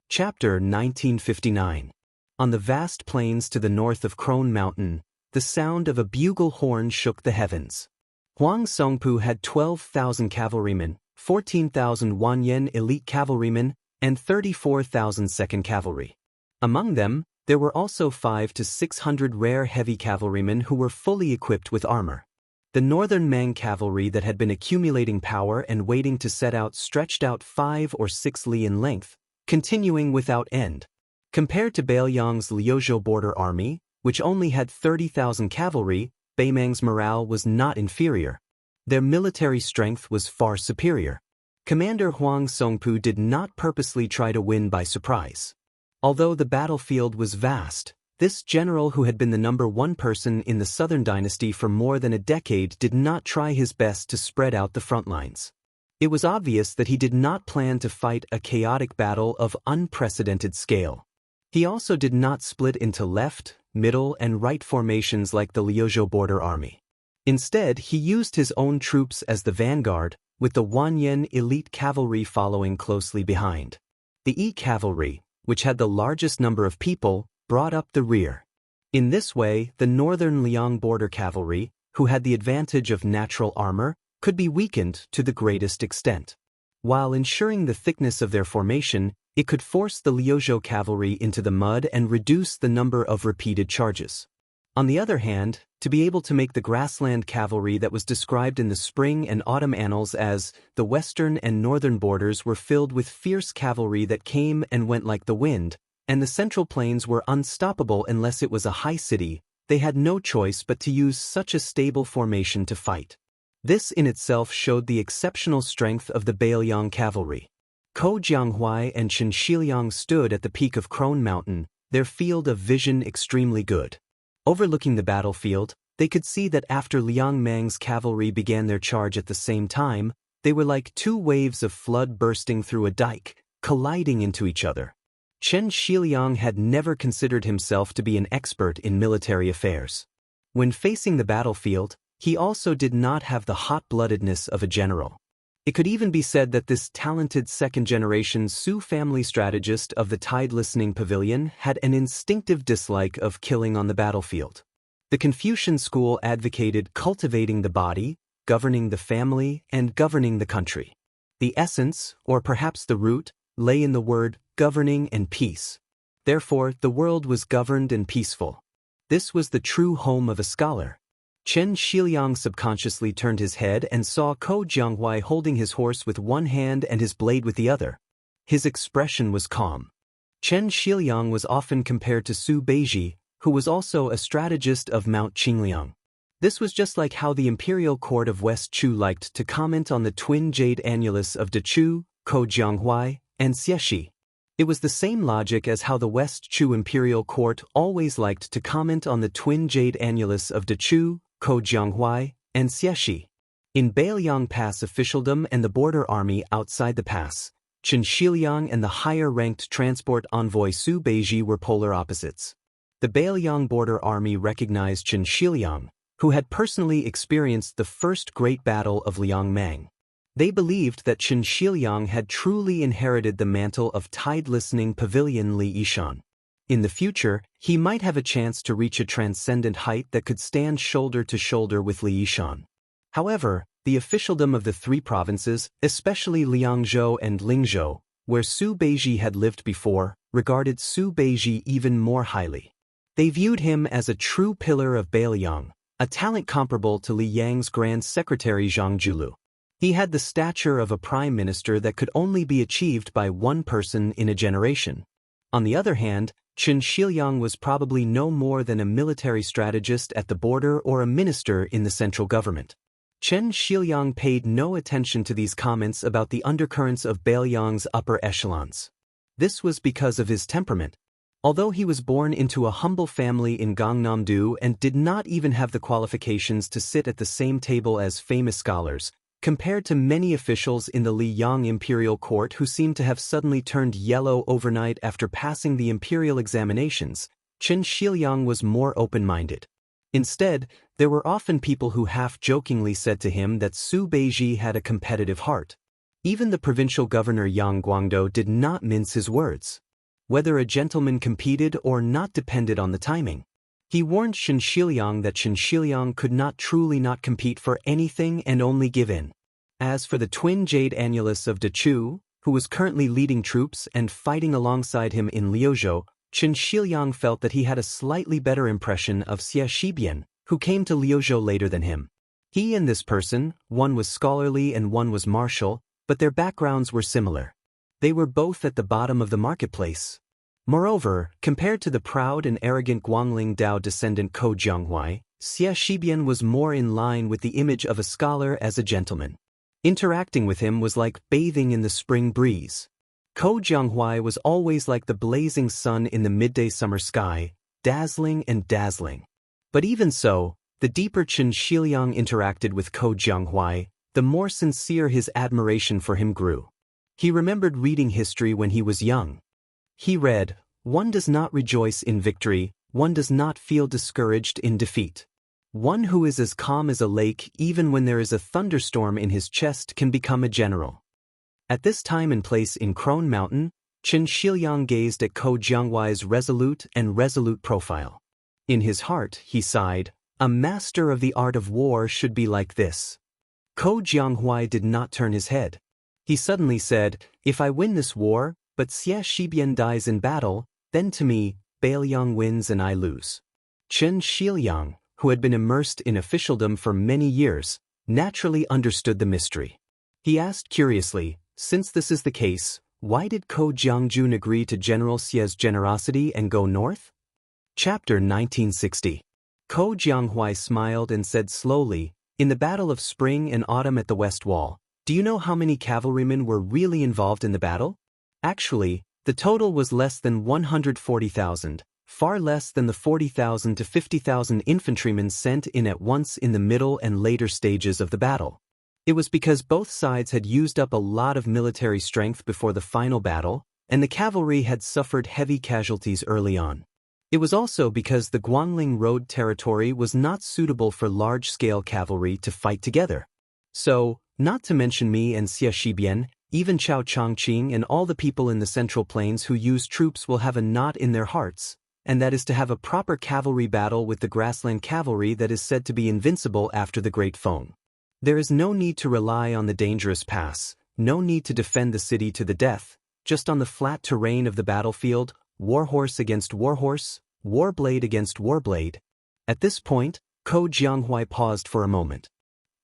Chapter 1959. On the vast plains to the north of Crone Mountain, the sound of a bugle horn shook the heavens. Huang Songpu had 12,000 cavalrymen, 14,000 Wanyan elite cavalrymen, and 34,000 second cavalry. Among them, there were also 500 to 600 rare heavy cavalrymen who were fully equipped with armor. The northern Mang cavalry that had been accumulating power and waiting to set out stretched out 5 or 6 li in length, continuing without end. Compared to Bailiang's Liuzhou border army, which only had 30,000 cavalry, Baimang's morale was not inferior. Their military strength was far superior. Commander Huang Songpu did not purposely try to win by surprise. Although the battlefield was vast, this general who had been the #1 person in the Southern Dynasty for more than a decade did not try his best to spread out the front lines. It was obvious that he did not plan to fight a chaotic battle of unprecedented scale. He also did not split into left, middle, and right formations like the Liuzhou border army. Instead, he used his own troops as the vanguard, with the Wanyan elite cavalry following closely behind. The Yi cavalry, which had the largest number of people, brought up the rear. In this way, the northern Liang border cavalry, who had the advantage of natural armor, could be weakened to the greatest extent. While ensuring the thickness of their formation, it could force the Liuzhou cavalry into the mud and reduce the number of repeated charges. On the other hand, to be able to make the grassland cavalry that was described in the spring and autumn annals as the western and northern borders were filled with fierce cavalry that came and went like the wind, and the central plains were unstoppable unless it was a high city, they had no choice but to use such a stable formation to fight. This in itself showed the exceptional strength of the Bailiang cavalry. Ko Jianghuai and Chen Shiliang stood at the peak of Crone Mountain, their field of vision extremely good. Overlooking the battlefield, they could see that after Liang Mang's cavalry began their charge at the same time, they were like 2 waves of flood bursting through a dike, colliding into each other. Chen Shiliang had never considered himself to be an expert in military affairs. When facing the battlefield, he also did not have the hot-bloodedness of a general. It could even be said that this talented second-generation Su family strategist of the tide-listening pavilion had an instinctive dislike of killing on the battlefield. The Confucian school advocated cultivating the body, governing the family, and governing the country. The essence, or perhaps the root, lay in the word governing and peace. Therefore, the world was governed and peaceful. This was the true home of a scholar. Chen Shiliang subconsciously turned his head and saw Ko Jianghuai holding his horse with one hand and his blade with the other. His expression was calm. Chen Shiliang was often compared to Su Beiji, who was also a strategist of Mount Qingliang. This was just like how the imperial court of West Chu liked to comment on the twin jade annulus of De Chu, Ko Jianghuai, and Xieshi. It was the same logic as how the West Chu imperial court always liked to comment on the twin jade annulus of De Chu, Ko Jianghuai, and Xieshi. In Bailiang Pass officialdom and the border army outside the pass, Chen Shiliang and the higher-ranked transport envoy Su Beiji were polar opposites. The Bailiang border army recognized Chen Shiliang, who had personally experienced the first great battle of Liang Mang. They believed that Chen Shiliang had truly inherited the mantle of tide-listening pavilion Li Yishan. In the future, he might have a chance to reach a transcendent height that could stand shoulder to shoulder with Li Yishan. However, the officialdom of the 3 provinces, especially Liangzhou and Lingzhou, where Su Beiji had lived before, regarded Su Beiji even more highly. They viewed him as a true pillar of Bailiang, a talent comparable to Li Yang's Grand Secretary Zhang Julu. He had the stature of a prime minister that could only be achieved by one person in a generation. On the other hand, Chen Shiliang was probably no more than a military strategist at the border or a minister in the central government. Chen Shiliang paid no attention to these comments about the undercurrents of Bailiang's upper echelons. This was because of his temperament. Although he was born into a humble family in Gangnam-do and did not even have the qualifications to sit at the same table as famous scholars, compared to many officials in the Liyang imperial court who seemed to have suddenly turned yellow overnight after passing the imperial examinations, Chen Shiliang was more open-minded. Instead, there were often people who half-jokingly said to him that Su Beiji had a competitive heart. Even the provincial governor Yang Guangdou did not mince his words. Whether a gentleman competed or not depended on the timing. He warned Xianxia that Xianxia could not truly not compete for anything and only give in. As for the twin Jade Annulus of Dechu, who was currently leading troops and fighting alongside him in Liuzhou, Xianxia felt that he had a slightly better impression of Xie Shibian, who came to Liuzhou later than him. He and this person, one was scholarly and one was martial, but their backgrounds were similar. They were both at the bottom of the marketplace. Moreover, compared to the proud and arrogant Guangling Dao descendant Ko Jianghuai, Xie Shibian was more in line with the image of a scholar as a gentleman. Interacting with him was like bathing in the spring breeze. Ko Jianghuai was always like the blazing sun in the midday summer sky, dazzling and dazzling. But even so, the deeper Chen Shiliang interacted with Ko Jianghuai, the more sincere his admiration for him grew. He remembered reading history when he was young. He read, "One does not rejoice in victory, one does not feel discouraged in defeat. One who is as calm as a lake even when there is a thunderstorm in his chest can become a general." At this time and place in Crone Mountain, Chen Shiliang gazed at Ko Jianghuai's resolute profile. In his heart, he sighed, "A master of the art of war should be like this." Ko Jianghuai did not turn his head. He suddenly said, "If I win this war, but Xie Shibian dies in battle, then to me, Bailiang wins and I lose." Chen Shiliang, who had been immersed in officialdom for many years, naturally understood the mystery. He asked curiously, "Since this is the case, why did Ko Jiangjun agree to General Xie's generosity and go north?" Chapter 1960. Ko Jianghuai smiled and said slowly, "In the battle of spring and autumn at the West Wall, do you know how many cavalrymen were really involved in the battle? Actually, the total was less than 140,000, far less than the 40,000 to 50,000 infantrymen sent in at once in the middle and later stages of the battle. It was because both sides had used up a lot of military strength before the final battle, and the cavalry had suffered heavy casualties early on. It was also because the Guangling Road territory was not suitable for large-scale cavalry to fight together. So, not to mention me and Xie Shibian, even Chao Chongqing and all the people in the Central Plains who use troops will have a knot in their hearts, and that is to have a proper cavalry battle with the grassland cavalry that is said to be invincible after the Great Feng. There is no need to rely on the dangerous pass, no need to defend the city to the death, just on the flat terrain of the battlefield, warhorse against warhorse, warblade against warblade." At this point, Ko Jianghuai paused for a moment.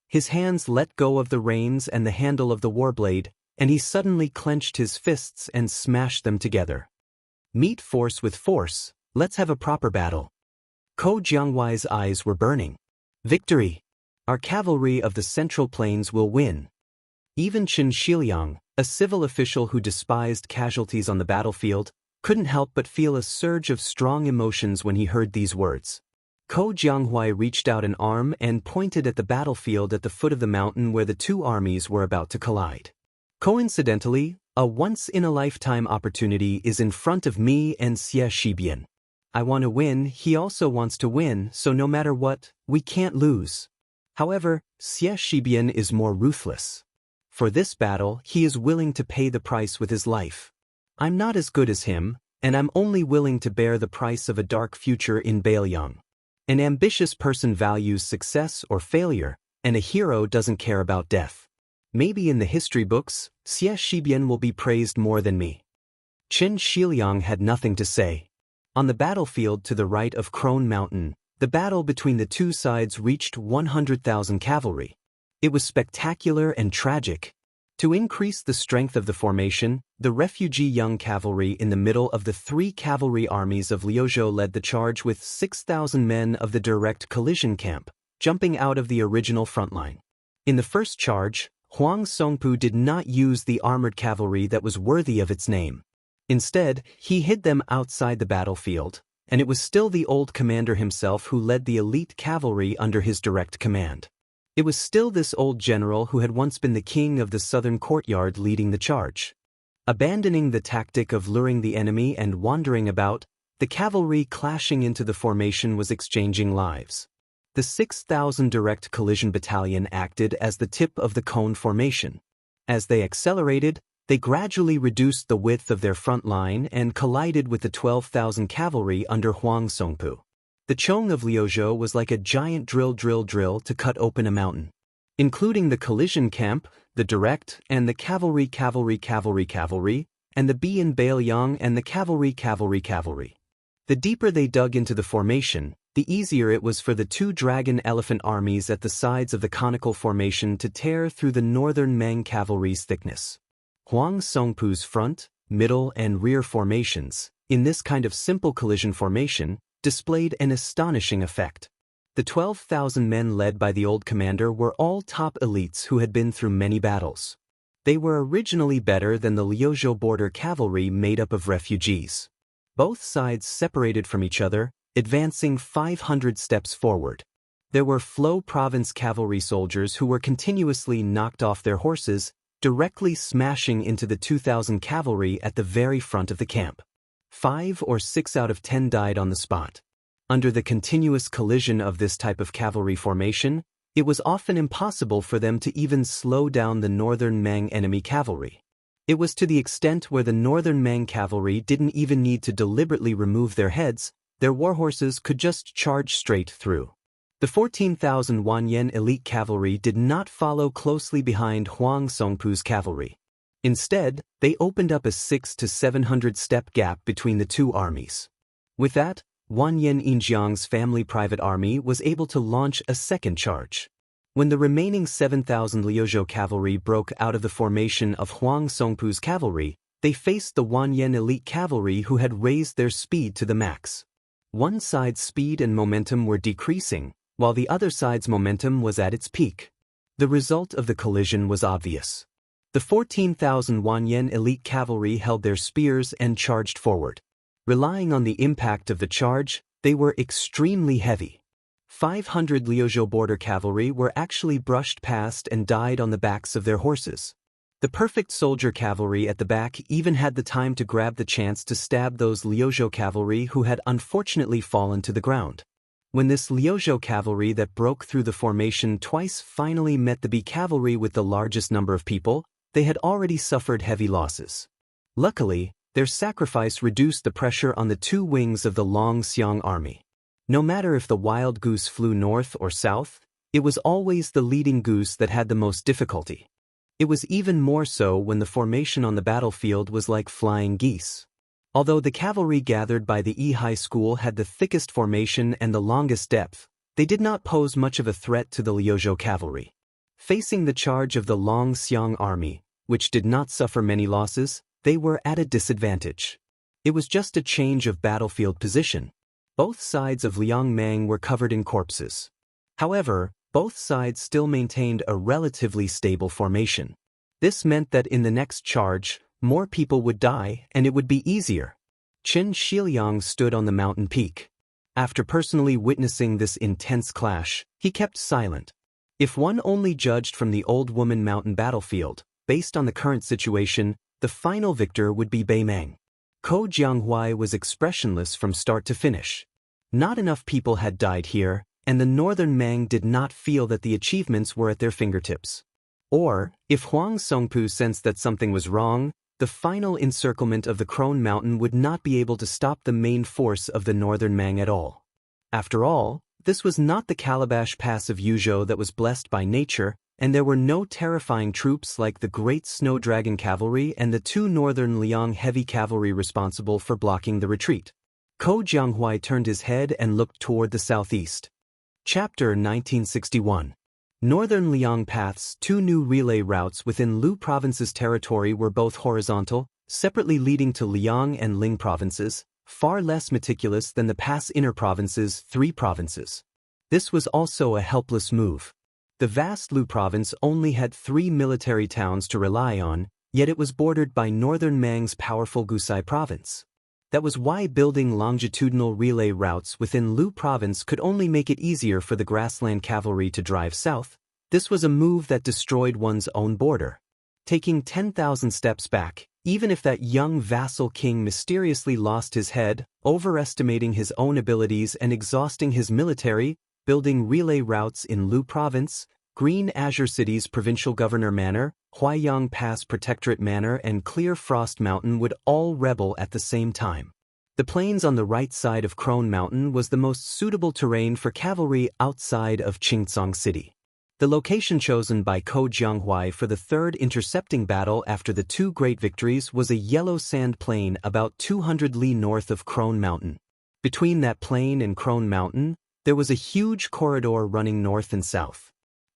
His hands let go of the reins and the handle of the warblade, and he suddenly clenched his fists and smashed them together. "Meet force with force, let's have a proper battle." Ko Jianghuai's eyes were burning. "Victory! Our cavalry of the Central Plains will win." Even Chen Shiliang, a civil official who despised casualties on the battlefield, couldn't help but feel a surge of strong emotions when he heard these words. Ko Jianghuai reached out an arm and pointed at the battlefield at the foot of the mountain where the two armies were about to collide. "Coincidentally, a once-in-a-lifetime opportunity is in front of me and Xie Shibian. I want to win, he also wants to win, so no matter what, we can't lose. However, Xie Shibian is more ruthless. For this battle, he is willing to pay the price with his life. I'm not as good as him, and I'm only willing to bear the price of a dark future in Bailiang. An ambitious person values success or failure, and a hero doesn't care about death. Maybe in the history books, Xie Shibian will be praised more than me." Chen Shiliang had nothing to say. On the battlefield to the right of Crone Mountain, the battle between the two sides reached 100,000 cavalry. It was spectacular and tragic. To increase the strength of the formation, the refugee young cavalry in the middle of the three cavalry armies of Liuzhou led the charge with 6,000 men of the direct collision camp, jumping out of the original front line. In the first charge, Huang Songpu did not use the armored cavalry that was worthy of its name. Instead, he hid them outside the battlefield, and it was still the old commander himself who led the elite cavalry under his direct command. It was still this old general who had once been the king of the southern courtyard leading the charge. Abandoning the tactic of luring the enemy and wandering about, the cavalry clashing into the formation was exchanging lives. The 6,000 direct collision battalion acted as the tip of the cone formation. As they accelerated, They gradually reduced the width of their front line and collided with the 12,000 cavalry under Huang Songpu. The Chong of Liuzhou was like a giant drill to cut open a mountain. Including the collision camp, the direct, and the cavalry, and the Bian Bailiang and the cavalry. The deeper they dug into the formation, the easier it was for the two dragon elephant armies at the sides of the conical formation to tear through the northern Meng cavalry's thickness. Huang Songpu's front, middle, and rear formations, in this kind of simple collision formation, displayed an astonishing effect. The 12,000 men led by the old commander were all top elites who had been through many battles. They were originally better than the Liuzhou border cavalry made up of refugees. Both sides separated from each other, advancing 500 steps forward. There were Flo province cavalry soldiers who were continuously knocked off their horses, directly smashing into the 2,000 cavalry at the very front of the camp. 5 or 6 out of 10 died on the spot. Under the continuous collision of this type of cavalry formation, it was often impossible for them to even slow down the northern Meng enemy cavalry. It was to the extent where the northern Meng cavalry didn't even need to deliberately remove their heads, their warhorses could just charge straight through. The 14,000 Wanyan elite cavalry did not follow closely behind Huang Songpu's cavalry. Instead, they opened up a 600 to 700 step gap between the two armies. With that, Wanyan Yinjiang's family private army was able to launch a second charge. When the remaining 7,000 Liuzhou cavalry broke out of the formation of Huang Songpu's cavalry, they faced the Wanyan elite cavalry who had raised their speed to the max. One side's speed and momentum were decreasing, while the other side's momentum was at its peak. The result of the collision was obvious. The 14,000 Wanyan elite cavalry held their spears and charged forward. Relying on the impact of the charge, they were extremely heavy. 500 Liuzhou border cavalry were actually brushed past and died on the backs of their horses. The perfect soldier cavalry at the back even had the time to grab the chance to stab those Liuzhou cavalry who had unfortunately fallen to the ground. When this Liuzhou cavalry that broke through the formation twice finally met the B cavalry with the largest number of people, they had already suffered heavy losses. Luckily, their sacrifice reduced the pressure on the two wings of the Long Xiang army. No matter if the wild goose flew north or south, it was always the leading goose that had the most difficulty. It was even more so when the formation on the battlefield was like flying geese. Although the cavalry gathered by the Yi High School had the thickest formation and the longest depth, they did not pose much of a threat to the Liuzhou cavalry. Facing the charge of the Long Xiang army, which did not suffer many losses, they were at a disadvantage. It was just a change of battlefield position. Both sides of Liangmang were covered in corpses. However, both sides still maintained a relatively stable formation. This meant that in the next charge, more people would die and it would be easier. Qin Shiliang stood on the mountain peak. After personally witnessing this intense clash, he kept silent. If one only judged from the Old Woman Mountain battlefield, based on the current situation, the final victor would be Beimeng. Ko Jianghuai was expressionless from start to finish. Not enough people had died here, and the northern Meng did not feel that the achievements were at their fingertips. Or, if Huang Songpu sensed that something was wrong, the final encirclement of the Crone Mountain would not be able to stop the main force of the northern Meng at all. After all, this was not the Calabash Pass of Yuzhou that was blessed by nature, and there were no terrifying troops like the Great Snow Dragon Cavalry and the two northern Liang heavy cavalry responsible for blocking the retreat. Ko Jianghuai turned his head and looked toward the southeast. Chapter 1961. Northern Liang Path's two new relay routes within Lu Province's territory were both horizontal, separately leading to Liang and Ling provinces, far less meticulous than the Pass Inner Province's 3 provinces. This was also a helpless move. The vast Lu province only had 3 military towns to rely on, yet it was bordered by northern Meng's powerful Gusai province. That was why building longitudinal relay routes within Lu province could only make it easier for the grassland cavalry to drive south. This was a move that destroyed one's own border. Taking 10,000 steps back, even if that young vassal king mysteriously lost his head, overestimating his own abilities and exhausting his military, building relay routes in Lu province, Green Azure City's Provincial Governor Manor, Huaiyang Pass Protectorate Manor and Clear Frost Mountain would all rebel at the same time. The plains on the right side of Crone Mountain was the most suitable terrain for cavalry outside of Qingcang City. The location chosen by Ko Jianghuai for the third intercepting battle after the two great victories was a yellow sand plain about 200 li north of Crone Mountain. Between that plain and Crone Mountain, there was a huge corridor running north and south.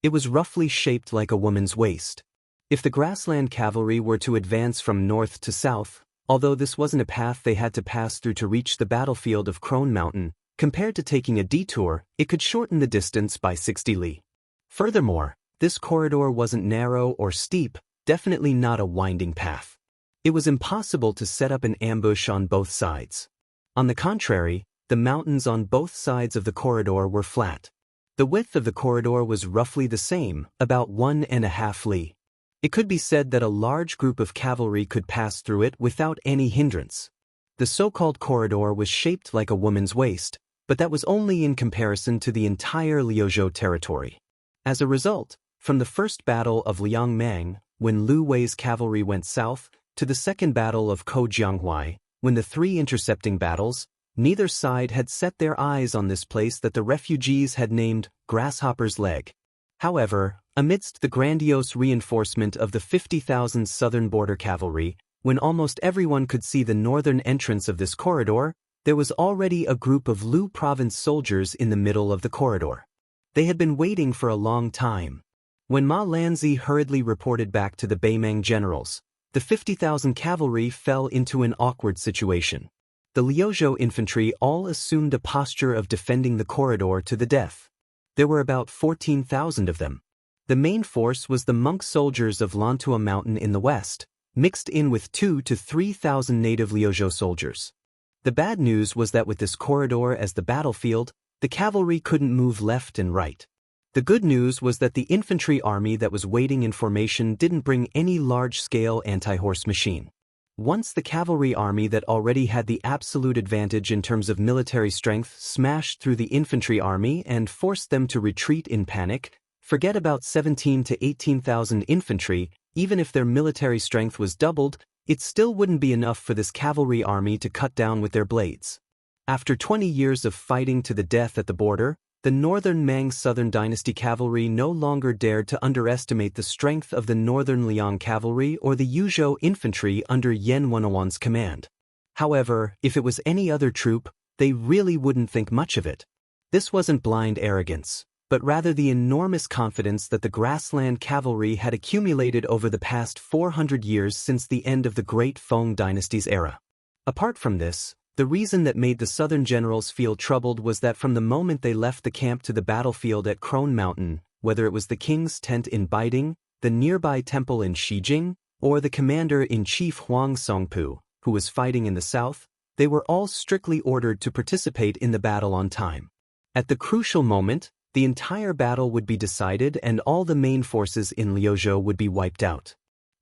It was roughly shaped like a woman's waist. If the grassland cavalry were to advance from north to south, although this wasn't a path they had to pass through to reach the battlefield of Crone Mountain, compared to taking a detour, it could shorten the distance by 60 li. Furthermore, this corridor wasn't narrow or steep, definitely not a winding path. It was impossible to set up an ambush on both sides. On the contrary, the mountains on both sides of the corridor were flat. The width of the corridor was roughly the same, about 1.5 li. It could be said that a large group of cavalry could pass through it without any hindrance. The so-called corridor was shaped like a woman's waist, but that was only in comparison to the entire Liuzhou territory. As a result, from the first battle of Liangmang, when Lu Wei's cavalry went south, to the second battle of Ko Jianghuai, when the three intercepting battles, neither side had set their eyes on this place that the refugees had named Grasshopper's Leg. However, amidst the grandiose reinforcement of the 50,000 southern border cavalry, when almost everyone could see the northern entrance of this corridor, there was already a group of Lu province soldiers in the middle of the corridor. They had been waiting for a long time. When Ma Lanzi hurriedly reported back to the Beimang generals, the 50,000 cavalry fell into an awkward situation. The Liuzhou infantry all assumed a posture of defending the corridor to the death. There were about 14,000 of them. The main force was the monk soldiers of Lantua Mountain in the west, mixed in with 2,000 to 3,000 native Liuzhou soldiers. The bad news was that with this corridor as the battlefield, the cavalry couldn't move left and right. The good news was that the infantry army that was waiting in formation didn't bring any large-scale anti-horse machine. Once the cavalry army that already had the absolute advantage in terms of military strength smashed through the infantry army and forced them to retreat in panic, forget about 17,000 to 18,000 infantry, even if their military strength was doubled, it still wouldn't be enough for this cavalry army to cut down with their blades. After 20 years of fighting to the death at the border, the northern Mang Southern Dynasty cavalry no longer dared to underestimate the strength of the northern Liang cavalry or the Yuzhou infantry under Yan Wenwan's command. However, if it was any other troop, they really wouldn't think much of it. This wasn't blind arrogance, but rather the enormous confidence that the grassland cavalry had accumulated over the past 400 years since the end of the Great Feng Dynasty's era. Apart from this, the reason that made the southern generals feel troubled was that from the moment they left the camp to the battlefield at Crone Mountain, whether it was the king's tent in Baiding, the nearby temple in Shijing, or the commander-in-chief Huang Songpu, who was fighting in the south, they were all strictly ordered to participate in the battle on time. At the crucial moment, the entire battle would be decided and all the main forces in Liuzhou would be wiped out.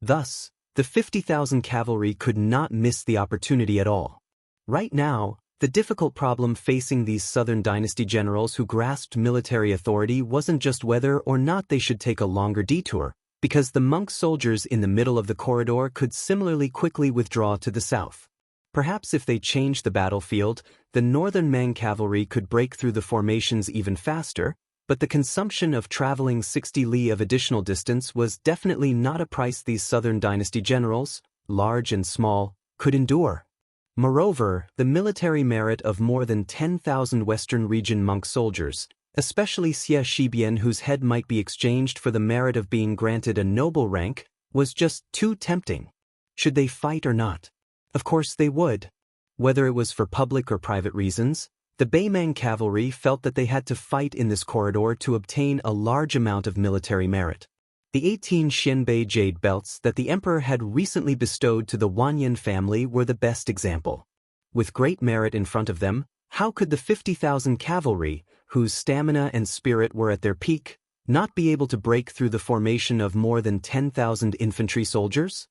Thus, the 50,000 cavalry could not miss the opportunity at all. Right now, the difficult problem facing these southern dynasty generals who grasped military authority wasn't just whether or not they should take a longer detour, because the monk soldiers in the middle of the corridor could similarly quickly withdraw to the south. Perhaps if they changed the battlefield, the northern Mang cavalry could break through the formations even faster, but the consumption of traveling 60 li of additional distance was definitely not a price these southern dynasty generals, large and small, could endure. Moreover, the military merit of more than 10,000 Western region monk soldiers, especially Xie Shibian whose head might be exchanged for the merit of being granted a noble rank, was just too tempting. Should they fight or not? Of course they would. Whether it was for public or private reasons, the Beimang cavalry felt that they had to fight in this corridor to obtain a large amount of military merit. The 18 Xianbei jade belts that the emperor had recently bestowed to the Wanyan family were the best example. With great merit in front of them, how could the 50,000 cavalry, whose stamina and spirit were at their peak, not be able to break through the formation of more than 10,000 infantry soldiers?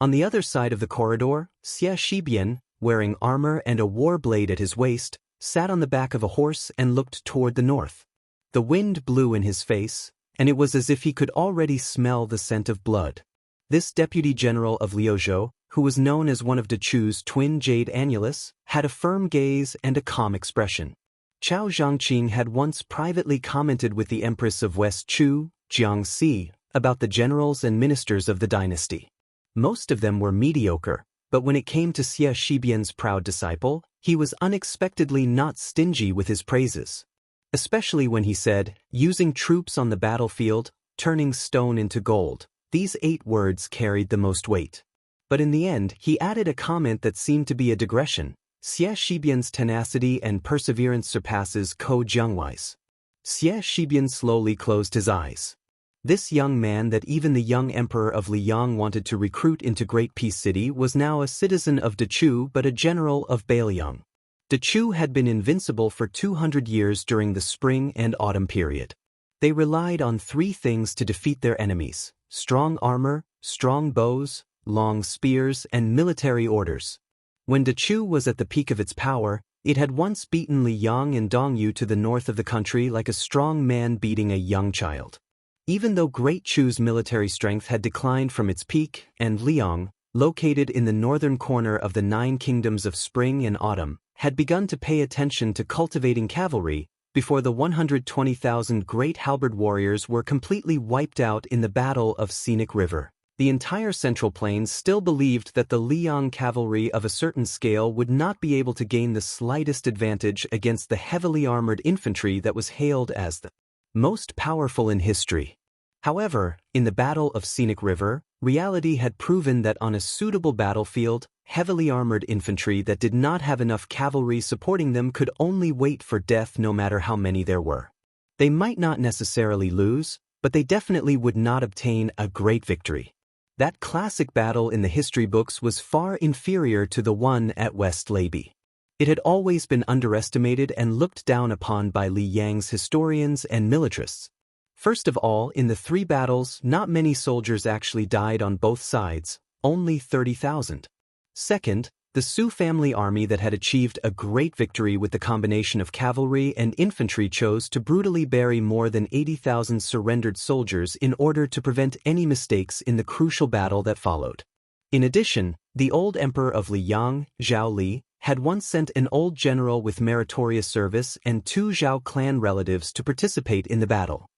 On the other side of the corridor, Xie Shibian, wearing armor and a war blade at his waist, sat on the back of a horse and looked toward the north. The wind blew in his face, and it was as if he could already smell the scent of blood. This deputy general of Liuzhou, who was known as one of Dechu's twin jade annulus, had a firm gaze and a calm expression. Chao Zhangqing had once privately commented with the Empress of West Chu, Xianxia, about the generals and ministers of the dynasty. Most of them were mediocre, but when it came to Xie Shibian's proud disciple, he was unexpectedly not stingy with his praises. Especially when he said, using troops on the battlefield, turning stone into gold. These 8 words carried the most weight. But in the end, he added a comment that seemed to be a digression. Xie Shibian's tenacity and perseverance surpasses Ko Jiangwai's. Xie Shibian slowly closed his eyes. This young man that even the young emperor of Liang wanted to recruit into Great Peace City was now a citizen of Dechu but a general of Beiliang. Dechu had been invincible for 200 years during the spring and autumn period. They relied on 3 things to defeat their enemies: strong armor, strong bows, long spears, and military orders. When Dechu was at the peak of its power, it had once beaten Liang and Dongyu to the north of the country like a strong man beating a young child. Even though Great Chu's military strength had declined from its peak, and Liang, located in the northern corner of the 9 kingdoms of spring and autumn, had begun to pay attention to cultivating cavalry, before the 120,000 great halberd warriors were completely wiped out in the Battle of Scenic River. The entire Central Plains still believed that the Liang cavalry of a certain scale would not be able to gain the slightest advantage against the heavily armored infantry that was hailed as the most powerful in history. However, in the Battle of Scenic River, reality had proven that on a suitable battlefield, heavily armored infantry that did not have enough cavalry supporting them could only wait for death no matter how many there were. They might not necessarily lose, but they definitely would not obtain a great victory. That classic battle in the history books was far inferior to the one at West Leby. It had always been underestimated and looked down upon by Li Yang's historians and militarists. First of all, in the 3 battles, not many soldiers actually died on both sides, only 30,000. Second, the Su family army that had achieved a great victory with the combination of cavalry and infantry chose to brutally bury more than 80,000 surrendered soldiers in order to prevent any mistakes in the crucial battle that followed. In addition, the old emperor of Liang, Zhao Li, had once sent an old general with meritorious service and 2 Zhao clan relatives to participate in the battle.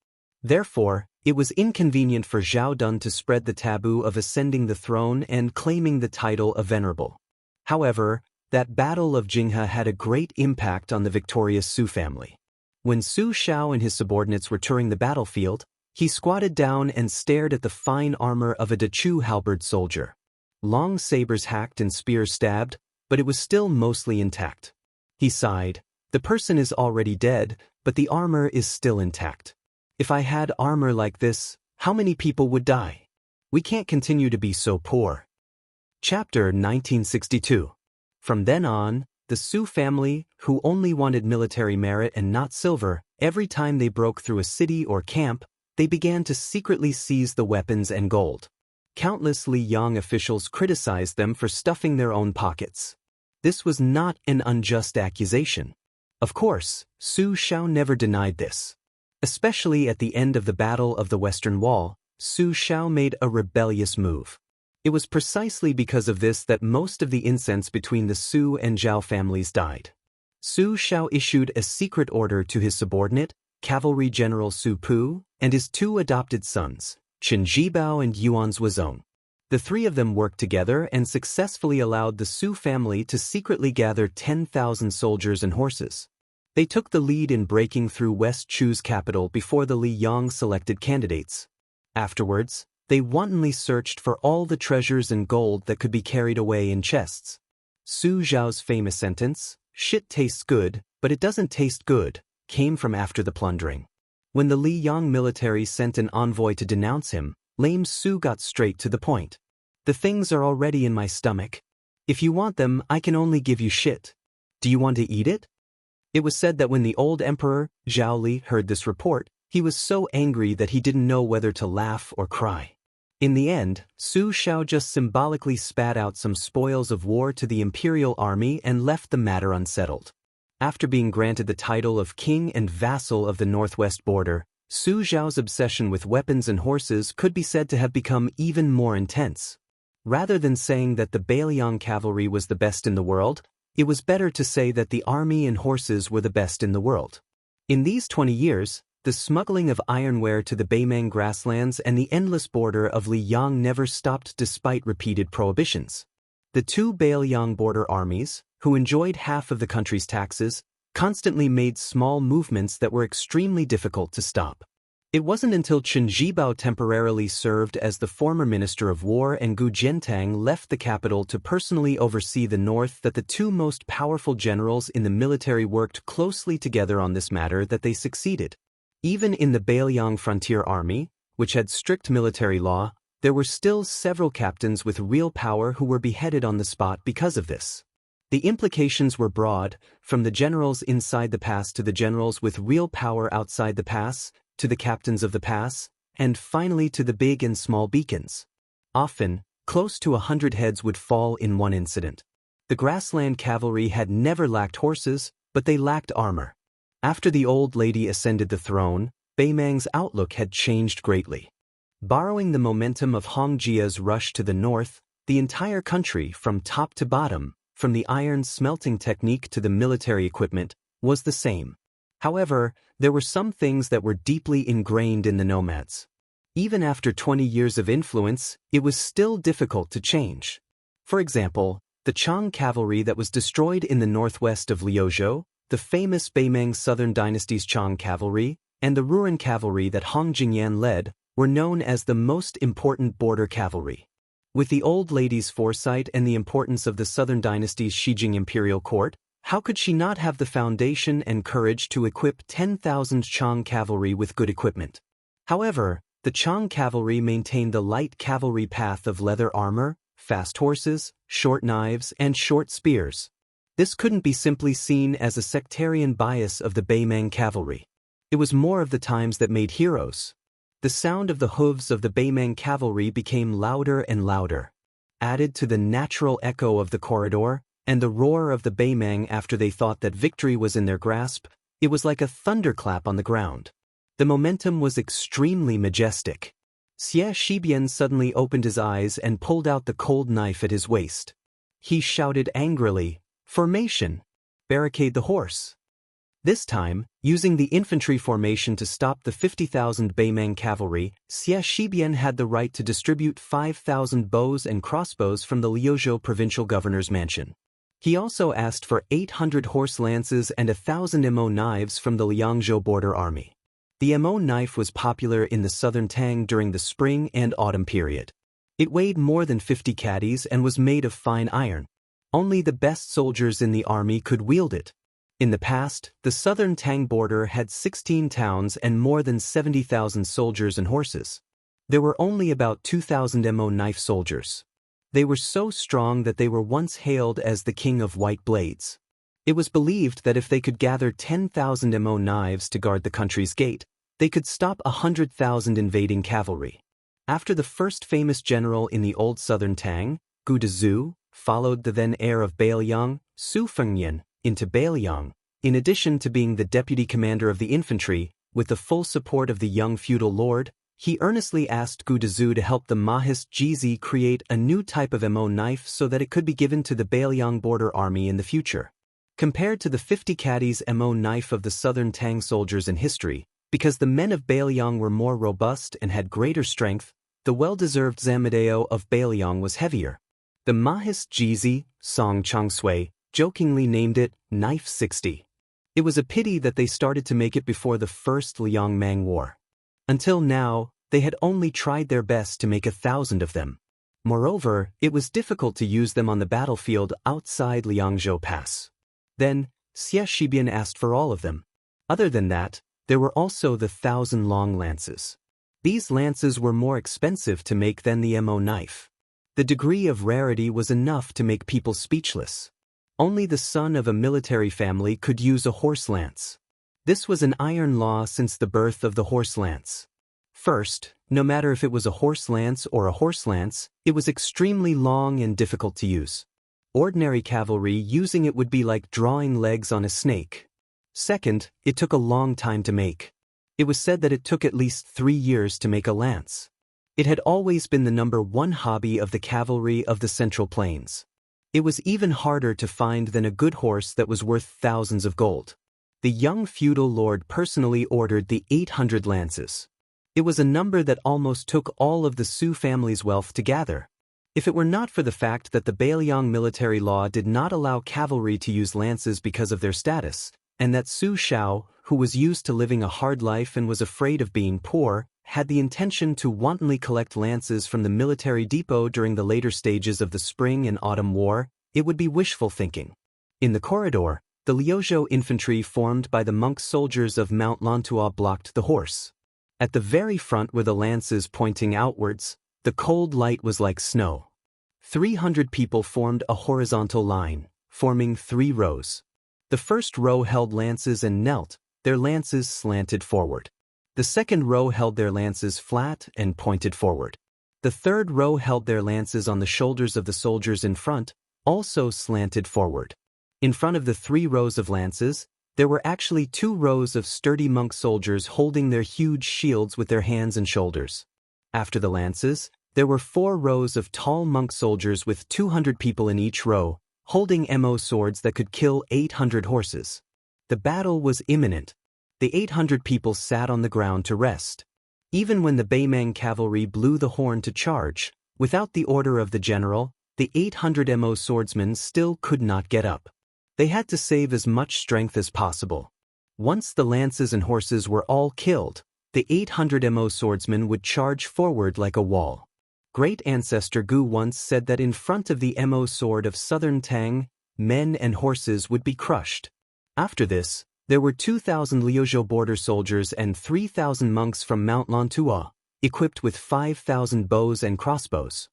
Therefore, it was inconvenient for Zhao Dun to spread the taboo of ascending the throne and claiming the title of venerable. However, that battle of Jinghe had a great impact on the victorious Su family. When Su Shao and his subordinates were touring the battlefield, he squatted down and stared at the fine armor of a Dechu halberd soldier. Long sabers hacked and spears stabbed, but it was still mostly intact. He sighed. The person is already dead, but the armor is still intact. If I had armor like this, how many people would die? We can't continue to be so poor. Chapter 1962. From then on, the Su family, who only wanted military merit and not silver, every time they broke through a city or camp, they began to secretly seize the weapons and gold. Countless Liang officials criticized them for stuffing their own pockets. This was not an unjust accusation. Of course, Su Shao never denied this. Especially at the end of the Battle of the Western Wall, Su Shao made a rebellious move. It was precisely because of this that most of the incense between the Su and Zhao families died. Su Shao issued a secret order to his subordinate, Cavalry General Su Pu, and his 2 adopted sons, Chen Zhibao and Yuan Zuozong. The 3 of them worked together and successfully allowed the Su family to secretly gather 10,000 soldiers and horses. They took the lead in breaking through West Chu's capital before the Liang selected candidates. Afterwards, they wantonly searched for all the treasures and gold that could be carried away in chests. Su Zhao's famous sentence, "Shit tastes good, but it doesn't taste good," came from after the plundering. When the Liang military sent an envoy to denounce him, lame Su got straight to the point. "The things are already in my stomach. If you want them, I can only give you shit. Do you want to eat it?" It was said that when the old emperor, Zhao Li, heard this report, he was so angry that he didn't know whether to laugh or cry. In the end, Su Shao just symbolically spat out some spoils of war to the imperial army and left the matter unsettled. After being granted the title of king and vassal of the northwest border, Su Zhao's obsession with weapons and horses could be said to have become even more intense. Rather than saying that the Bailiang cavalry was the best in the world, it was better to say that the army and horses were the best in the world. In these 20 years, the smuggling of ironware to the Baimang grasslands and the endless border of Liang never stopped despite repeated prohibitions. The two Bailiang border armies, who enjoyed half of the country's taxes, constantly made small movements that were extremely difficult to stop. It wasn't until Chen Zhibao temporarily served as the former Minister of War and Gu Jiantang left the capital to personally oversee the north that the two most powerful generals in the military worked closely together on this matter that they succeeded. Even in the Bailiang Frontier Army, which had strict military law, there were still several captains with real power who were beheaded on the spot because of this. The implications were broad, from the generals inside the pass to the generals with real power outside the pass, to the captains of the pass, and finally to the big and small beacons. Often, close to 100 heads would fall in one incident. The grassland cavalry had never lacked horses, but they lacked armor. After the old lady ascended the throne, Baimang's outlook had changed greatly. Borrowing the momentum of Hongjia's rush to the north, the entire country, from top to bottom, from the iron smelting technique to the military equipment, was the same. However, there were some things that were deeply ingrained in the nomads. Even after 20 years of influence, it was still difficult to change. For example, the Chang cavalry that was destroyed in the northwest of Liuzhou, the famous Baimang Southern Dynasty's Chang cavalry, and the Ruan cavalry that Hong Jingyan led, were known as the most important border cavalry. With the old lady's foresight and the importance of the Southern Dynasty's Xijing imperial court, how could she not have the foundation and courage to equip 10,000 Chang cavalry with good equipment? However, the Chang cavalry maintained the light cavalry path of leather armor, fast horses, short knives, and short spears. This couldn't be simply seen as a sectarian bias of the Baimang cavalry. It was more of the times that made heroes. The sound of the hooves of the Baimang cavalry became louder and louder. Added to the natural echo of the corridor, and the roar of the Baimang after they thought that victory was in their grasp, it was like a thunderclap on the ground. The momentum was extremely majestic. Xie Shibian suddenly opened his eyes and pulled out the cold knife at his waist. He shouted angrily, "Formation! Barricade the horse!" This time, using the infantry formation to stop the 50,000 Baimang cavalry, Xie Shibian had the right to distribute 5,000 bows and crossbows from the Liuzhou provincial governor's mansion. He also asked for 800 horse lances and 1,000 mo knives from the Liangzhou border army. The mo knife was popular in the southern Tang during the spring and autumn period. It weighed more than 50 caddies and was made of fine iron. Only the best soldiers in the army could wield it. In the past, the southern Tang border had 16 towns and more than 70,000 soldiers and horses. There were only about 2,000 mo knife soldiers. They were so strong that they were once hailed as the king of white blades. It was believed that if they could gather 10,000 mo knives to guard the country's gate, they could stop 100,000 invading cavalry. After the first famous general in the old southern Tang, Gu Dezhu, followed the then heir of Bailiang, Su Fengnian, into Bailiang, in addition to being the deputy commander of the infantry, with the full support of the young feudal lord, he earnestly asked Gu Dezhu to help the Mahist Jizi create a new type of mo knife so that it could be given to the Bailiang border army in the future. Compared to the 50 caddies mo knife of the southern Tang soldiers in history, because the men of Bailiang were more robust and had greater strength, the well-deserved Zamadeo of Bailiang was heavier. The Mahist Jizi, Song Changsui, jokingly named it Knife 60. It was a pity that they started to make it before the First Liang-Mang War. Until now, they had only tried their best to make 1,000 of them. Moreover, it was difficult to use them on the battlefield outside Liangzhou Pass. Then, Xie Shibian asked for all of them. Other than that, there were also the 1,000 long lances. These lances were more expensive to make than the mo knife. The degree of rarity was enough to make people speechless. Only the son of a military family could use a horse lance. This was an iron law since the birth of the horse lance. First, no matter if it was a horse lance or a horse lance, it was extremely long and difficult to use. Ordinary cavalry using it would be like drawing legs on a snake. Second, it took a long time to make. It was said that it took at least 3 years to make a lance. It had always been the #1 hobby of the cavalry of the Central Plains. It was even harder to find than a good horse that was worth thousands of gold. The young feudal lord personally ordered the 800 lances. It was a number that almost took all of the Su family's wealth to gather. If it were not for the fact that the Bailiang military law did not allow cavalry to use lances because of their status, and that Su Shao, who was used to living a hard life and was afraid of being poor, had the intention to wantonly collect lances from the military depot during the later stages of the Spring and Autumn War, it would be wishful thinking. In the corridor, the Liuzhou infantry formed by the monk soldiers of Mount Lantua blocked the horse. At the very front were the lances pointing outwards. The cold light was like snow. 300 people formed a horizontal line, forming 3 rows. The first row held lances and knelt, their lances slanted forward. The second row held their lances flat and pointed forward. The third row held their lances on the shoulders of the soldiers in front, also slanted forward. In front of the 3 rows of lances, there were actually 2 rows of sturdy monk soldiers holding their huge shields with their hands and shoulders. After the lances, there were 4 rows of tall monk soldiers with 200 people in each row, holding mo swords that could kill 800 horses. The battle was imminent. The 800 people sat on the ground to rest. Even when the Baimang cavalry blew the horn to charge, without the order of the general, the 800 mo swordsmen still could not get up. They had to save as much strength as possible. Once the lances and horses were all killed, the 800 mo swordsmen would charge forward like a wall. Great ancestor Gu once said that in front of the mo sword of southern Tang, men and horses would be crushed. After this, there were 2,000 Liuzhou border soldiers and 3,000 monks from Mount Lantua, equipped with 5,000 bows and crossbows.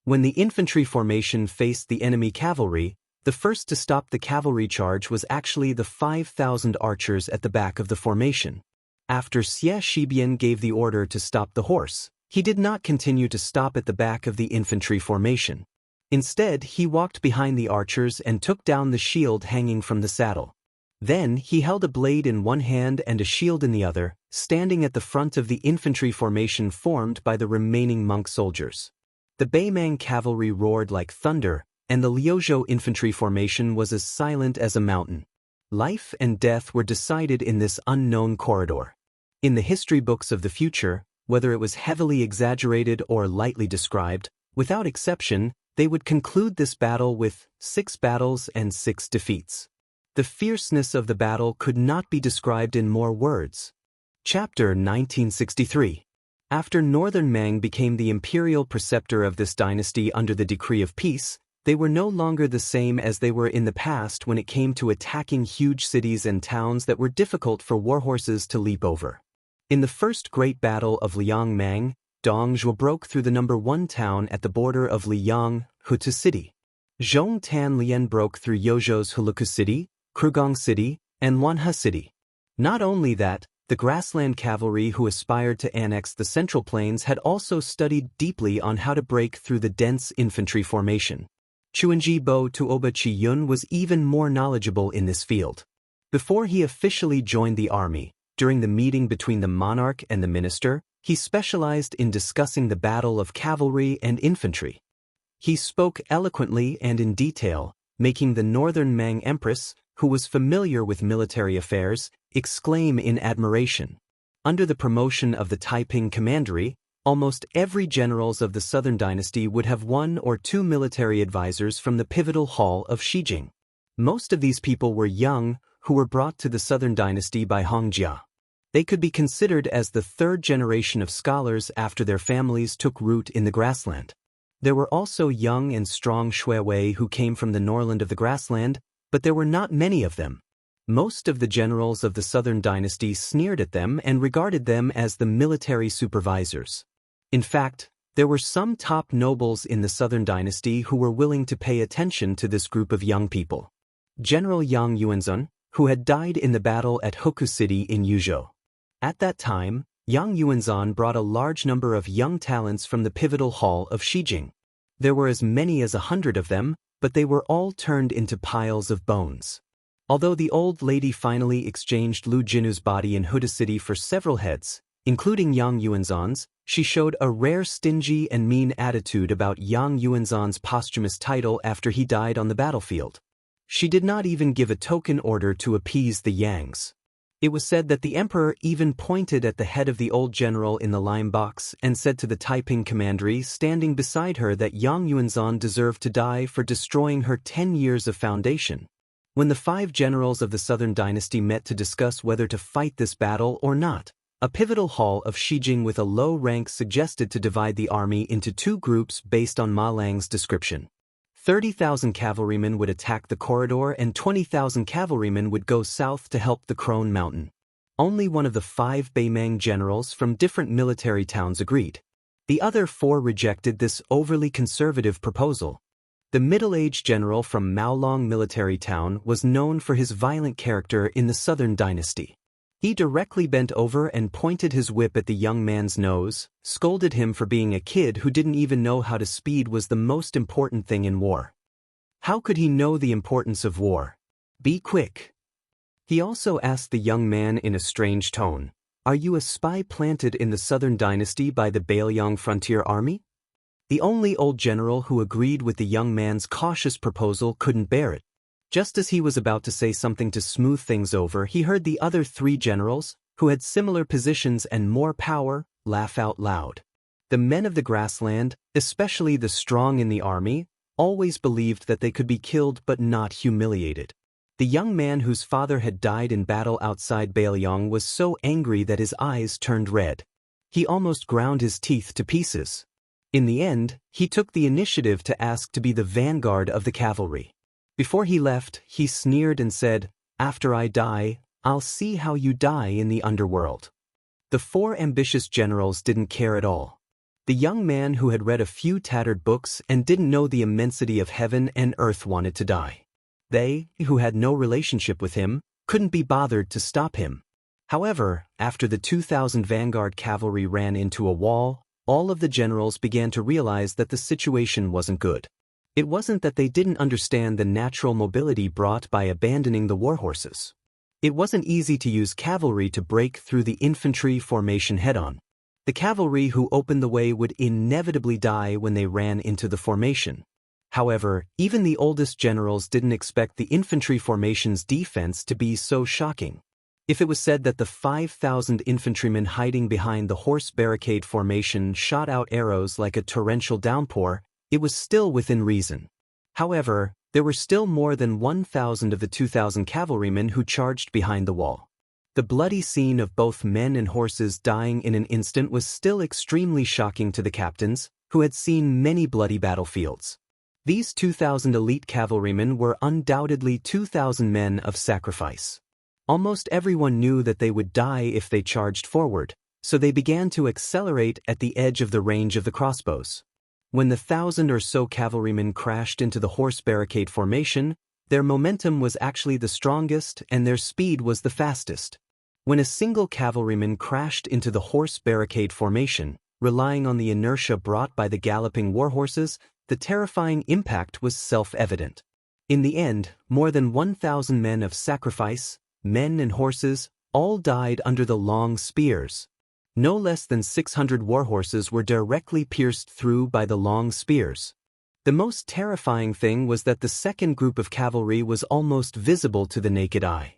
When the infantry formation faced the enemy cavalry, the first to stop the cavalry charge was actually the 5,000 archers at the back of the formation. After Xie Shibian gave the order to stop the horse, he did not continue to stop at the back of the infantry formation. Instead, he walked behind the archers and took down the shield hanging from the saddle. Then, he held a blade in one hand and a shield in the other, standing at the front of the infantry formation formed by the remaining monk soldiers. The Baimang cavalry roared like thunder, and the Liuzhou infantry formation was as silent as a mountain. Life and death were decided in this unknown corridor. In the history books of the future, whether it was heavily exaggerated or lightly described, without exception, they would conclude this battle with 6 battles and 6 defeats. The fierceness of the battle could not be described in more words. Chapter 1963. After Northern Mang became the imperial preceptor of this dynasty under the decree of peace, they were no longer the same as they were in the past when it came to attacking huge cities and towns that were difficult for warhorses to leap over. In the first great battle of Liang Mang, Dong Zhuo broke through the #1 town at the border of Liang, Hutu City. Zhong Tan Lian broke through Yozhou's Huluku City, Krugong City, and Wanhe City. Not only that, the grassland cavalry who aspired to annex the Central Plains had also studied deeply on how to break through the dense infantry formation. Chuanji Bo Tuoba Chi Yun was even more knowledgeable in this field. Before he officially joined the army, during the meeting between the monarch and the minister, he specialized in discussing the battle of cavalry and infantry. He spoke eloquently and in detail, making the Northern Mang Empress, who was familiar with military affairs, exclaim in admiration. Under the promotion of the Taiping commandery, almost every generals of the Southern Dynasty would have 1 or 2 military advisors from the pivotal hall of Shijing. Most of these people were young, who were brought to the Southern Dynasty by Hongjia. They could be considered as the 3rd generation of scholars after their families took root in the grassland. There were also young and strong Shuiwei who came from the Norland of the grassland, but there were not many of them. Most of the generals of the Southern Dynasty sneered at them and regarded them as the military supervisors. In fact, there were some top nobles in the Southern Dynasty who were willing to pay attention to this group of young people. General Yang Yuanzun, who had died in the battle at Hoku City in Yuzhou. At that time, Yang Yuanzan brought a large number of young talents from the pivotal hall of Shijing. There were as many as 100 of them, but they were all turned into piles of bones. Although the old lady finally exchanged Lu Jinu's body in Huda City for several heads, including Yang Yuanzhan's, she showed a rare stingy and mean attitude about Yang Yuanzhan's posthumous title after he died on the battlefield. She did not even give a token order to appease the Yangs. It was said that the emperor even pointed at the head of the old general in the lime box and said to the Taiping commandery standing beside her that Yang Yuanzhan deserved to die for destroying her 10 years of foundation. When the 5 generals of the Southern Dynasty met to discuss whether to fight this battle or not, a pivotal hall of Shijing with a low rank suggested to divide the army into 2 groups based on Ma Lang's description. 30,000 cavalrymen would attack the corridor and 20,000 cavalrymen would go south to help the Crone Mountain. Only one of the 5 Beimang generals from different military towns agreed. The other 4 rejected this overly conservative proposal. The middle-aged general from Maolong military town was known for his violent character in the Southern Dynasty. He directly bent over and pointed his whip at the young man's nose, scolded him for being a kid who didn't even know how to speed was the most important thing in war. How could he know the importance of war? Be quick. He also asked the young man in a strange tone, "Are you a spy planted in the Southern Dynasty by the Bailiang Frontier Army?" The only old general who agreed with the young man's cautious proposal couldn't bear it. Just as he was about to say something to smooth things over, he heard the other 3 generals, who had similar positions and more power, laugh out loud. The men of the grassland, especially the strong in the army, always believed that they could be killed but not humiliated. The young man whose father had died in battle outside Bailiang was so angry that his eyes turned red. He almost ground his teeth to pieces. In the end, he took the initiative to ask to be the vanguard of the cavalry. Before he left, he sneered and said, "After I die, I'll see how you die in the underworld." The 4 ambitious generals didn't care at all. The young man who had read a few tattered books and didn't know the immensity of heaven and earth wanted to die. They, who had no relationship with him, couldn't be bothered to stop him. However, after the 2,000 vanguard cavalry ran into a wall, all of the generals began to realize that the situation wasn't good. It wasn't that they didn't understand the natural mobility brought by abandoning the warhorses. It wasn't easy to use cavalry to break through the infantry formation head-on. The cavalry who opened the way would inevitably die when they ran into the formation. However, even the oldest generals didn't expect the infantry formation's defense to be so shocking. If it was said that the 5,000 infantrymen hiding behind the horse barricade formation shot out arrows like a torrential downpour, it was still within reason. However, there were still more than 1,000 of the 2,000 cavalrymen who charged behind the wall. The bloody scene of both men and horses dying in an instant was still extremely shocking to the captains, who had seen many bloody battlefields. These 2,000 elite cavalrymen were undoubtedly 2,000 men of sacrifice. Almost everyone knew that they would die if they charged forward, so they began to accelerate at the edge of the range of the crossbows. When the 1,000 or so cavalrymen crashed into the horse barricade formation, their momentum was actually the strongest and their speed was the fastest. When a single cavalryman crashed into the horse barricade formation, relying on the inertia brought by the galloping warhorses, the terrifying impact was self-evident. In the end, more than 1,000 men of sacrifice, men and horses, all died under the long spears. No less than 600 warhorses were directly pierced through by the long spears. The most terrifying thing was that the second group of cavalry was almost visible to the naked eye.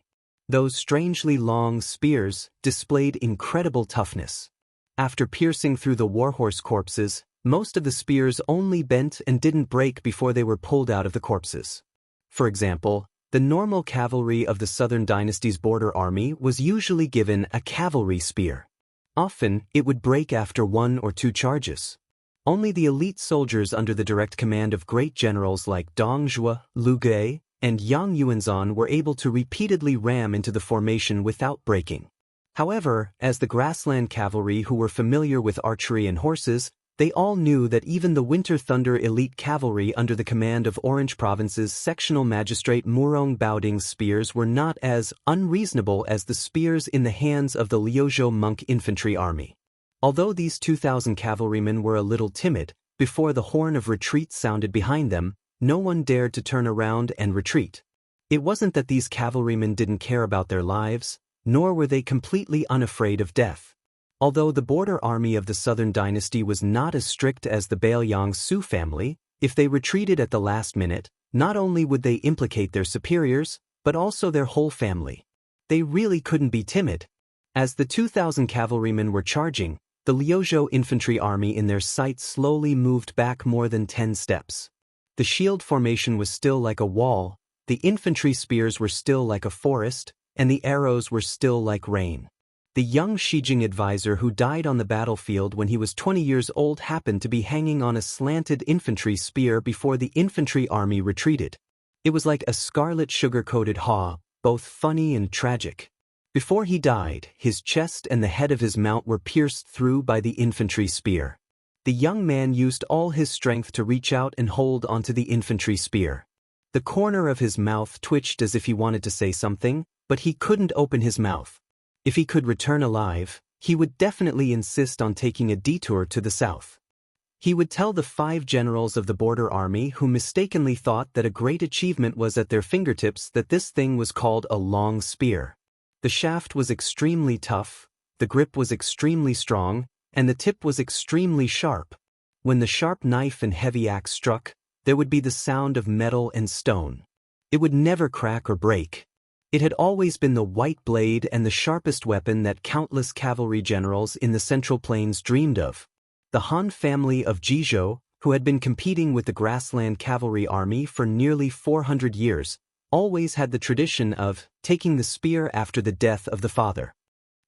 Those strangely long spears displayed incredible toughness. After piercing through the warhorse corpses, most of the spears only bent and didn't break before they were pulled out of the corpses. For example, the normal cavalry of the Southern Dynasty's border army was usually given a cavalry spear. Often, it would break after 1 or 2 charges. Only the elite soldiers under the direct command of great generals like Dong Zhuo, Liu Ge, and Yang Yuanzhan were able to repeatedly ram into the formation without breaking. However, as the grassland cavalry who were familiar with archery and horses, they all knew that even the Winter Thunder elite cavalry under the command of Orange Province's sectional magistrate Murong Baoding's spears were not as unreasonable as the spears in the hands of the Liuzhou monk infantry army. Although these 2,000 cavalrymen were a little timid, before the horn of retreat sounded behind them, no one dared to turn around and retreat. It wasn't that these cavalrymen didn't care about their lives, nor were they completely unafraid of death. Although the border army of the Southern Dynasty was not as strict as the Baoyang Su family, if they retreated at the last minute, not only would they implicate their superiors, but also their whole family. They really couldn't be timid. As the 2,000 cavalrymen were charging, the Liuzhou infantry army in their sight slowly moved back more than 10 steps. The shield formation was still like a wall, the infantry spears were still like a forest, and the arrows were still like rain. The young Shijing advisor who died on the battlefield when he was 20 years old happened to be hanging on a slanted infantry spear before the infantry army retreated. It was like a scarlet sugar-coated haw, both funny and tragic. Before he died, his chest and the head of his mount were pierced through by the infantry spear. The young man used all his strength to reach out and hold onto the infantry spear. The corner of his mouth twitched as if he wanted to say something, but he couldn't open his mouth. If he could return alive, he would definitely insist on taking a detour to the south. He would tell the 5 generals of the border army who mistakenly thought that a great achievement was at their fingertips that this thing was called a long spear. The shaft was extremely tough, the grip was extremely strong, and the tip was extremely sharp. When the sharp knife and heavy axe struck, there would be the sound of metal and stone. It would never crack or break. It had always been the white blade and the sharpest weapon that countless cavalry generals in the Central Plains dreamed of. The Han family of Jizhou, who had been competing with the grassland cavalry army for nearly 400 years, always had the tradition of taking the spear after the death of the father.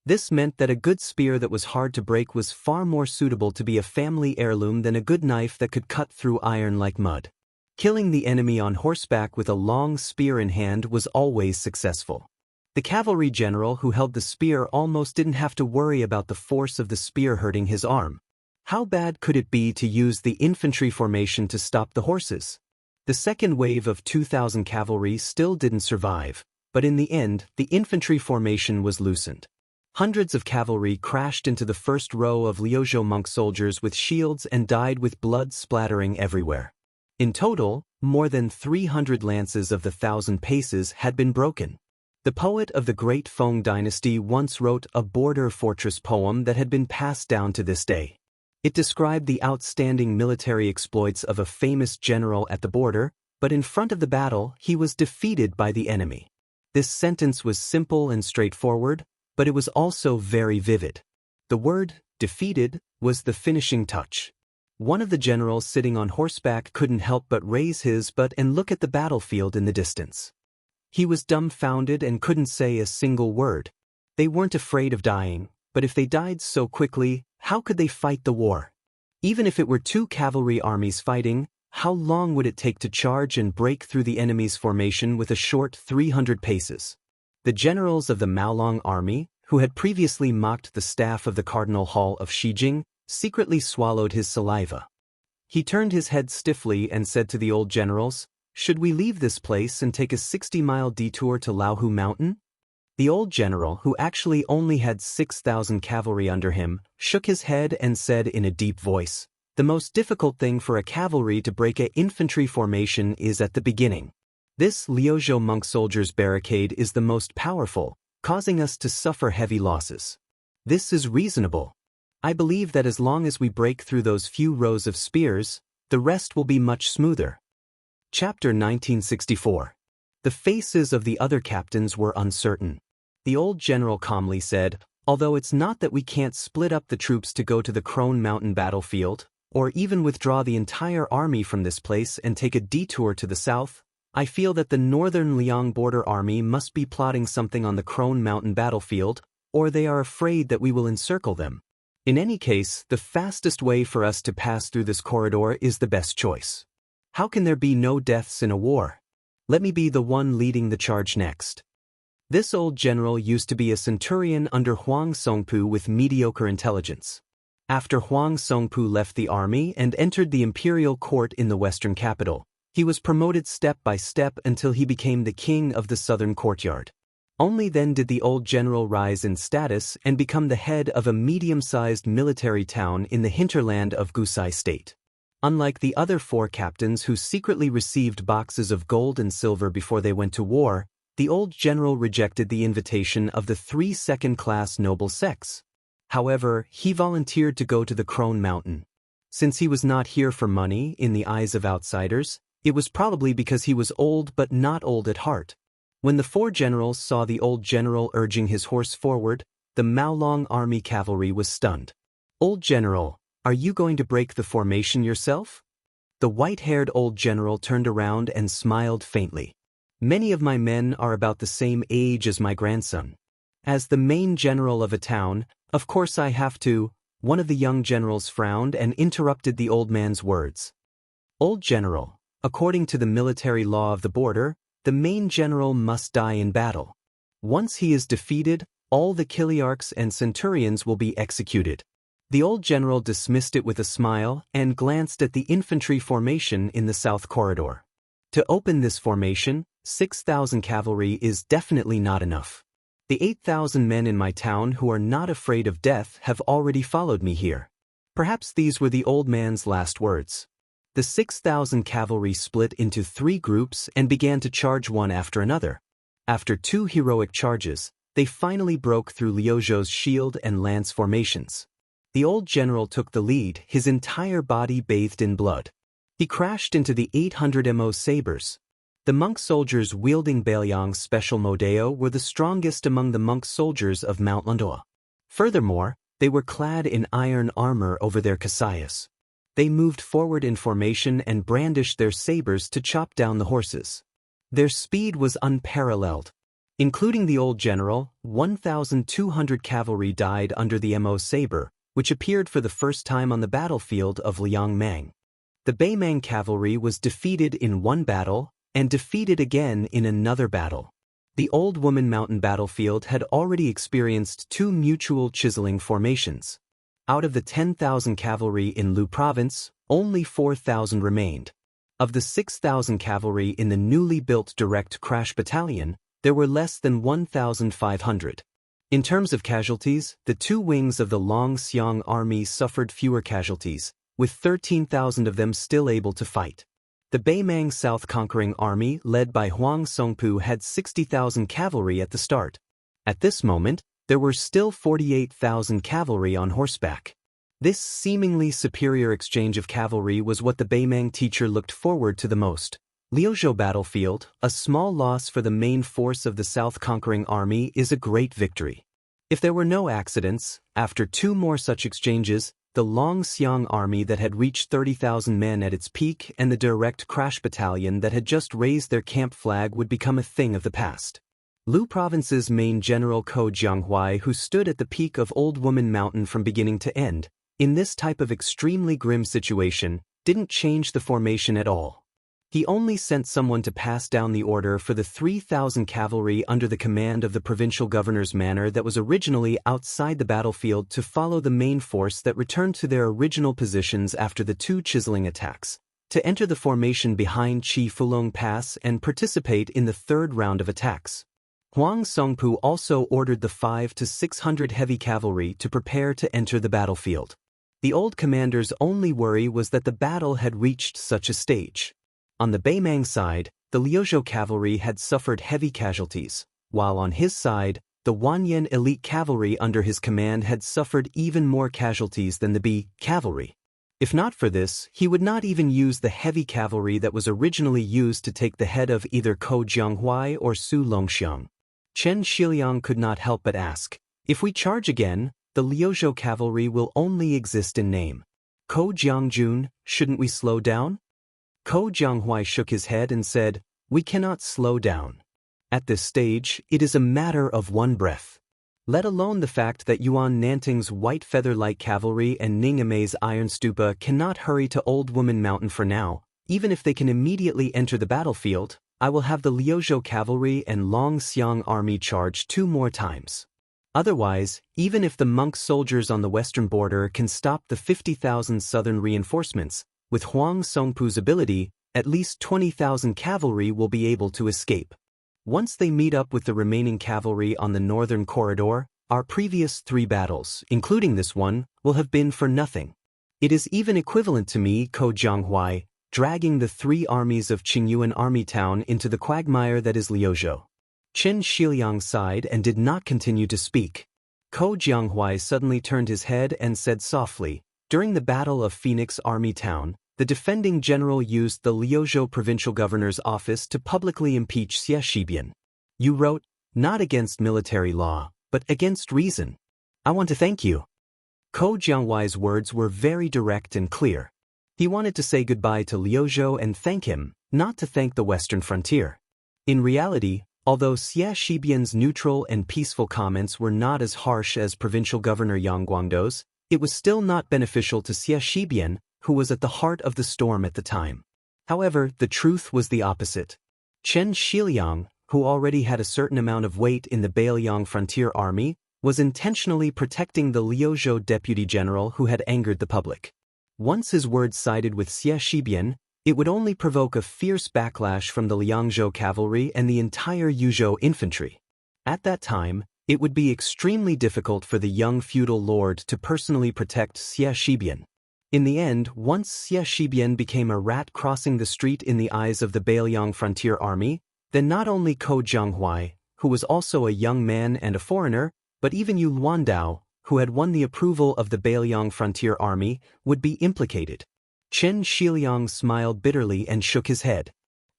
This meant that a good spear that was hard to break was far more suitable to be a family heirloom than a good knife that could cut through iron like mud. Killing the enemy on horseback with a long spear in hand was always successful. The cavalry general who held the spear almost didn't have to worry about the force of the spear hurting his arm. How bad could it be to use the infantry formation to stop the horses? The second wave of 2,000 cavalry still didn't survive, but in the end, the infantry formation was loosened. Hundreds of cavalry crashed into the first row of Liuzhou monk soldiers with shields and died with blood splattering everywhere. In total, more than 300 lances of the 1,000 paces had been broken. The poet of the Great Feng dynasty once wrote a border fortress poem that had been passed down to this day. It described the outstanding military exploits of a famous general at the border, but in front of the battle, he was defeated by the enemy. This sentence was simple and straightforward, but it was also very vivid. The word, defeated, was the finishing touch. One of the generals sitting on horseback couldn't help but raise his butt and look at the battlefield in the distance. He was dumbfounded and couldn't say a single word. They weren't afraid of dying, but if they died so quickly, how could they fight the war? Even if it were 2 cavalry armies fighting, how long would it take to charge and break through the enemy's formation with a short 300 paces? The generals of the Maolong army, who had previously mocked the staff of the Cardinal Hall of Shijing, secretly swallowed his saliva. He turned his head stiffly and said to the old generals, "Should we leave this place and take a 60-mile detour to Laohu Mountain?" The old general, who actually only had 6,000 cavalry under him, shook his head and said in a deep voice, "The most difficult thing for a cavalry to break an infantry formation is at the beginning. This Liuzhou monk soldiers' barricade is the most powerful, causing us to suffer heavy losses. This is reasonable. I believe that as long as we break through those few rows of spears, the rest will be much smoother." Chapter 1964. The faces of the other captains were uncertain. The old general calmly said, "Although it's not that we can't split up the troops to go to the Crone Mountain battlefield, or even withdraw the entire army from this place and take a detour to the south, I feel that the northern Liang border army must be plotting something on the Crone Mountain battlefield, or they are afraid that we will encircle them. In any case, the fastest way for us to pass through this corridor is the best choice. How can there be no deaths in a war? Let me be the one leading the charge next." This old general used to be a centurion under Huang Songpu with mediocre intelligence. After Huang Songpu left the army and entered the imperial court in the western capital, he was promoted step by step until he became the king of the southern courtyard. Only then did the old general rise in status and become the head of a medium-sized military town in the hinterland of Gusai state. Unlike the other 4 captains who secretly received boxes of gold and silver before they went to war, the old general rejected the invitation of the 3 second-class noble sects. However, he volunteered to go to the Crone Mountain. Since he was not here for money in the eyes of outsiders, it was probably because he was old but not old at heart. When the 4 generals saw the old general urging his horse forward, the Maolong army cavalry was stunned. "Old general, are you going to break the formation yourself?" The white-haired old general turned around and smiled faintly. "Many of my men are about the same age as my grandson. As the main general of a town, of course I have to." One of the young generals frowned and interrupted the old man's words. "Old general, according to the military law of the border, the main general must die in battle. Once he is defeated, all the Kiliarchs and centurions will be executed." The old general dismissed it with a smile and glanced at the infantry formation in the south corridor. "To open this formation, 6,000 cavalry is definitely not enough. The 8,000 men in my town who are not afraid of death have already followed me here." Perhaps these were the old man's last words. The 6,000 cavalry split into 3 groups and began to charge one after another. After 2 heroic charges, they finally broke through Liuzhou's shield and lance formations. The old general took the lead, his entire body bathed in blood. He crashed into the 800 mo sabers. The monk soldiers wielding Bailiang's special Modeo were the strongest among the monk soldiers of Mount Landoa. Furthermore, they were clad in iron armor over their kasayas. They moved forward in formation and brandished their sabers to chop down the horses. Their speed was unparalleled. Including the old general, 1,200 cavalry died under the Mo saber, which appeared for the first time on the battlefield of Liangmang. The Baimang cavalry was defeated in one battle, and defeated again in another battle. The Old Woman Mountain battlefield had already experienced 2 mutual chiseling formations. Out of the 10,000 cavalry in Lu province, only 4,000 remained. Of the 6,000 cavalry in the newly built direct crash battalion, there were less than 1,500. In terms of casualties, the 2 wings of the Long Xiang army suffered fewer casualties, with 13,000 of them still able to fight. The Baimang South conquering army led by Huang Songpu had 60,000 cavalry at the start. At this moment, there were still 48,000 cavalry on horseback. This seemingly superior exchange of cavalry was what the Baimang teacher looked forward to the most. Liuzhou battlefield, a small loss for the main force of the South conquering army, is a great victory. If there were no accidents, after 2 more such exchanges, the Long Xiang army that had reached 30,000 men at its peak and the direct crash battalion that had just raised their camp flag would become a thing of the past. Lu province's main general Ko Jianghuai, who stood at the peak of Old Woman Mountain from beginning to end, in this type of extremely grim situation, didn't change the formation at all. He only sent someone to pass down the order for the 3,000 cavalry under the command of the provincial governor's manor that was originally outside the battlefield to follow the main force that returned to their original positions after the 2 chiseling attacks, to enter the formation behind Chi Fulong Pass and participate in the 3rd round of attacks. Huang Songpu also ordered the 500 to 600 heavy cavalry to prepare to enter the battlefield. The old commander's only worry was that the battle had reached such a stage. On the Baimang side, the Liuzhou cavalry had suffered heavy casualties, while on his side, the Wanyan elite cavalry under his command had suffered even more casualties than the B cavalry. If not for this, he would not even use the heavy cavalry that was originally used to take the head of either Ko Jianghuai or Su Longxiang. Chen Shiliang could not help but ask, "If we charge again, the Liuzhou cavalry will only exist in name. Ko Jiangjun, shouldn't we slow down?" Ko Jianghuai shook his head and said, "We cannot slow down. At this stage, it is a matter of one breath. Let alone the fact that Yuan Nanting's white feather-light cavalry and Ning Amei's iron stupa cannot hurry to Old Woman Mountain for now. Even if they can immediately enter the battlefield, I will have the Liuzhou cavalry and Long Xiang army charge 2 more times. Otherwise, even if the monk soldiers on the western border can stop the 50,000 southern reinforcements, with Huang Songpu's ability, at least 20,000 cavalry will be able to escape. Once they meet up with the remaining cavalry on the northern corridor, our previous 3 battles, including this one, will have been for nothing." It is even equivalent to me, Ko Jianghuai, dragging the 3 armies of Qingyuan army town into the quagmire that is Liuzhou. Chen Shiliang sighed and did not continue to speak. Ko Jianghuai suddenly turned his head and said softly, "During the Battle of Phoenix Army Town, the defending general used the Liuzhou provincial governor's office to publicly impeach Xie Shibian. You wrote, not against military law, but against reason. I want to thank you." Ko Jianghuai's words were very direct and clear. He wanted to say goodbye to Liuzhou and thank him, not to thank the western frontier. In reality, although Xie Shibian's neutral and peaceful comments were not as harsh as provincial governor Yang Guangdou's, it was still not beneficial to Xie Shibian, who was at the heart of the storm at the time. However, the truth was the opposite. Chen Shiliang, who already had a certain amount of weight in the Beiliang frontier army, was intentionally protecting the Liuzhou deputy general who had angered the public. Once his words sided with Xie Shibian, it would only provoke a fierce backlash from the Liangzhou cavalry and the entire Yuzhou infantry. At that time, it would be extremely difficult for the young feudal lord to personally protect Xie Shibian. In the end, once Xie Shibian became a rat crossing the street in the eyes of the Beiliang frontier army, then not only Ko Jianghuai, who was also a young man and a foreigner, but even Yu Luandao, who had won the approval of the Beiliang frontier army, would be implicated. Chen Shiliang smiled bitterly and shook his head.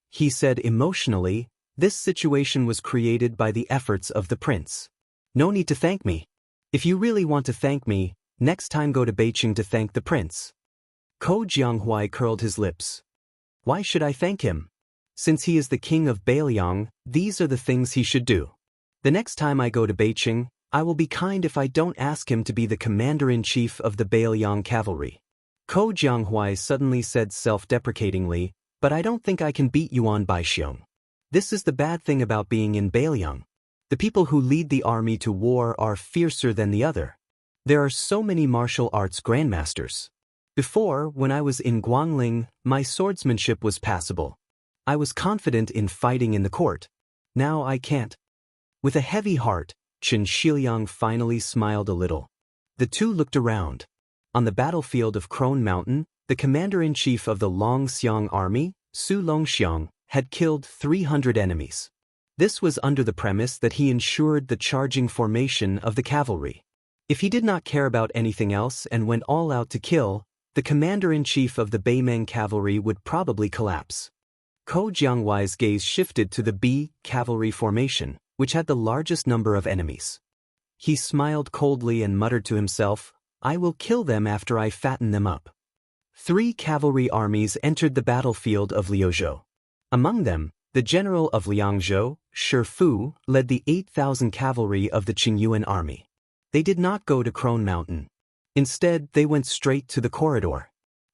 He said emotionally, "This situation was created by the efforts of the prince. No need to thank me. If you really want to thank me, next time go to Beijing to thank the prince." Ko Jianghuai curled his lips. "Why should I thank him? Since he is the king of Beiliang, these are the things he should do. The next time I go to Beijing, I will be kind if I don't ask him to be the commander-in-chief of the Beiliang cavalry." Ko Jianghuai suddenly said self-deprecatingly, "But I don't think I can beat Yuan Baixiong. This is the bad thing about being in Beiliang. The people who lead the army to war are fiercer than the other. There are so many martial arts grandmasters. Before, when I was in Guangling, my swordsmanship was passable. I was confident in fighting in the court. Now I can't." With a heavy heart, Chen Shiliang finally smiled a little. The two looked around. On the battlefield of Crone Mountain, the commander-in-chief of the Longxiang army, Su Longxiang, had killed 300 enemies. This was under the premise that he ensured the charging formation of the cavalry. If he did not care about anything else and went all out to kill, the commander-in-chief of the Beimeng cavalry would probably collapse. Ko Jianghuai's gaze shifted to the B cavalry formation, which had the largest number of enemies. He smiled coldly and muttered to himself, "I will kill them after I fatten them up." 3 cavalry armies entered the battlefield of Liuzhou. Among them, the general of Liangzhou, Shi Fu, led the 8,000 cavalry of the Qingyuan army. They did not go to Crone Mountain. Instead, they went straight to the corridor.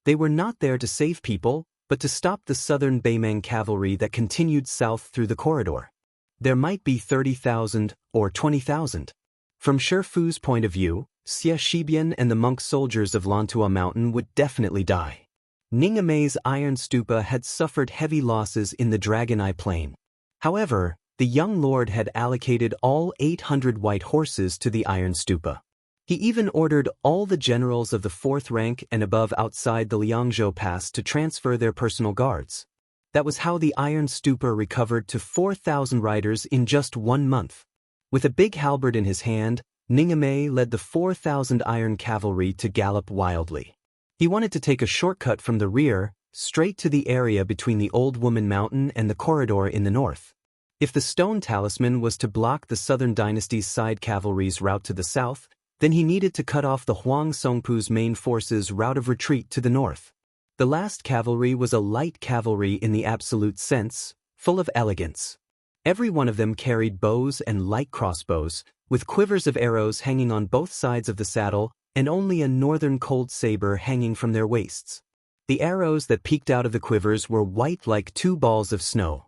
They were not there to save people, but to stop the southern Beimeng cavalry that continued south through the corridor. There might be 30,000 or 20,000. From Shi Fu's point of view, Xie Shibian and the monk soldiers of Lantua Mountain would definitely die. Ningamei's iron stupa had suffered heavy losses in the Dragon Eye Plain. However, the young lord had allocated all 800 white horses to the iron stupa. He even ordered all the generals of the 4th rank and above outside the Liangzhou Pass to transfer their personal guards. That was how the iron stupa recovered to 4,000 riders in just 1 month. With a big halberd in his hand, Ningamei led the 4,000 iron cavalry to gallop wildly. He wanted to take a shortcut from the rear, straight to the area between the Old Woman Mountain and the corridor in the north. If the stone talisman was to block the Southern Dynasty's side cavalry's route to the south, then he needed to cut off the Huang Songpu's main forces' route of retreat to the north. The last cavalry was a light cavalry in the absolute sense, full of elegance. Every one of them carried bows and light crossbows, with quivers of arrows hanging on both sides of the saddle, and only a northern cold saber hanging from their waists. The arrows that peeked out of the quivers were white like 2 balls of snow.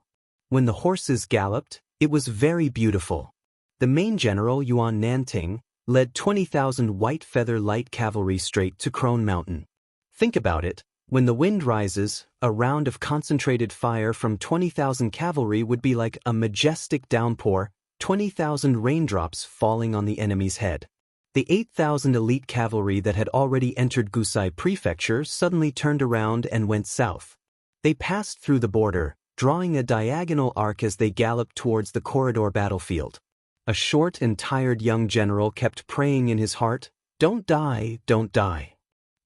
When the horses galloped, it was very beautiful. The main general, Yuan Nanting, led 20,000 white feather light cavalry straight to Crone Mountain. Think about it, when the wind rises, a round of concentrated fire from 20,000 cavalry would be like a majestic downpour, 20,000 raindrops falling on the enemy's head. The 8,000 elite cavalry that had already entered Gusai Prefecture suddenly turned around and went south. They passed through the border, drawing a diagonal arc as they galloped towards the corridor battlefield. A short and tired young general kept praying in his heart, "Don't die, don't die."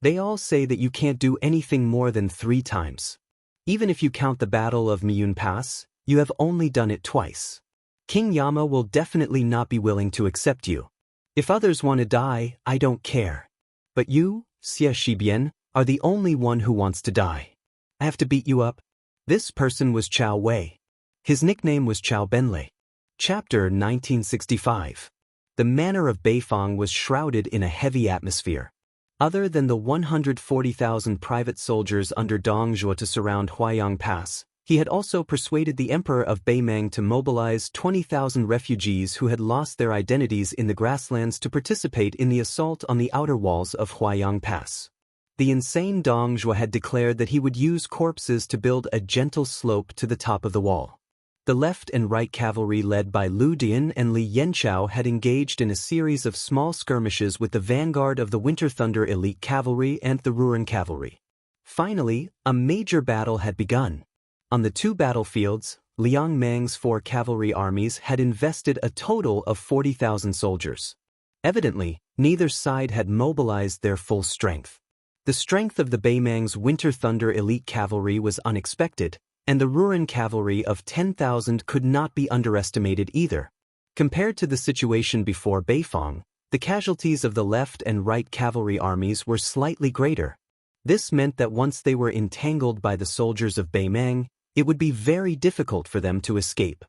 They all say that you can't do anything more than 3 times. Even if you count the Battle of Miyun Pass, you have only done it twice. King Yama will definitely not be willing to accept you. If others want to die, I don't care. But you, Xia Shibian, are the only one who wants to die. I have to beat you up. This person was Chao Wei. His nickname was Chao Benlei. Chapter 1965. The manor of Beifang was shrouded in a heavy atmosphere. Other than the 140,000 private soldiers under Dong Zhuo to surround Huayang Pass, he had also persuaded the Emperor of Beimang to mobilize 20,000 refugees who had lost their identities in the grasslands to participate in the assault on the outer walls of Huayang Pass. The insane Dong Zhuo had declared that he would use corpses to build a gentle slope to the top of the wall. The left and right cavalry led by Lu Dian and Li Yanchao had engaged in a series of small skirmishes with the vanguard of the Winter Thunder elite cavalry and the Ruren cavalry. Finally, a major battle had begun. On the 2 battlefields, Liang Mang's 4 cavalry armies had invested a total of 40,000 soldiers. Evidently, neither side had mobilized their full strength. The strength of the Beimang's Winter Thunder elite cavalry was unexpected, and the Ruren cavalry of 10,000 could not be underestimated either. Compared to the situation before Beifang, the casualties of the left and right cavalry armies were slightly greater. This meant that once they were entangled by the soldiers of Beimang, it would be very difficult for them to escape.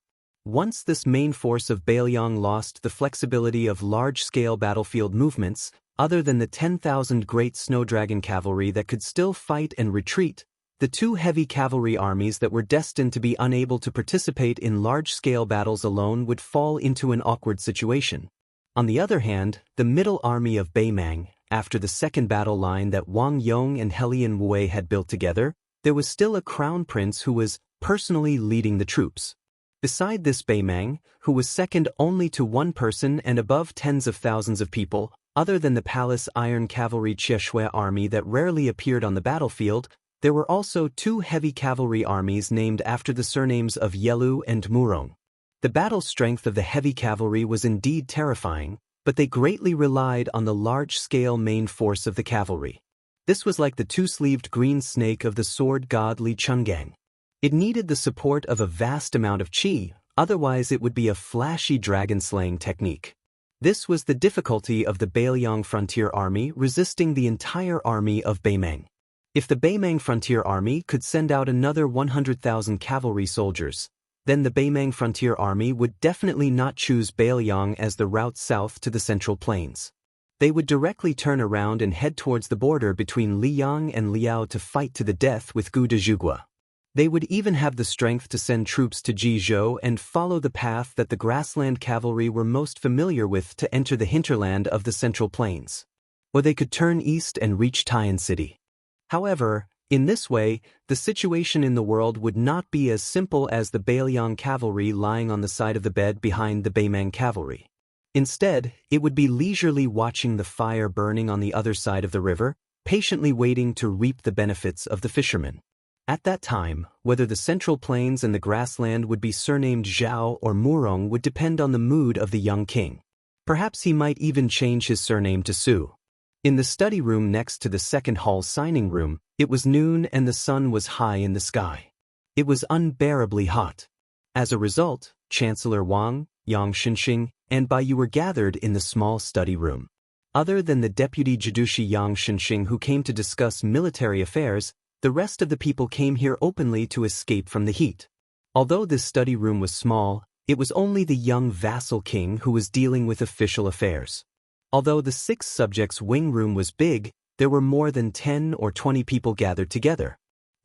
Once this main force of Beiliang lost the flexibility of large-scale battlefield movements, other than the 10,000 great Snowdragon cavalry that could still fight and retreat, the 2 heavy cavalry armies that were destined to be unable to participate in large-scale battles alone would fall into an awkward situation. On the other hand, the middle army of Beimang, after the second battle line that Wang Yong and Helian Wei had built together, there was still a crown prince who was personally leading the troops. Beside this Beimang, who was second only to one person and above tens of thousands of people, other than the Palace Iron Cavalry Chieshui army that rarely appeared on the battlefield, there were also 2 heavy cavalry armies named after the surnames of Yelu and Murong. The battle strength of the heavy cavalry was indeed terrifying, but they greatly relied on the large-scale main force of the cavalry. This was like the 2-sleeved green snake of the sword god Li Chungang. It needed the support of a vast amount of qi, otherwise it would be a flashy dragon-slaying technique. This was the difficulty of the Beiliang frontier army resisting the entire army of Beimang. If the Beimang frontier army could send out another 100,000 cavalry soldiers, then the Beimang frontier army would definitely not choose Beiliang as the route south to the Central Plains. They would directly turn around and head towards the border between Liyang and Liao to fight to the death with Gu de Zhugua. They would even have the strength to send troops to Jizhou and follow the path that the grassland cavalry were most familiar with to enter the hinterland of the Central Plains. Or they could turn east and reach Taiyan City. However, in this way, the situation in the world would not be as simple as the Beiliang cavalry lying on the side of the bed behind the Beimang cavalry. Instead, it would be leisurely watching the fire burning on the other side of the river, patiently waiting to reap the benefits of the fishermen. At that time, whether the Central Plains and the grassland would be surnamed Zhao or Murong would depend on the mood of the young king. Perhaps he might even change his surname to Su. In the study room next to the second hall signing room, it was noon and the sun was high in the sky. It was unbearably hot. As a result, Chancellor Wang, Yang Xinxing, and Baiyu were gathered in the small study room. Other than the deputy Jidushi Yang Xinxing who came to discuss military affairs, the rest of the people came here openly to escape from the heat. Although this study room was small, it was only the young vassal king who was dealing with official affairs. Although the 6 subjects' wing room was big, there were more than 10 or 20 people gathered together.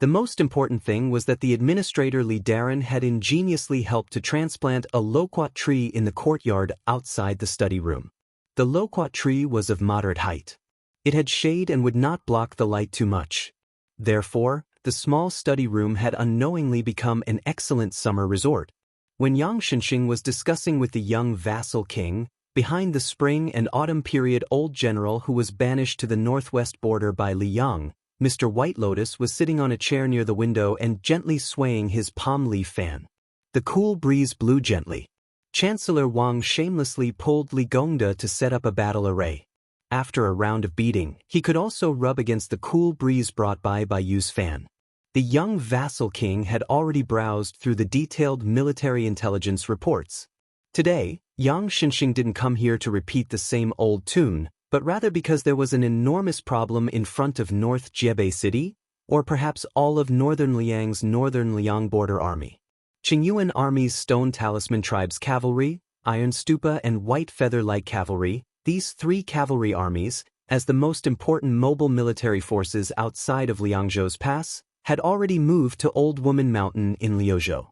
The most important thing was that the administrator Li Daren had ingeniously helped to transplant a loquat tree in the courtyard outside the study room. The loquat tree was of moderate height. It had shade and would not block the light too much. Therefore, the small study room had unknowingly become an excellent summer resort. When Yang Xinxing was discussing with the young vassal king, Behind the spring and autumn period old general who was banished to the northwest border by Liang, Mr. White Lotus was sitting on a chair near the window and gently swaying his palm leaf fan. The cool breeze blew gently. Chancellor Wang shamelessly pulled Li Gongda to set up a battle array. After a round of beating, he could also rub against the cool breeze brought by Yu's fan. The young vassal king had already browsed through the detailed military intelligence reports. Today, Yang Xianxia didn't come here to repeat the same old tune, but rather because there was an enormous problem in front of North Jiebei City, or perhaps all of northern Liang's northern Liang border army. Qingyuan Army's Stone Talisman Tribes Cavalry, Iron Stupa and White Feather Light Cavalry, these three cavalry armies, as the most important mobile military forces outside of Liangzhou's pass, had already moved to Old Woman Mountain in Liuzhou.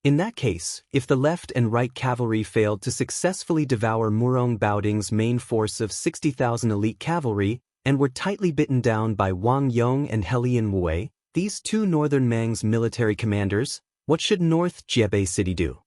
In that case, if the left and right cavalry failed to successfully devour Murong Baoding's main force of 60,000 elite cavalry and were tightly bitten down by Wang Yong and Helian Wei, these two northern Mang's military commanders, what should North Jiebei City do?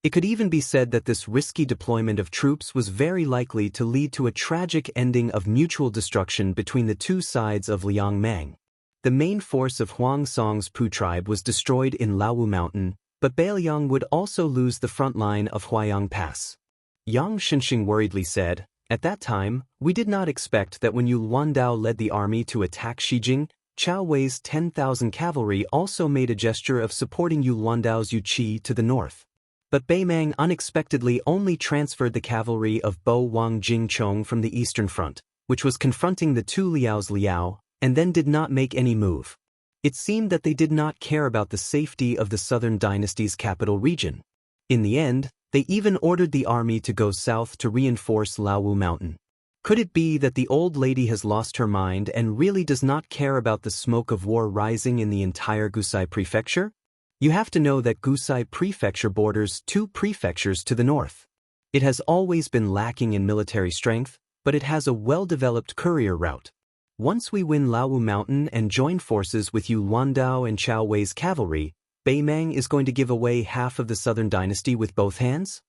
It could even be said that this risky deployment of troops was very likely to lead to a tragic ending of mutual destruction between the two sides of Liang Mang. The main force of Huang Song's Pu tribe was destroyed in Laowu Mountain, but Beiliang would also lose the front line of Huayang Pass. Yang Xianxia worriedly said, "At that time, we did not expect that when Yu Luandao led the army to attack Xijing, Chao Wei's 10,000 cavalry also made a gesture of supporting Yu Luandao's Yu Qi to the north. But Beimang unexpectedly only transferred the cavalry of Bo Wang Jingchong from the eastern front, which was confronting the two Liao's Liao, and then did not make any move. It seemed that they did not care about the safety of the southern dynasty's capital region. In the end, they even ordered the army to go south to reinforce Laowu Mountain. Could it be that the old lady has lost her mind and really does not care about the smoke of war rising in the entire Gusai prefecture? You have to know that Gusai prefecture borders two prefectures to the north. It has always been lacking in military strength, but it has a well-developed courier route. Once we win Laowu Mountain and join forces with Yu Luandao and Chao Wei's cavalry, Beimang is going to give away half of the southern dynasty with both hands?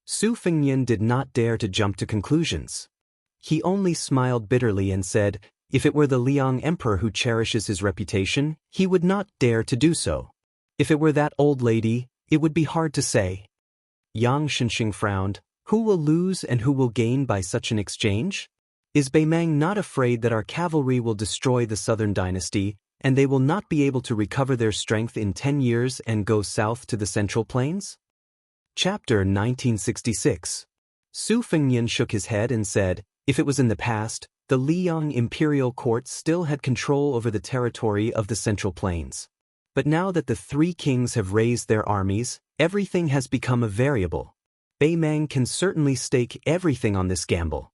Su Fengnian did not dare to jump to conclusions. He only smiled bitterly and said, if it were the Liang emperor who cherishes his reputation, he would not dare to do so. If it were that old lady, it would be hard to say. Yang Xianxia frowned. Who will lose and who will gain by such an exchange? Is Beimang not afraid that our cavalry will destroy the southern dynasty, and they will not be able to recover their strength in 10 years and go south to the Central Plains? Chapter 1966. Su Fengnian shook his head and said, if it was in the past, the Liang imperial court still had control over the territory of the Central Plains. But now that the three kings have raised their armies, everything has become a variable. Beimang can certainly stake everything on this gamble.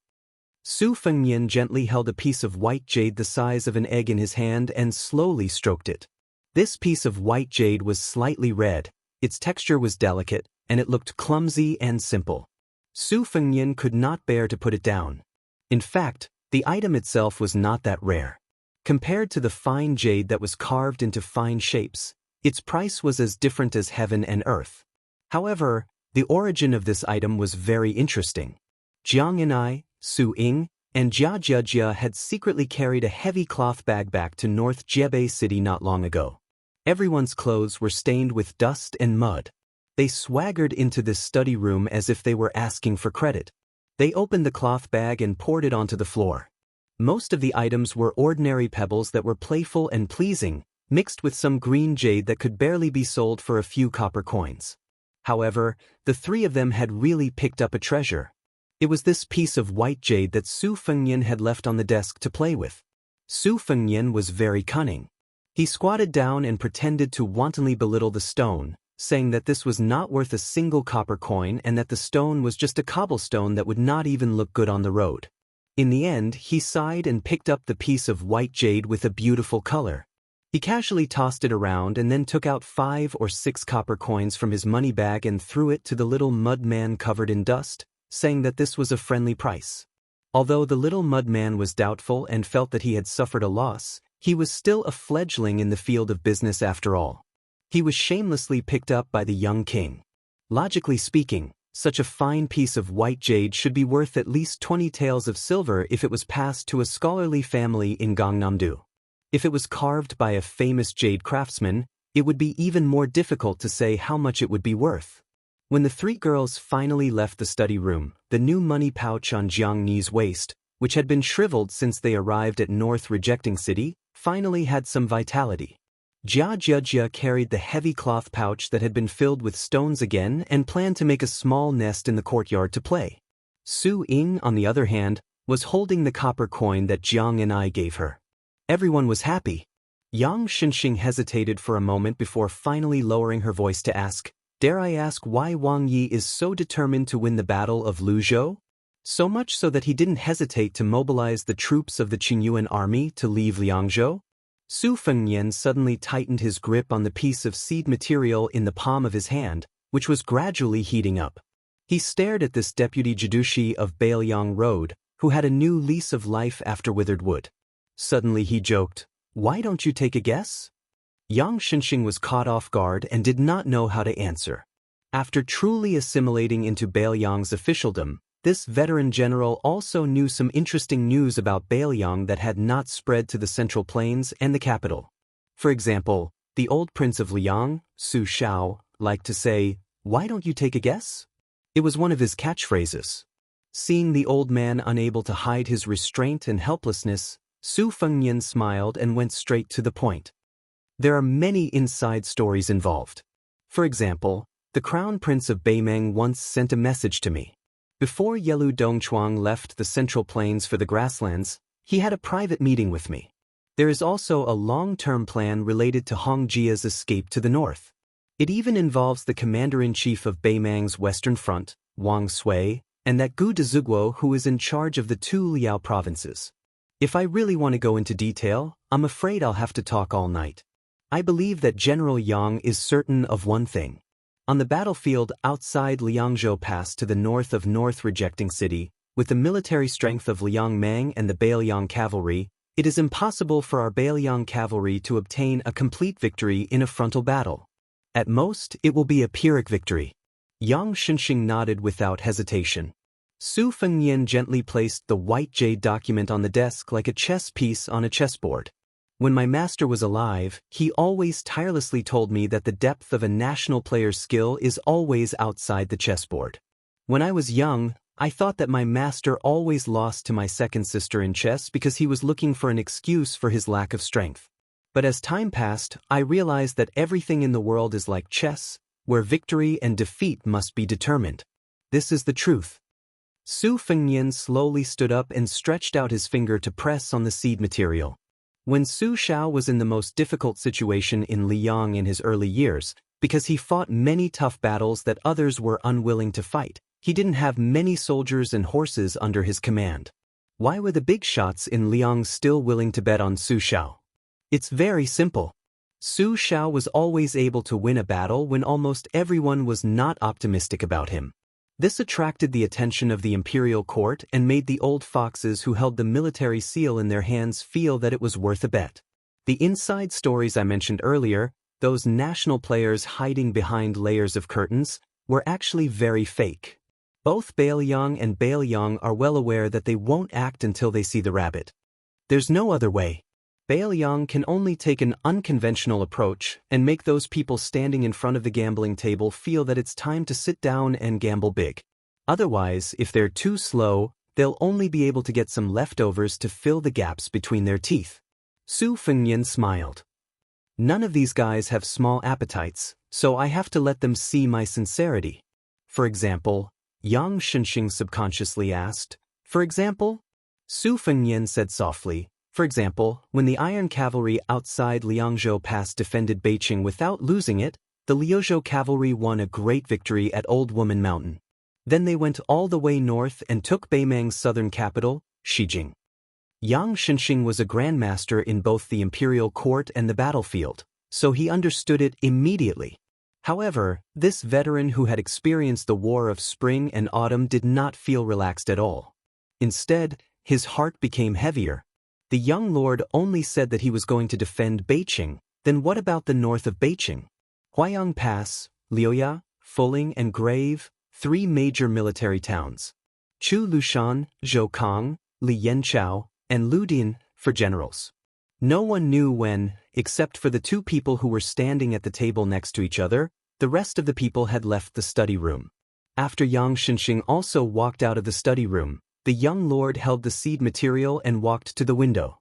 Su Fengnian gently held a piece of white jade the size of an egg in his hand and slowly stroked it. This piece of white jade was slightly red, its texture was delicate, and it looked clumsy and simple. Su Fengnian could not bear to put it down. In fact, the item itself was not that rare. Compared to the fine jade that was carved into fine shapes, its price was as different as heaven and earth. However, the origin of this item was very interesting. Jiang Yanai, Su Ying, and Jia Jiajia had secretly carried a heavy cloth bag back to North Jiebei City not long ago. Everyone's clothes were stained with dust and mud. They swaggered into this study room as if they were asking for credit. They opened the cloth bag and poured it onto the floor. Most of the items were ordinary pebbles that were playful and pleasing, mixed with some green jade that could barely be sold for a few copper coins. However, the three of them had really picked up a treasure. It was this piece of white jade that Su Fengnian had left on the desk to play with. Su Fengnian was very cunning. He squatted down and pretended to wantonly belittle the stone, saying that this was not worth a single copper coin and that the stone was just a cobblestone that would not even look good on the road. In the end, he sighed and picked up the piece of white jade with a beautiful color. He casually tossed it around and then took out 5 or 6 copper coins from his money bag and threw it to the little mud man covered in dust, saying that this was a friendly price. Although the little mud man was doubtful and felt that he had suffered a loss, he was still a fledgling in the field of business after all. He was shamelessly picked up by the young king. Logically speaking, Such a fine piece of white jade should be worth at least 20 taels of silver if it was passed to a scholarly family in Gangnam-do. If it was carved by a famous jade craftsman, it would be even more difficult to say how much it would be worth. When the three girls finally left the study room, the new money pouch on Jiang Ni's waist, which had been shriveled since they arrived at North Rejecting City, finally had some vitality. Jia Jiajia carried the heavy cloth pouch that had been filled with stones again and planned to make a small nest in the courtyard to play. Su Ying, on the other hand, was holding the copper coin that Jiang and I gave her. Everyone was happy. Yang Xianxia hesitated for a moment before finally lowering her voice to ask, "Dare I ask why Wang Yi is so determined to win the Battle of Luzhou? So much so that he didn't hesitate to mobilize the troops of the Qingyuan army to leave Liangzhou?" Su Fengnian suddenly tightened his grip on the piece of seed material in the palm of his hand, which was gradually heating up. He stared at this deputy Jidushi of Bailiang Road, who had a new lease of life after withered wood. Suddenly he joked, "Why don't you take a guess?" Yang Xianxia was caught off guard and did not know how to answer. After truly assimilating into Bailiang's officialdom, this veteran general also knew some interesting news about Bailiang that had not spread to the Central Plains and the capital. For example, the old prince of Liang, Su Xiao, liked to say, "Why don't you take a guess?" It was one of his catchphrases. Seeing the old man unable to hide his restraint and helplessness, Su Fengnian smiled and went straight to the point. There are many inside stories involved. For example, the crown prince of Beimeng once sent a message to me. Before Yelu Dongchuang left the Central Plains for the grasslands, he had a private meeting with me. There is also a long-term plan related to Hong Jia's escape to the north. It even involves the commander-in-chief of Beimeng's Western Front, Wang Sui, and that Gu Deziguo who is in charge of the two Liao provinces. If I really want to go into detail, I'm afraid I'll have to talk all night. I believe that General Yang is certain of one thing. On the battlefield outside Liangzhou Pass to the north of North Rejecting City, with the military strength of Liang Mang and the Bailiang cavalry, it is impossible for our Bailiang cavalry to obtain a complete victory in a frontal battle. At most, it will be a Pyrrhic victory. Yang Xianxia nodded without hesitation. Su Fengnian gently placed the white jade document on the desk like a chess piece on a chessboard. When my master was alive, he always tirelessly told me that the depth of a national player's skill is always outside the chessboard. When I was young, I thought that my master always lost to my second sister in chess because he was looking for an excuse for his lack of strength. But as time passed, I realized that everything in the world is like chess, where victory and defeat must be determined. This is the truth. Su Fengnian slowly stood up and stretched out his finger to press on the seed material. When Su Xiao was in the most difficult situation in Liang in his early years, because he fought many tough battles that others were unwilling to fight, he didn't have many soldiers and horses under his command. Why were the big shots in Liang still willing to bet on Su Xiao? It's very simple. Su Xiao was always able to win a battle when almost everyone was not optimistic about him. This attracted the attention of the imperial court and made the old foxes who held the military seal in their hands feel that it was worth a bet. The inside stories I mentioned earlier, those national players hiding behind layers of curtains, were actually very fake. Both Bailiang and Bailiang are well aware that they won't act until they see the rabbit. There's no other way. Bailiang can only take an unconventional approach and make those people standing in front of the gambling table feel that it's time to sit down and gamble big. Otherwise, if they're too slow, they'll only be able to get some leftovers to fill the gaps between their teeth. Su Fengnian smiled. None of these guys have small appetites, so I have to let them see my sincerity. For example, Yang Xianxia subconsciously asked, "For example?" Su Fengnian said softly, "For example, when the Iron Cavalry outside Liangzhou Pass defended Beiqing without losing it, the Liuzhou Cavalry won a great victory at Old Woman Mountain. Then they went all the way north and took Beimeng's southern capital, Xijing." Yang Xianxia was a grandmaster in both the imperial court and the battlefield, so he understood it immediately. However, this veteran who had experienced the War of Spring and Autumn did not feel relaxed at all. Instead, his heart became heavier. The young lord only said that he was going to defend Beiqing. Then what about the north of Beiqing? Huayang Pass, Liuya, Fuling and Grave, three major military towns: Chu Lushan, Zhou Kang, Li Yanchao, and Ludian, for generals. No one knew when, except for the two people who were standing at the table next to each other, the rest of the people had left the study room. After Yang Xianxia also walked out of the study room, the young lord held the seed material and walked to the window.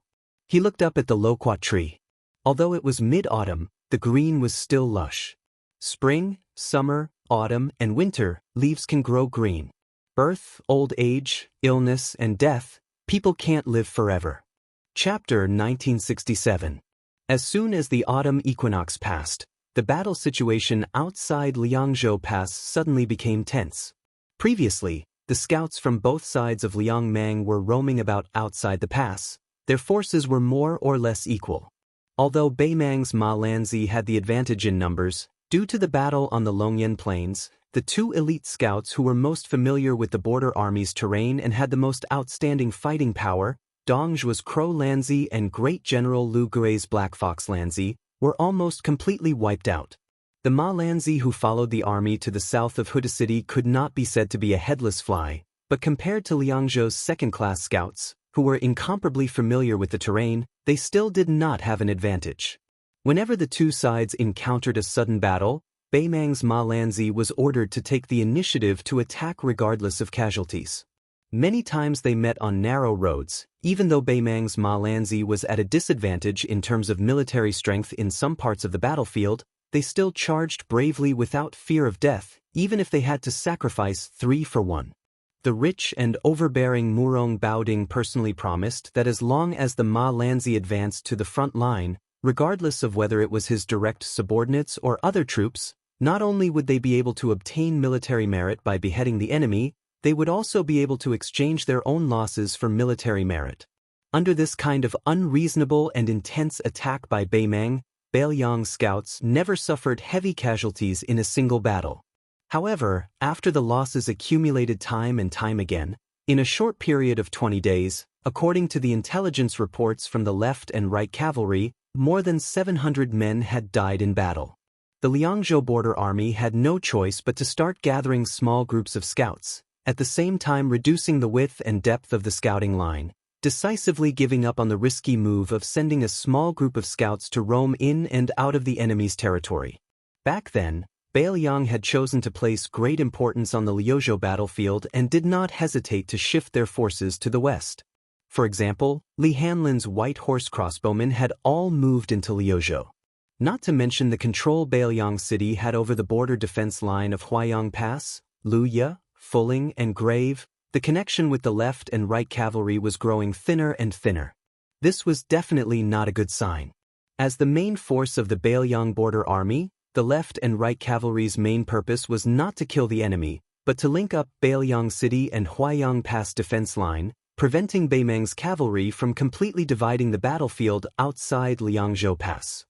He looked up at the loquat tree. Although it was mid-autumn, the green was still lush. Spring, summer, autumn, and winter, leaves can grow green. Birth, old age, illness, and death, people can't live forever. Chapter 1967. As soon as the autumn equinox passed, the battle situation outside Liangzhou Pass suddenly became tense. Previously, the scouts from both sides of Liangmang were roaming about outside the pass. Their forces were more or less equal. Although Beimang's Ma Lanzi had the advantage in numbers, due to the battle on the Longyan Plains, the two elite scouts who were most familiar with the border army's terrain and had the most outstanding fighting power, Dongzhu's Crow Lanzi and Great General Lu Gui's Black Fox Lanzi, were almost completely wiped out. The Ma Lanzi who followed the army to the south of Huda City could not be said to be a headless fly, but compared to Liangzhou's second-class scouts, who were incomparably familiar with the terrain, they still did not have an advantage. Whenever the two sides encountered a sudden battle, Beimang's Ma Lanzi was ordered to take the initiative to attack regardless of casualties. Many times they met on narrow roads. Even though Beimang's Ma Lanzi was at a disadvantage in terms of military strength in some parts of the battlefield, they still charged bravely without fear of death, even if they had to sacrifice 3 for 1. The rich and overbearing Murong Baoding personally promised that as long as the Ma Lanzi advanced to the front line, regardless of whether it was his direct subordinates or other troops, not only would they be able to obtain military merit by beheading the enemy, they would also be able to exchange their own losses for military merit. Under this kind of unreasonable and intense attack by Beimang, Bailiang's scouts never suffered heavy casualties in a single battle. However, after the losses accumulated time and time again, in a short period of 20 days, according to the intelligence reports from the left and right cavalry, more than 700 men had died in battle. The Liangzhou border army had no choice but to start gathering small groups of scouts, at the same time reducing the width and depth of the scouting line, decisively giving up on the risky move of sending a small group of scouts to roam in and out of the enemy's territory. Back then, Bailiang had chosen to place great importance on the Liuzhou battlefield and did not hesitate to shift their forces to the west. For example, Li Hanlin's white horse crossbowmen had all moved into Liuzhou. Not to mention the control Bailiang city had over the border defense line of Huayang Pass, Luya, Fuling, and Grave. The connection with the left and right cavalry was growing thinner and thinner. This was definitely not a good sign. As the main force of the Bailiang border army, the left and right cavalry's main purpose was not to kill the enemy, but to link up Bailiang City and Huayang Pass defense line, preventing Beimang's cavalry from completely dividing the battlefield outside Liangzhou Pass.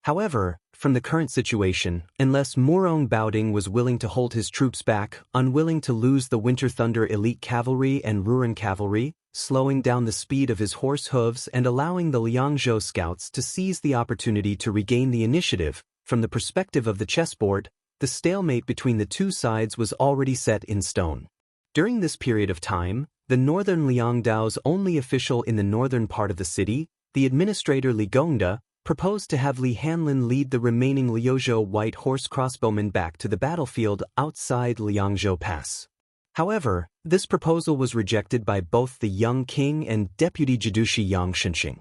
However, from the current situation, unless Murong Baoding was willing to hold his troops back, unwilling to lose the Winter Thunder elite cavalry and Ruran cavalry, slowing down the speed of his horse hooves and allowing the Liangzhou scouts to seize the opportunity to regain the initiative, from the perspective of the chessboard, the stalemate between the two sides was already set in stone. During this period of time, the northern Liangdao's only official in the northern part of the city, the administrator Li Gongda, proposed to have Li Hanlin lead the remaining Liuzhou white horse crossbowmen back to the battlefield outside Liangzhou Pass. However, this proposal was rejected by both the young king and deputy Jidushi Yang Xianxia.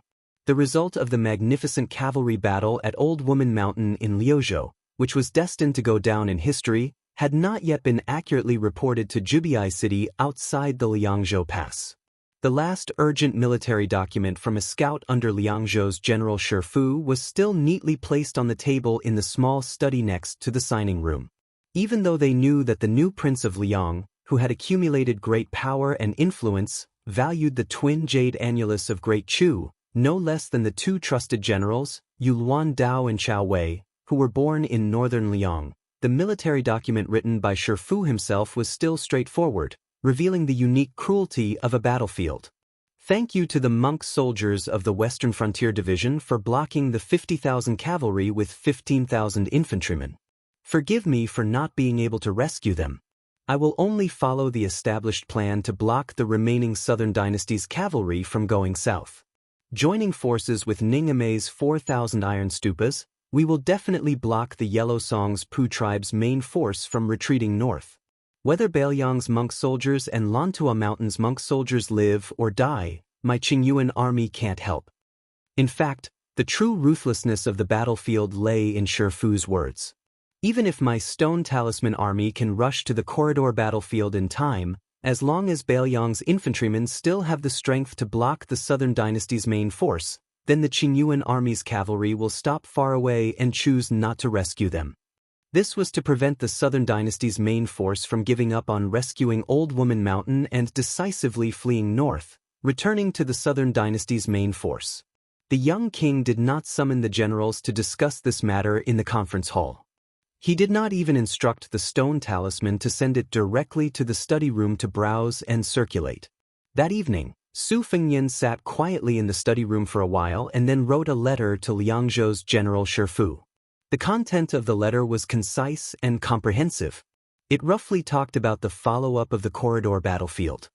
The result of the magnificent cavalry battle at Old Woman Mountain in Liuzhou, which was destined to go down in history, had not yet been accurately reported to Jubiai City outside the Liangzhou Pass. The last urgent military document from a scout under Liangzhou's General Shifu was still neatly placed on the table in the small study next to the signing room. Even though they knew that the new Prince of Liang, who had accumulated great power and influence, valued the twin jade annulus of Great Chu, no less than the two trusted generals, Yuluan Dao and Chao Wei, who were born in northern Liang, the military document written by Shifu himself was still straightforward, revealing the unique cruelty of a battlefield. Thank you to the monk soldiers of the Western Frontier Division for blocking the 50,000 cavalry with 15,000 infantrymen. Forgive me for not being able to rescue them. I will only follow the established plan to block the remaining Southern Dynasty's cavalry from going south. Joining forces with Ningame's 4,000 iron stupas, we will definitely block the Yellow Song's Pu tribe's main force from retreating north. Whether Bailiang's monk soldiers and Lantua Mountain's monk soldiers live or die, my Qingyuan army can't help. In fact, the true ruthlessness of the battlefield lay in Shifu's words. Even if my stone talisman army can rush to the corridor battlefield in time, as long as Bailiang's infantrymen still have the strength to block the Southern Dynasty's main force, then the Qingyuan army's cavalry will stop far away and choose not to rescue them. This was to prevent the Southern Dynasty's main force from giving up on rescuing Old Woman Mountain and decisively fleeing north, returning to the Southern Dynasty's main force. The young king did not summon the generals to discuss this matter in the conference hall. He did not even instruct the stone talisman to send it directly to the study room to browse and circulate. That evening, Su Fengyan sat quietly in the study room for a while and then wrote a letter to Liangzhou's general Shifu. The content of the letter was concise and comprehensive. It roughly talked about the follow-up of the corridor battlefield.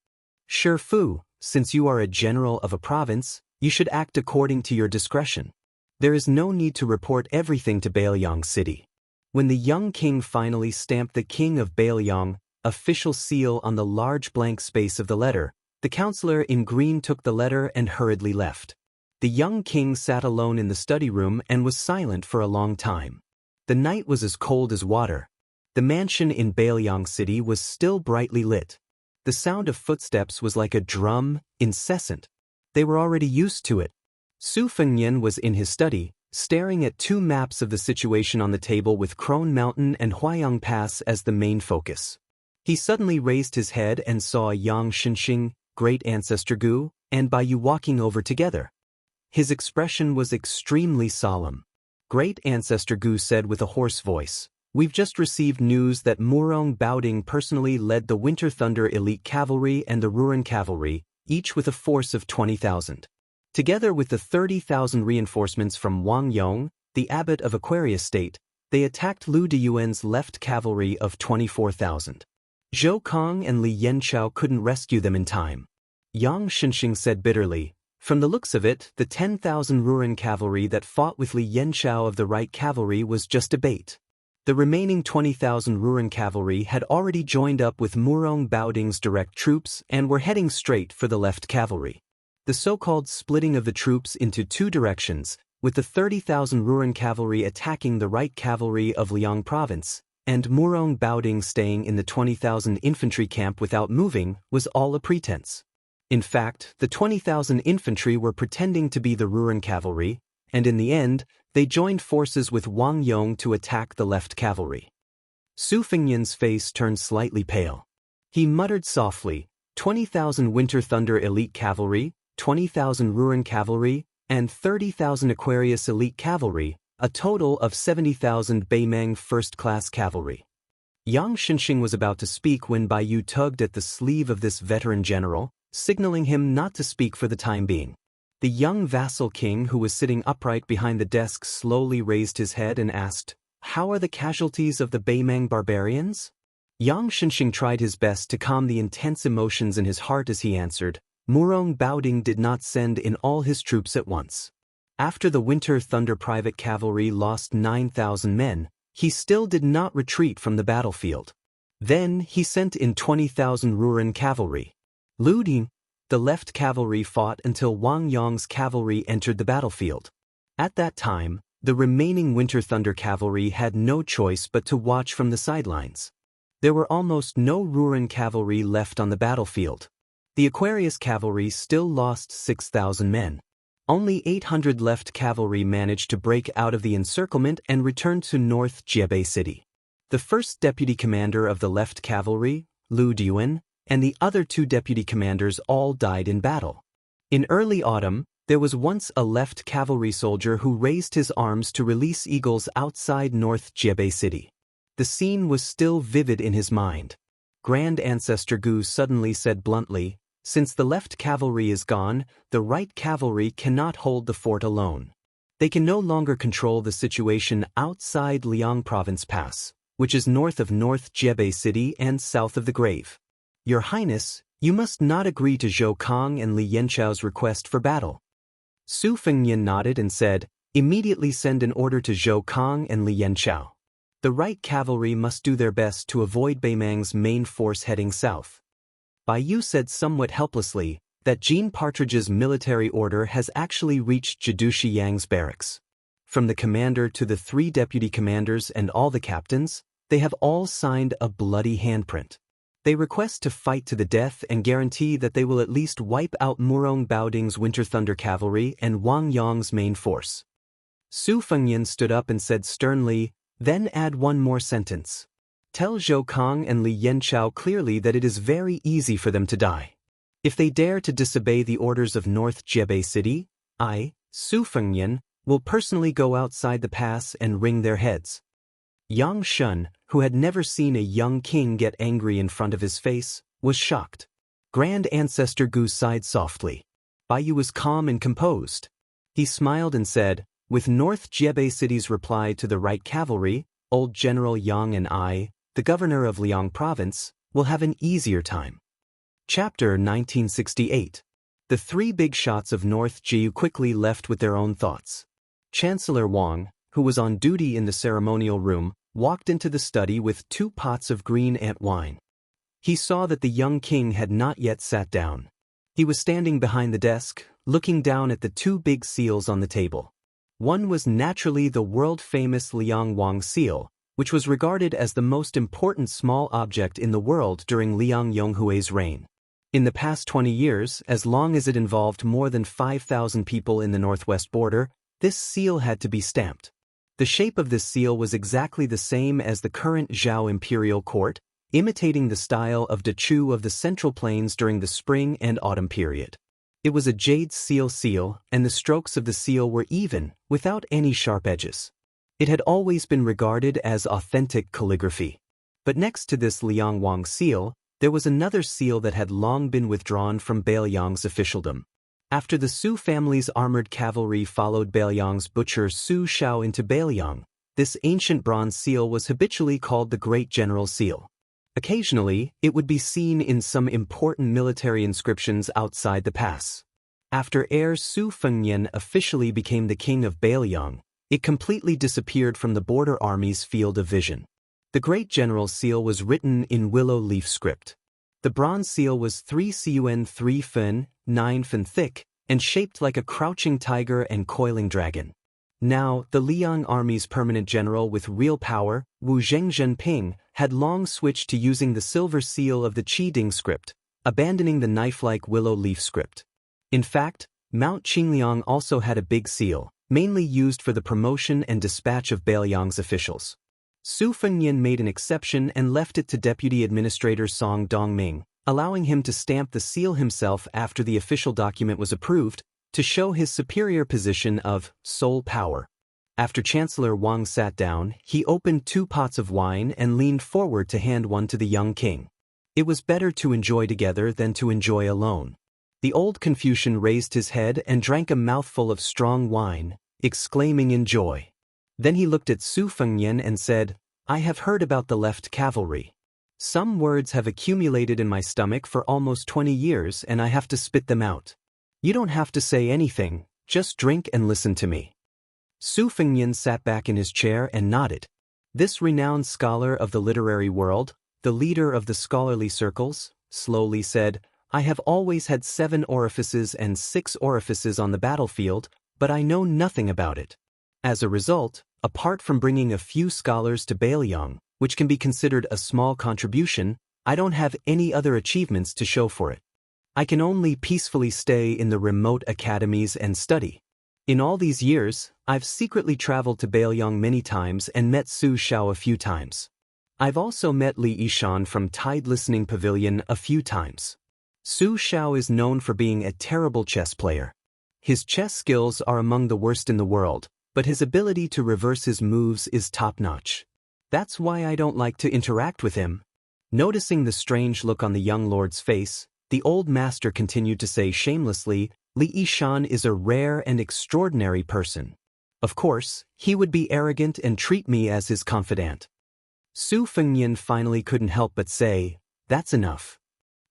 Shifu, since you are a general of a province, you should act according to your discretion. There is no need to report everything to Bailiang City. When the young king finally stamped the King of Bailiang official seal on the large blank space of the letter, the counselor in green took the letter and hurriedly left. The young king sat alone in the study room and was silent for a long time. The night was as cold as water. The mansion in Bailiang City was still brightly lit. The sound of footsteps was like a drum, incessant. They were already used to it. Su Fengyan was in his study, staring at two maps of the situation on the table with Crone Mountain and Huayang Pass as the main focus. He suddenly raised his head and saw Yang Xianxia, Great Ancestor Gu, and Bai Yu walking over together. His expression was extremely solemn. Great Ancestor Gu said with a hoarse voice, "We've just received news that Murong Baoding personally led the Winter Thunder Elite Cavalry and the Ruran Cavalry, each with a force of 20,000. Together with the 30,000 reinforcements from Wang Yong, the abbot of Aquarius State, they attacked Lu Diyuan's left cavalry of 24,000. Zhou Kong and Li Yanchao couldn't rescue them in time." Yang Xianxia said bitterly, "From the looks of it, the 10,000 Ruran cavalry that fought with Li Yanchao of the right cavalry was just a bait. The remaining 20,000 Ruran cavalry had already joined up with Murong Baoding's direct troops and were heading straight for the left cavalry. The so-called splitting of the troops into two directions, with the 30,000 Ruran cavalry attacking the right cavalry of Liang province, and Murong Baoding staying in the 20,000 infantry camp without moving, was all a pretense. In fact, the 20,000 infantry were pretending to be the Ruran cavalry, and in the end, they joined forces with Wang Yong to attack the left cavalry." Su Fengyan's face turned slightly pale. He muttered softly, 20,000 Winter Thunder Elite Cavalry, 20,000 Ruran Cavalry, and 30,000 Aquarius Elite Cavalry, a total of 70,000 Beimang First-Class Cavalry. Yang Xianxia was about to speak when Bai Yu tugged at the sleeve of this veteran general, signaling him not to speak for the time being. The young vassal king who was sitting upright behind the desk slowly raised his head and asked, "How are the casualties of the Beimang barbarians?" Yang Xianxia tried his best to calm the intense emotions in his heart as he answered, "Murong Baoding did not send in all his troops at once. After the Winter Thunder Private Cavalry lost 9,000 men, he still did not retreat from the battlefield. Then he sent in 20,000 Ruran Cavalry. Lu Diyuan, the left cavalry fought until Wang Yong's cavalry entered the battlefield. At that time, the remaining Winter Thunder Cavalry had no choice but to watch from the sidelines. There were almost no Ruran cavalry left on the battlefield. The Aquarius Cavalry still lost 6,000 men. Only 800 left cavalry managed to break out of the encirclement and return to North Jiebei City. The first deputy commander of the left cavalry, Lu Diyuan, and the other two deputy commanders all died in battle. In early autumn, there was once a left cavalry soldier who raised his arms to release eagles outside North Jiebei City. The scene was still vivid in his mind. Grand Ancestor Gu suddenly said bluntly, "Since the left cavalry is gone, the right cavalry cannot hold the fort alone. They can no longer control the situation outside Liang Province Pass. which is north of North Jebei City and south of the grave. Your Highness, you must not agree to Zhou Kong and Li Yanchao's request for battle. Su Fengnian nodded and said, immediately send an order to Zhou Kong and Li Yanchao. The right cavalry must do their best to avoid Beimang's main force heading south. Bai Yu said somewhat helplessly that Jean Partridge's military order has actually reached Jidushi Yang's barracks. From the commander to the 3 deputy commanders and all the captains, they have all signed a bloody handprint. They request to fight to the death and guarantee that they will at least wipe out Murong Baoding's Winter Thunder Cavalry and Wang Yong's main force. Su Fengnian stood up and said sternly, then add one more sentence. Tell Zhou Kong and Li Yanchao clearly that it is very easy for them to die. If they dare to disobey the orders of North Jebei City, I, Su Fengnian, will personally go outside the pass and wring their heads. Yang Shun, who had never seen a young king get angry in front of his face, was shocked. Grand Ancestor Gu sighed softly. Bai Yu was calm and composed. He smiled and said, with North Jebei City's reply to the right cavalry, Old General Yang and I, the governor of Liang Province, will have an easier time. Chapter 1968. The 3 big shots of North Jiu quickly left with their own thoughts. Chancellor Wang, who was on duty in the ceremonial room, walked into the study with 2 pots of green ant wine. He saw that the young king had not yet sat down. He was standing behind the desk, looking down at the 2 big seals on the table. One was naturally the world-famous Liang Wang seal, which was regarded as the most important small object in the world during Liang Yonghui's reign. In the past 20 years, as long as it involved more than 5,000 people in the northwest border, this seal had to be stamped. The shape of this seal was exactly the same as the current Zhao imperial court, imitating the style of Dechu of the Central Plains during the spring and autumn period. It was a jade seal, and the strokes of the seal were even, without any sharp edges. It had always been regarded as authentic calligraphy. But next to this Liang Wang seal, there was another seal that had long been withdrawn from Bailiang's officialdom. After the Su family's armored cavalry followed Bailiang's butcher Su Shao into Bailiang, this ancient bronze seal was habitually called the Great General Seal. Occasionally, it would be seen in some important military inscriptions outside the pass. After heir Su Fengnian officially became the king of Bailiang, it completely disappeared from the border army's field of vision. The Great General Seal was written in willow leaf script. The bronze seal was 3 cun 3 fen, 9 fen thick, and shaped like a crouching tiger and coiling dragon. Now, the Liang army's permanent general with real power, Wu Zhengjinping, had long switched to using the silver seal of the Qiding script, abandoning the knife-like willow leaf script. In fact, Mount Qingliang also had a big seal, mainly used for the promotion and dispatch of Bailiang's officials. Su Fengnian made an exception and left it to Deputy Administrator Song Dongming, allowing him to stamp the seal himself after the official document was approved, to show his superior position of sole power. After Chancellor Wang sat down, he opened 2 pots of wine and leaned forward to hand one to the young king. It was better to enjoy together than to enjoy alone. The old Confucian raised his head and drank a mouthful of strong wine, exclaiming in joy. Then he looked at Su Fengnian and said, I have heard about the left cavalry. Some words have accumulated in my stomach for almost 20 years and I have to spit them out. You don't have to say anything, just drink and listen to me. Su Fengnian sat back in his chair and nodded. This renowned scholar of the literary world, the leader of the scholarly circles, slowly said, I have always had 7 orifices and 6 orifices on the battlefield, but I know nothing about it. As a result, apart from bringing a few scholars to Bailiang, which can be considered a small contribution, I don't have any other achievements to show for it. I can only peacefully stay in the remote academies and study. In all these years, I've secretly traveled to Bailiang many times and met Su Shao a few times. I've also met Li Yishan from Tide Listening Pavilion a few times. Su Shao is known for being a terrible chess player. His chess skills are among the worst in the world, but his ability to reverse his moves is top-notch. That's why I don't like to interact with him. Noticing the strange look on the young lord's face, the old master continued to say shamelessly, Li Yishan is a rare and extraordinary person. Of course, he would be arrogant and treat me as his confidant. Su Fengnian finally couldn't help but say, "That's enough."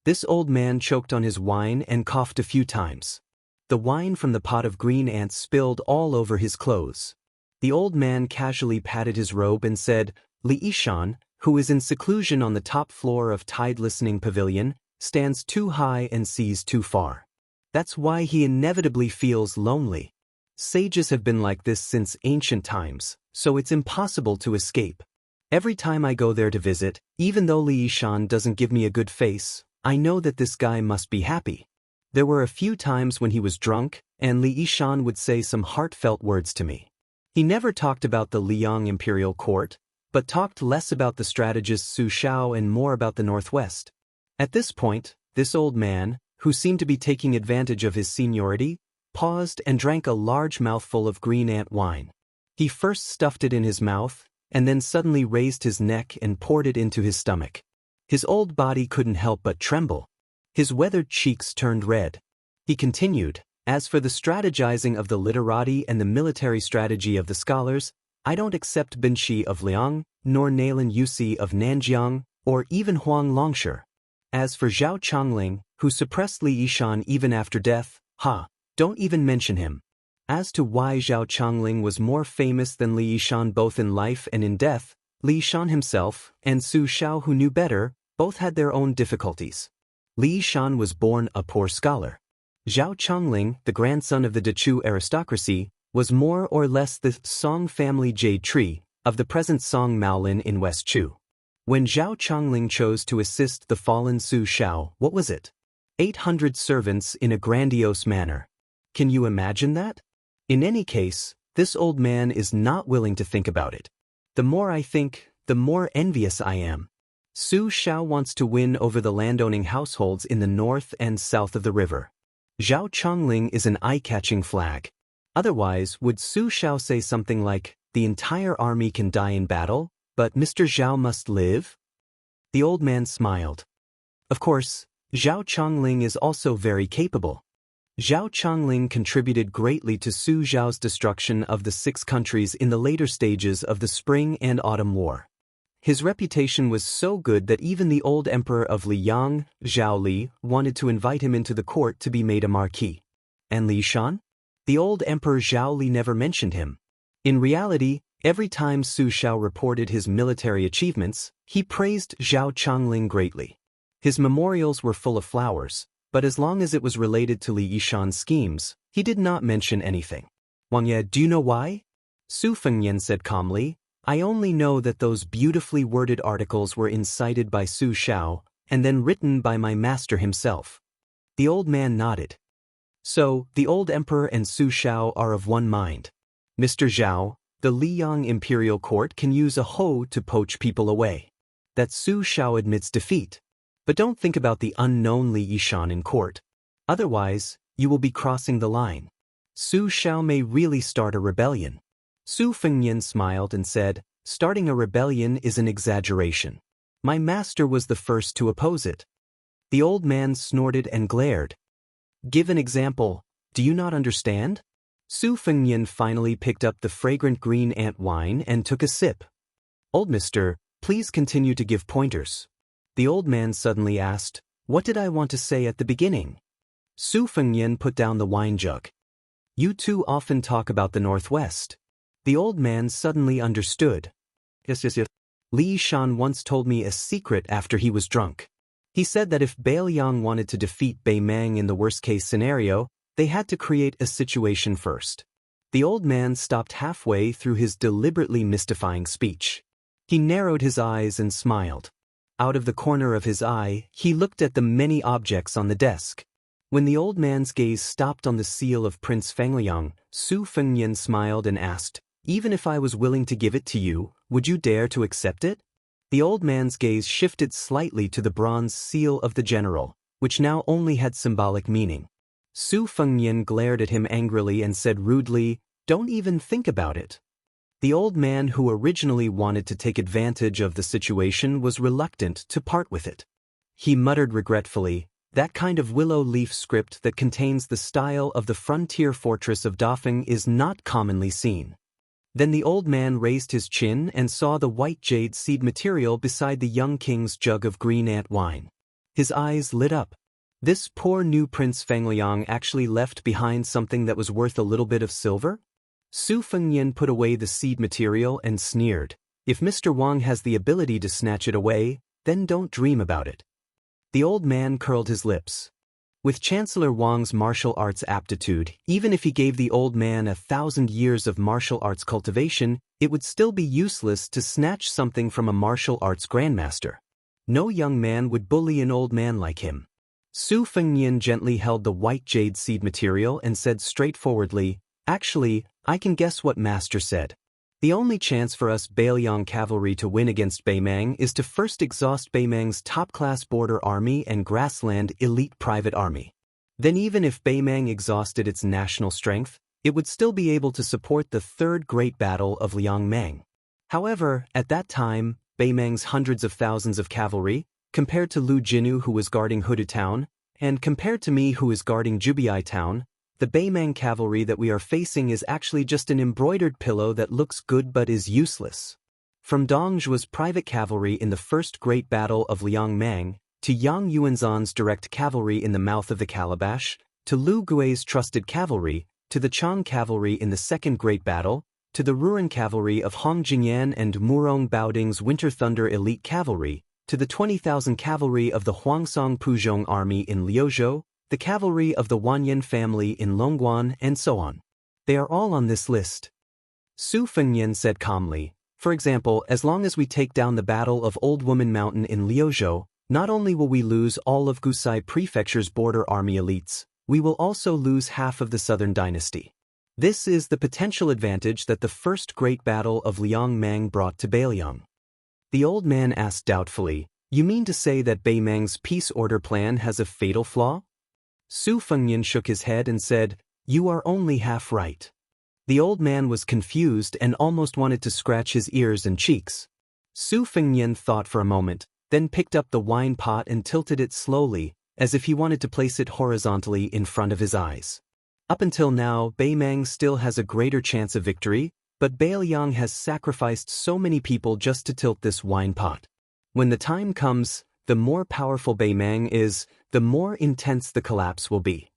This old man choked on his wine and coughed a few times. The wine from the pot of green ants spilled all over his clothes. The old man casually patted his robe and said, "Li Yishan, who is in seclusion on the top floor of Tide Listening Pavilion, stands too high and sees too far. That's why he inevitably feels lonely. Sages have been like this since ancient times, so it's impossible to escape. Every time I go there to visit, even though Li Yishan doesn't give me a good face, I know that this guy must be happy." There were a few times when he was drunk, and Li Yishan would say some heartfelt words to me. He never talked about the Liang imperial court, but talked less about the strategist Su Xiao and more about the Northwest. At this point, this old man, who seemed to be taking advantage of his seniority, paused and drank a large mouthful of green ant wine. He first stuffed it in his mouth, and then suddenly raised his neck and poured it into his stomach. His old body couldn't help but tremble. His weathered cheeks turned red. He continued, "As for the strategizing of the literati and the military strategy of the scholars, I don't accept Bin Shi of Liang, nor Nailan Yusi of Nanjiang, or even Huang Longsher. As for Zhao Chongling, who suppressed Li Yishan even after death, don't even mention him. As to why Zhao Chongling was more famous than Li Yishan both in life and in death, Li Yishan himself and Su Xiao, who knew better, both had their own difficulties. Li Yishan was born a poor scholar. Zhao Chongling, the grandson of the Dechu aristocracy, was more or less the Song family jade tree of the present Song Maolin in West Chu. When Zhao Chongling chose to assist the fallen Su Xiao, what was it? 800 servants in a grandiose manner. Can you imagine that? In any case, this old man is not willing to think about it. The more I think, the more envious I am. Su Xiao wants to win over the landowning households in the north and south of the river. Zhao Chongling is an eye-catching flag. Otherwise, would Su Xiao say something like, "The entire army can die in battle, but Mr. Zhao must live?" The old man smiled. Of course, Zhao Chongling is also very capable. Zhao Chongling contributed greatly to Su Xiao's destruction of the 6 countries in the later stages of the Spring and Autumn War. His reputation was so good that even the old emperor of Liang, Zhao Li, wanted to invite him into the court to be made a marquis. And Li Shan? The old emperor Zhao Li never mentioned him. In reality, every time Su Xiao reported his military achievements, he praised Zhao Chongling greatly. His memorials were full of flowers, but as long as it was related to Li Yishan's schemes, he did not mention anything. "Wang Ye, do you know why?" Su Fengnian said calmly, "I only know that those beautifully worded articles were incited by Su Xiao, and then written by my master himself." The old man nodded. "So, the old emperor and Su Xiao are of one mind. Mr. Zhao, the Liang imperial court can use a hoe to poach people away. That Su Xiao admits defeat. But don't think about the unknown Li Yishan in court. Otherwise, you will be crossing the line. Su Xiao may really start a rebellion." Su Fengnian smiled and said, "Starting a rebellion is an exaggeration. My master was the first to oppose it." The old man snorted and glared. "Give an example. Do you not understand?" Su Fengnian finally picked up the fragrant green ant wine and took a sip. "Old mister, please continue to give pointers." The old man suddenly asked, "What did I want to say at the beginning?" Su Fengnian put down the wine jug. "You two often talk about the Northwest." The old man suddenly understood. Yes. Li Yishan once told me a secret after he was drunk. He said that if Bai Liang wanted to defeat Bai Mang in the worst-case scenario, they had to create a situation first. The old man stopped halfway through his deliberately mystifying speech. He narrowed his eyes and smiled. Out of the corner of his eye, he looked at the many objects on the desk. When the old man's gaze stopped on the seal of Prince Fengliang, Su Fengnian smiled and asked, "Even if I was willing to give it to you, would you dare to accept it?" The old man's gaze shifted slightly to the bronze seal of the general, which now only had symbolic meaning. Su Fengnian glared at him angrily and said rudely, "Don't even think about it." The old man who originally wanted to take advantage of the situation was reluctant to part with it. He muttered regretfully, "That kind of willow leaf script that contains the style of the frontier fortress of Dafeng is not commonly seen." Then the old man raised his chin and saw the white jade seed material beside the young king's jug of green ant wine. His eyes lit up. This poor new Prince Fangliang actually left behind something that was worth a little bit of silver? Su Fengnian put away the seed material and sneered. If Mr. Wang has the ability to snatch it away, then don't dream about it. The old man curled his lips. With Chancellor Wang's martial arts aptitude, even if he gave the old man 1,000 years of martial arts cultivation, it would still be useless to snatch something from a martial arts grandmaster. No young man would bully an old man like him. Su Fengnian gently held the white jade seed material and said straightforwardly, "Actually, I can guess what Master said. The only chance for us Bailiang cavalry to win against Beimang is to first exhaust Beimang's top-class border army and grassland elite private army. Then even if Beimang exhausted its national strength, it would still be able to support the third great battle of Liangmang. However, at that time, Beimang's hundreds of thousands of cavalry, compared to Lu Jinu who was guarding Hudu town, and compared to me who is guarding Jubiai town, the Beimang cavalry that we are facing is actually just an embroidered pillow that looks good but is useless. From Dongzhuo's private cavalry in the first great battle of Liangmang, to Yang Yuanzhan's direct cavalry in the mouth of the calabash, to Lu Gui's trusted cavalry, to the Chang cavalry in the second great battle, to the Ruan cavalry of Hong Jingyan and Murong Baoding's Winter Thunder elite cavalry, to the 20,000 cavalry of the Huangsong Puzhong army in Liuzhou, the cavalry of the Wanyan family in Longguan, and so on. They are all on this list. Su Fengnian said calmly, for example, as long as we take down the Battle of Old Woman Mountain in Liuzhou, not only will we lose all of Gusai Prefecture's border army elites, we will also lose half of the southern dynasty. This is the potential advantage that the first great battle of Liangmang brought to Bailiang. The old man asked doubtfully, "You mean to say that Beimang's peace order plan has a fatal flaw?" Su Fengnian shook his head and said, "You are only half right." The old man was confused and almost wanted to scratch his ears and cheeks. Su Fengnian thought for a moment, then picked up the wine pot and tilted it slowly, as if he wanted to place it horizontally in front of his eyes. Up until now, Beimang still has a greater chance of victory, but Bailiang has sacrificed so many people just to tilt this wine pot. When the time comes, the more powerful Beimang is, the more intense the collapse will be.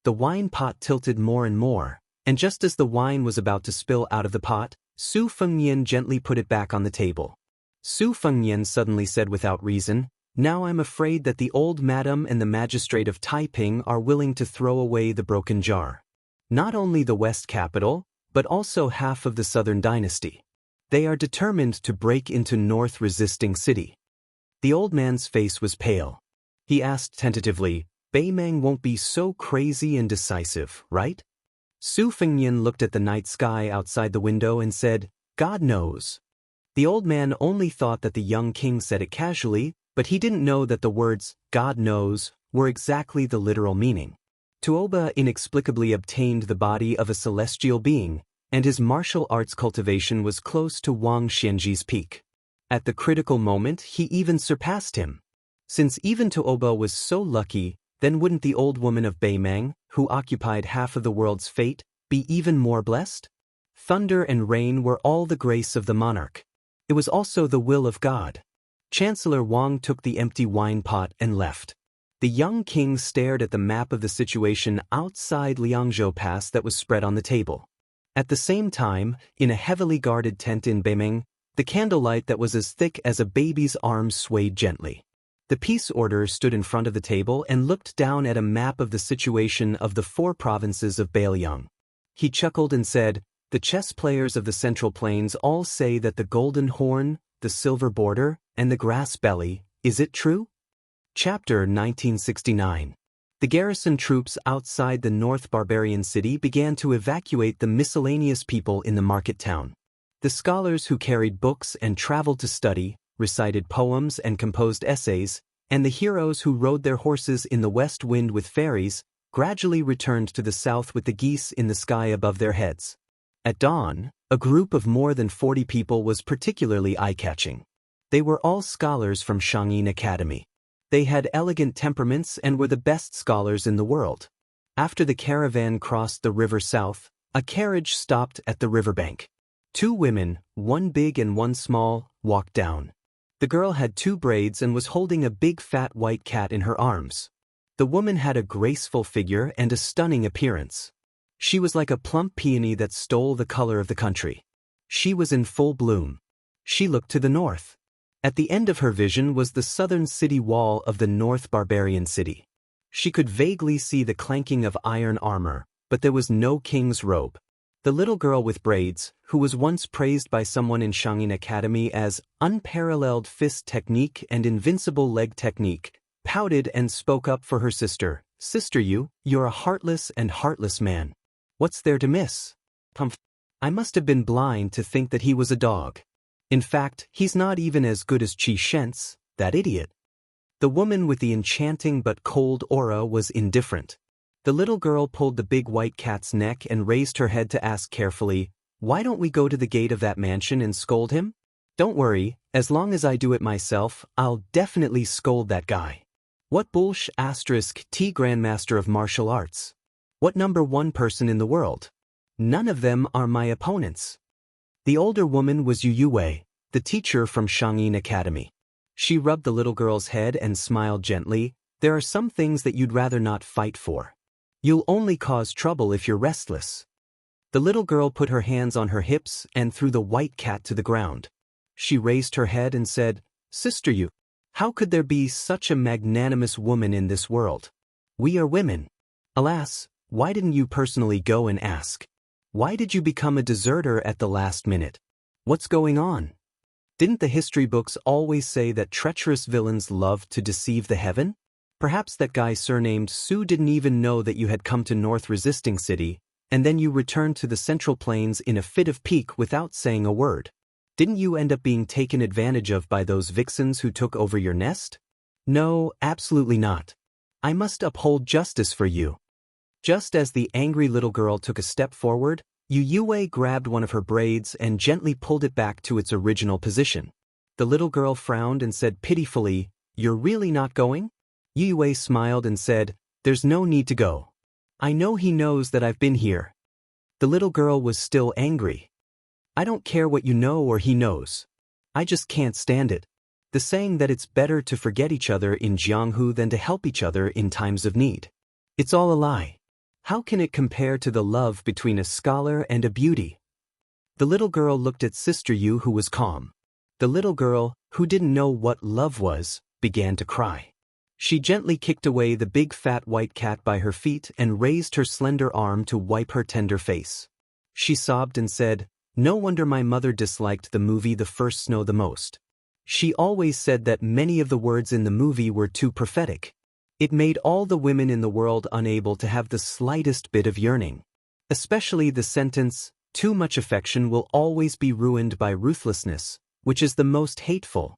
The wine pot tilted more and more, and just as the wine was about to spill out of the pot, Su Fengnian gently put it back on the table. Su Fengnian suddenly said without reason, "Now I'm afraid that the old madam and the magistrate of Taiping are willing to throw away the broken jar. Not only the West capital, but also half of the southern dynasty. They are determined to break into North resisting city." The old man's face was pale. He asked tentatively, "Beimang won't be so crazy and decisive, right?" Su Fengnian looked at the night sky outside the window and said, "God knows." The old man only thought that the young king said it casually, but he didn't know that the words, "God knows," were exactly the literal meaning. Tuoba inexplicably obtained the body of a celestial being, and his martial arts cultivation was close to Wang Xianji's peak. At the critical moment, he even surpassed him. Since even Tuoba was so lucky, then wouldn't the old woman of Beimang, who occupied half of the world's fate, be even more blessed? Thunder and rain were all the grace of the monarch. It was also the will of God. Chancellor Wang took the empty wine pot and left. The young king stared at the map of the situation outside Liangzhou Pass that was spread on the table. At the same time, in a heavily guarded tent in Beiming, the candlelight that was as thick as a baby's arm swayed gently. The peace order stood in front of the table and looked down at a map of the situation of the 4 provinces of Bailiang. He chuckled and said, "The chess players of the Central Plains all say that the golden horn, the silver border, and the grass belly, is it true?" Chapter 1969. The garrison troops outside the North Barbarian city began to evacuate the miscellaneous people in the market town. The scholars who carried books and traveled to study, recited poems and composed essays, and the heroes who rode their horses in the west wind with fairies, gradually returned to the south with the geese in the sky above their heads. At dawn, a group of more than 40 people was particularly eye-catching. They were all scholars from Shangyin Academy. They had elegant temperaments and were the best scholars in the world. After the caravan crossed the river south, a carriage stopped at the riverbank. Two women, one big and one small, walked down. The girl had two braids and was holding a big fat white cat in her arms. The woman had a graceful figure and a stunning appearance. She was like a plump peony that stole the color of the country. She was in full bloom. She looked to the north. At the end of her vision was the southern city wall of the North Barbarian city. She could vaguely see the clanking of iron armor, but there was no king's robe. The little girl with braids, who was once praised by someone in Xianxia Academy as unparalleled fist technique and invincible leg technique, pouted and spoke up for her sister. "Sister, you're a heartless and heartless man. What's there to miss?" I must have been blind to think that he was a dog. In fact, he's not even as good as Xianxia, that idiot. The woman with the enchanting but cold aura was indifferent. The little girl pulled the big white cat's neck and raised her head to ask carefully, "Why don't we go to the gate of that mansion and scold him?" "Don't worry, as long as I do it myself, I'll definitely scold that guy." "What bullsh***, T Grandmaster of Martial Arts? What #1 person in the world? None of them are my opponents." The older woman was Yue, the teacher from Xianxia Academy. She rubbed the little girl's head and smiled gently. "There are some things that you'd rather not fight for. You'll only cause trouble if you're restless." The little girl put her hands on her hips and threw the white cat to the ground. She raised her head and said, "Sister, how could there be such a magnanimous woman in this world? We are women. Alas, why didn't you personally go and ask? Why did you become a deserter at the last minute? What's going on? Didn't the history books always say that treacherous villains love to deceive the heaven? Perhaps that guy surnamed Su didn't even know that you had come to North Resisting City, and then you returned to the Central Plains in a fit of pique without saying a word. Didn't you end up being taken advantage of by those vixens who took over your nest? No, absolutely not. I must uphold justice for you." Just as the angry little girl took a step forward, Yue grabbed one of her braids and gently pulled it back to its original position. The little girl frowned and said pitifully, "You're really not going?" Yue smiled and said, "There's no need to go. I know he knows that I've been here." The little girl was still angry. "I don't care what you know or he knows. I just can't stand it. The saying that it's better to forget each other in Jianghu than to help each other in times of need. It's all a lie. How can it compare to the love between a scholar and a beauty?" The little girl looked at Sister Yu, who was calm. The little girl, who didn't know what love was, began to cry. She gently kicked away the big fat white cat by her feet and raised her slender arm to wipe her tender face. She sobbed and said, "No wonder my mother disliked the movie The First Snow the most. She always said that many of the words in the movie were too prophetic. It made all the women in the world unable to have the slightest bit of yearning. Especially the sentence, 'Too much affection will always be ruined by ruthlessness,' which is the most hateful."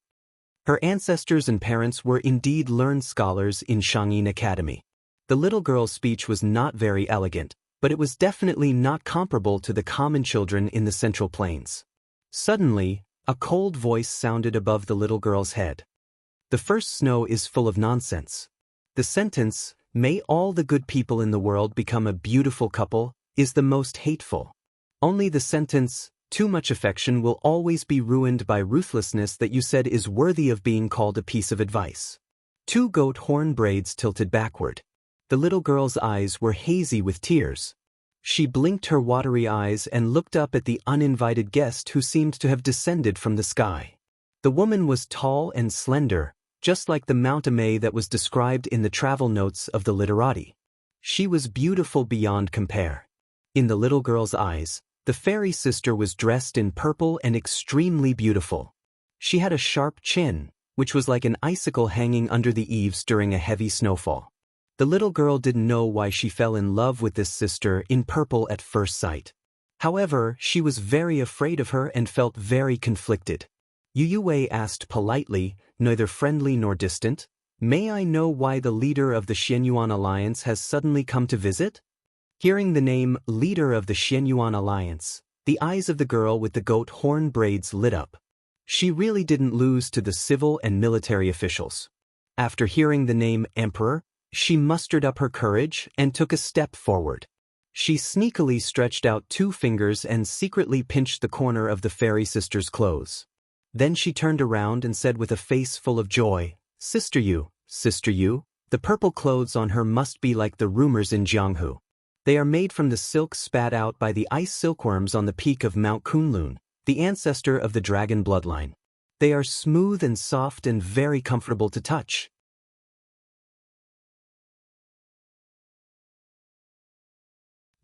Her ancestors and parents were indeed learned scholars in Xianxia Academy. The little girl's speech was not very elegant, but it was definitely not comparable to the common children in the Central Plains. Suddenly, a cold voice sounded above the little girl's head. "The first snow is full of nonsense. The sentence, 'May all the good people in the world become a beautiful couple,' is the most hateful. Only the sentence, 'Too much affection will always be ruined by ruthlessness,' that you said is worthy of being called a piece of advice." Two goat horn braids tilted backward. The little girl's eyes were hazy with tears. She blinked her watery eyes and looked up at the uninvited guest who seemed to have descended from the sky. The woman was tall and slender, just like the Mount Amay that was described in the travel notes of the literati. She was beautiful beyond compare. In the little girl's eyes, the fairy sister was dressed in purple and extremely beautiful. She had a sharp chin, which was like an icicle hanging under the eaves during a heavy snowfall. The little girl didn't know why she fell in love with this sister in purple at first sight. However, she was very afraid of her and felt very conflicted. Yue asked politely, neither friendly nor distant, "May I know why the leader of the Xianyuan Alliance has suddenly come to visit?" Hearing the name leader of the Xianyuan Alliance, the eyes of the girl with the goat horn braids lit up. She really didn't lose to the civil and military officials. After hearing the name Emperor, she mustered up her courage and took a step forward. She sneakily stretched out 2 fingers and secretly pinched the corner of the fairy sister's clothes. Then she turned around and said with a face full of joy, Sister Yu, the purple clothes on her must be like the rumors in Jianghu. They are made from the silk spat out by the ice silkworms on the peak of Mount Kunlun, the ancestor of the dragon bloodline. They are smooth and soft and very comfortable to touch.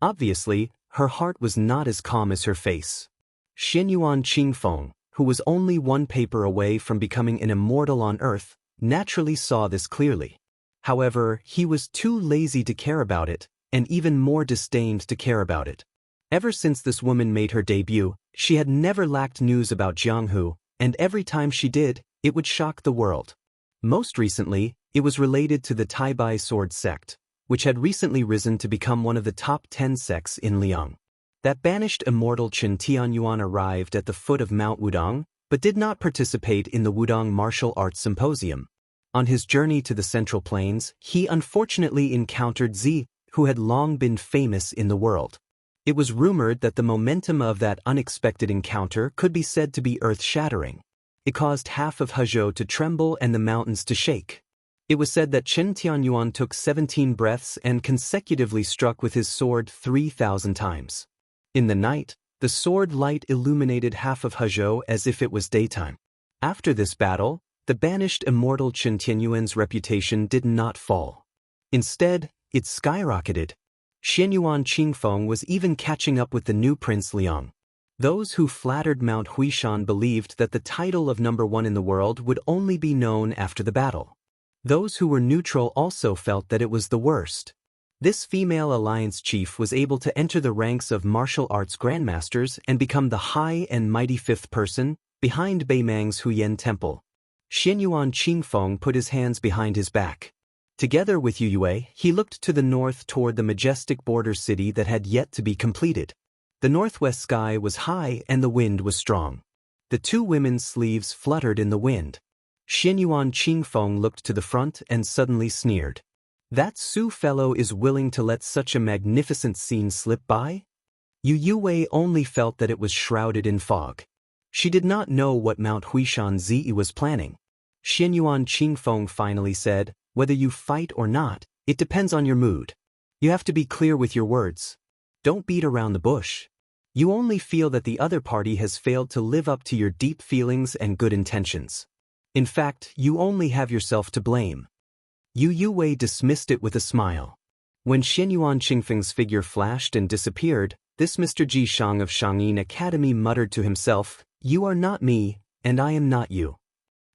Obviously, her heart was not as calm as her face. Xianyuan Qingfeng, who was only 1 paper away from becoming an immortal on Earth, naturally saw this clearly. However, he was too lazy to care about it, and even more disdained to care about it. Ever since this woman made her debut, she had never lacked news about Jianghu, and every time she did, it would shock the world. Most recently, it was related to the Taibai sword sect, which had recently risen to become one of the top 10 sects in Liang. That banished immortal Chen Tianyuan arrived at the foot of Mount Wudong, but did not participate in the Wudong Martial Arts Symposium. On his journey to the Central Plains, he unfortunately encountered Zi, who had long been famous in the world. It was rumored that the momentum of that unexpected encounter could be said to be earth-shattering. It caused half of Hezhou to tremble and the mountains to shake. It was said that Chen Tianyuan took 17 breaths and consecutively struck with his sword 3,000 times. In the night, the sword light illuminated half of Hezhou as if it was daytime. After this battle, the banished immortal Chen Tianyuan's reputation did not fall. Instead, it skyrocketed. Xianyuan Qingfeng was even catching up with the new Prince Liang. Those who flattered Mount Huishan believed that the title of number 1 in the world would only be known after the battle. Those who were neutral also felt that it was the worst. This female alliance chief was able to enter the ranks of martial arts grandmasters and become the high and mighty 5th person, behind Beimang's Huyen Temple. Xianyuan Qingfeng put his hands behind his back. Together with Yu Yue, he looked to the north toward the majestic border city that had yet to be completed. The northwest sky was high and the wind was strong. The 2 women's sleeves fluttered in the wind. Xianyuan Qingfeng looked to the front and suddenly sneered. That Su fellow is willing to let such a magnificent scene slip by? Yu Yue only felt that it was shrouded in fog. She did not know what Mount Huishan Zi was planning. Xianyuan Qingfeng finally said, Whether you fight or not, it depends on your mood. You have to be clear with your words. Don't beat around the bush. You only feel that the other party has failed to live up to your deep feelings and good intentions. In fact, you only have yourself to blame. Yu Yue dismissed it with a smile. When Xianyuan Qingfeng's figure flashed and disappeared, this Mr. Ji Shang of Shangyin Academy muttered to himself, You are not me, and I am not you.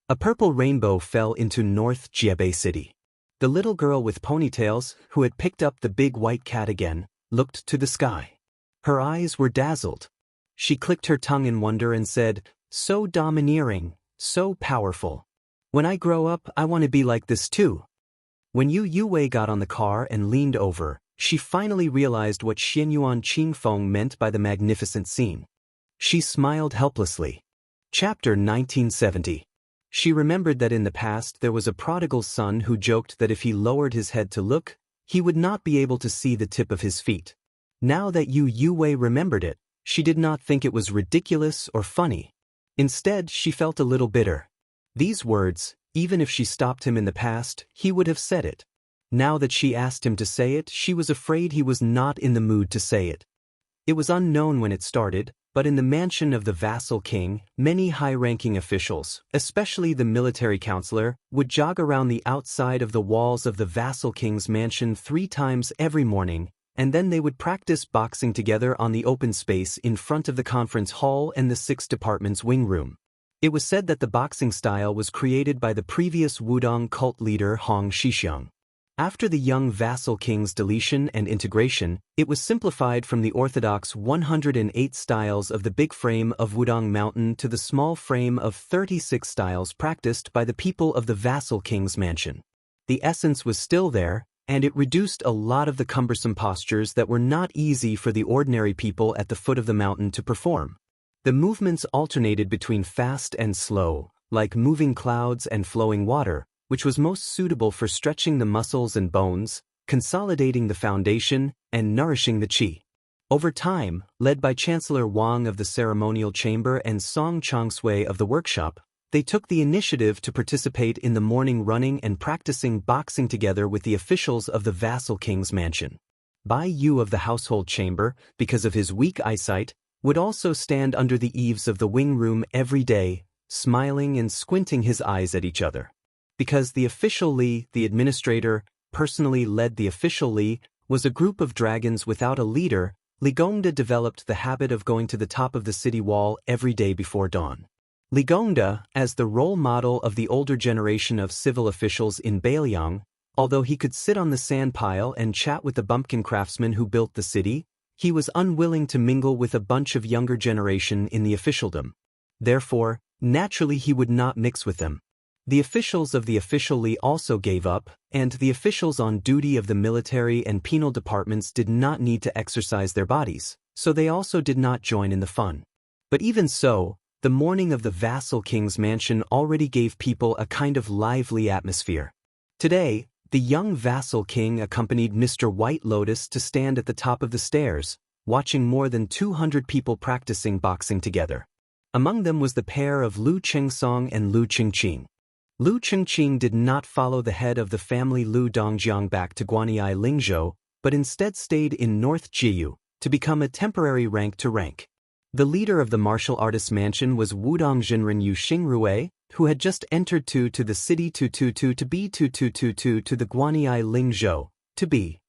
A purple rainbow fell into North Jiebei City. The little girl with ponytails, who had picked up the big white cat again, looked to the sky. Her eyes were dazzled. She clicked her tongue in wonder and said, So domineering, so powerful. When I grow up, I want to be like this too. When Yu Yue got on the car and leaned over, she finally realized what Xianyuan Qingfeng meant by the magnificent scene. She smiled helplessly. Chapter 1970. She remembered that in the past there was a prodigal son who joked that if he lowered his head to look, he would not be able to see the tip of his feet. Now that Yu Yue remembered it, she did not think it was ridiculous or funny. Instead, she felt a little bitter. These words, even if she stopped him in the past, he would have said it. Now that she asked him to say it, she was afraid he was not in the mood to say it. It was unknown when it started, but in the mansion of the vassal king, many high-ranking officials, especially the military counselor, would jog around the outside of the walls of the vassal king's mansion 3 times every morning, and then they would practice boxing together on the open space in front of the conference hall and the 6th department's wing room. It was said that the boxing style was created by the previous Wudong cult leader Hong Shixiang. After the young vassal king's deletion and integration, it was simplified from the orthodox 108 styles of the big frame of Wudong Mountain to the small frame of 36 styles practiced by the people of the vassal king's mansion. The essence was still there, and it reduced a lot of the cumbersome postures that were not easy for the ordinary people at the foot of the mountain to perform. The movements alternated between fast and slow, like moving clouds and flowing water, which was most suitable for stretching the muscles and bones, consolidating the foundation, and nourishing the qi. Over time, led by Chancellor Wang of the ceremonial chamber and Song Changsui of the workshop, they took the initiative to participate in the morning running and practicing boxing together with the officials of the vassal king's mansion. Bai Yu of the household chamber, because of his weak eyesight, would also stand under the eaves of the wing room every day, smiling and squinting his eyes at each other. Because the official Li, the administrator, personally led the official Li, was a group of dragons without a leader, Li Gongda developed the habit of going to the top of the city wall every day before dawn. Li Gongda, as the role model of the older generation of civil officials in Beiliang, although he could sit on the sand pile and chat with the bumpkin craftsmen who built the city, he was unwilling to mingle with a bunch of younger generation in the officialdom. Therefore, naturally he would not mix with them. The officials of the official Li also gave up, and the officials on duty of the military and penal departments did not need to exercise their bodies, so they also did not join in the fun. But even so, the morning of the vassal king's mansion already gave people a kind of lively atmosphere. Today, the young vassal king accompanied Mr. White Lotus to stand at the top of the stairs, watching more than 200 people practicing boxing together. Among them was the pair of Lu Chengsong and Lu Qingqing. Lu Qingqing did not follow the head of the family Lu Dongjiang back to Guanyi Lingzhou, but instead stayed in North Jiyu, to become a temporary rank to rank. The leader of the martial artist mansion was Wudong Jinren Yu Xingrui, who had just entered to the city to be to the Guanyi Lingzhou, to be.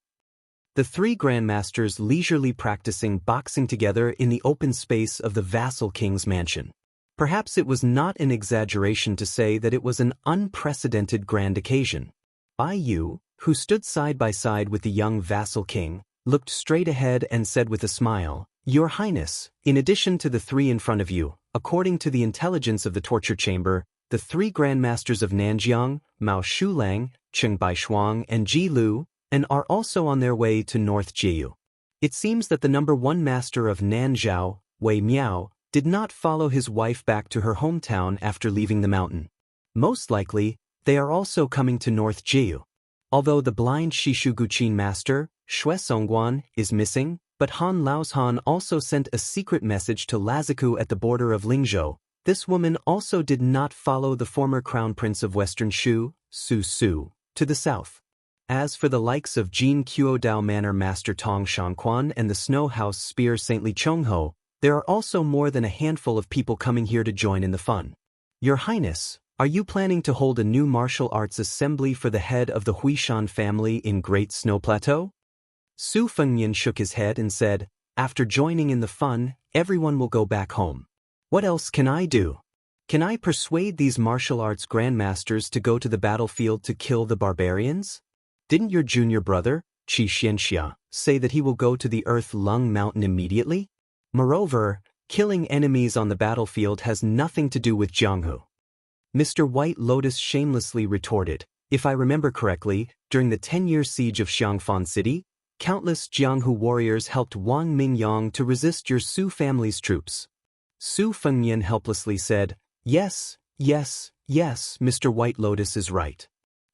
The three grandmasters leisurely practicing boxing together in the open space of the vassal king's mansion. Perhaps it was not an exaggeration to say that it was an unprecedented grand occasion. Bai Yu, who stood side by side with the young vassal king, looked straight ahead and said with a smile, "Your Highness, in addition to the three in front of you, according to the intelligence of the torture chamber, the three grandmasters of Nanjiang, Mao Shulang, Cheng Baishuang and Ji Lu, and are also on their way to North Jiyu. It seems that the number one master of Nanzhao, Wei Miao, did not follow his wife back to her hometown after leaving the mountain. Most likely, they are also coming to North Jiyu. Although the blind Shishuguqin master, Xue Songguan, is missing, but Han Laoshan also sent a secret message to Laziku at the border of Lingzhou. This woman also did not follow the former crown prince of Western Shu, Su Su, to the south. As for the likes of Jin Qiudao Manor Master Tong Shangquan and the Snow House Spear Saintly Chongho, there are also more than a handful of people coming here to join in the fun. Your Highness, are you planning to hold a new martial arts assembly for the head of the Huishan family in Great Snow Plateau? Su Fengyan shook his head and said, "After joining in the fun, everyone will go back home. What else can I do? Can I persuade these martial arts grandmasters to go to the battlefield to kill the barbarians? Didn't your junior brother, Xianxia, say that he will go to the Earth Lung Mountain immediately? Moreover, killing enemies on the battlefield has nothing to do with Jianghu." Mr. White Lotus shamelessly retorted, "If I remember correctly, during the 10-year siege of Xiangfan City, countless Jianghu warriors helped Wang Mingyang to resist your Su family's troops." Su Fengyan helplessly said, Yes, Mr. White Lotus is right."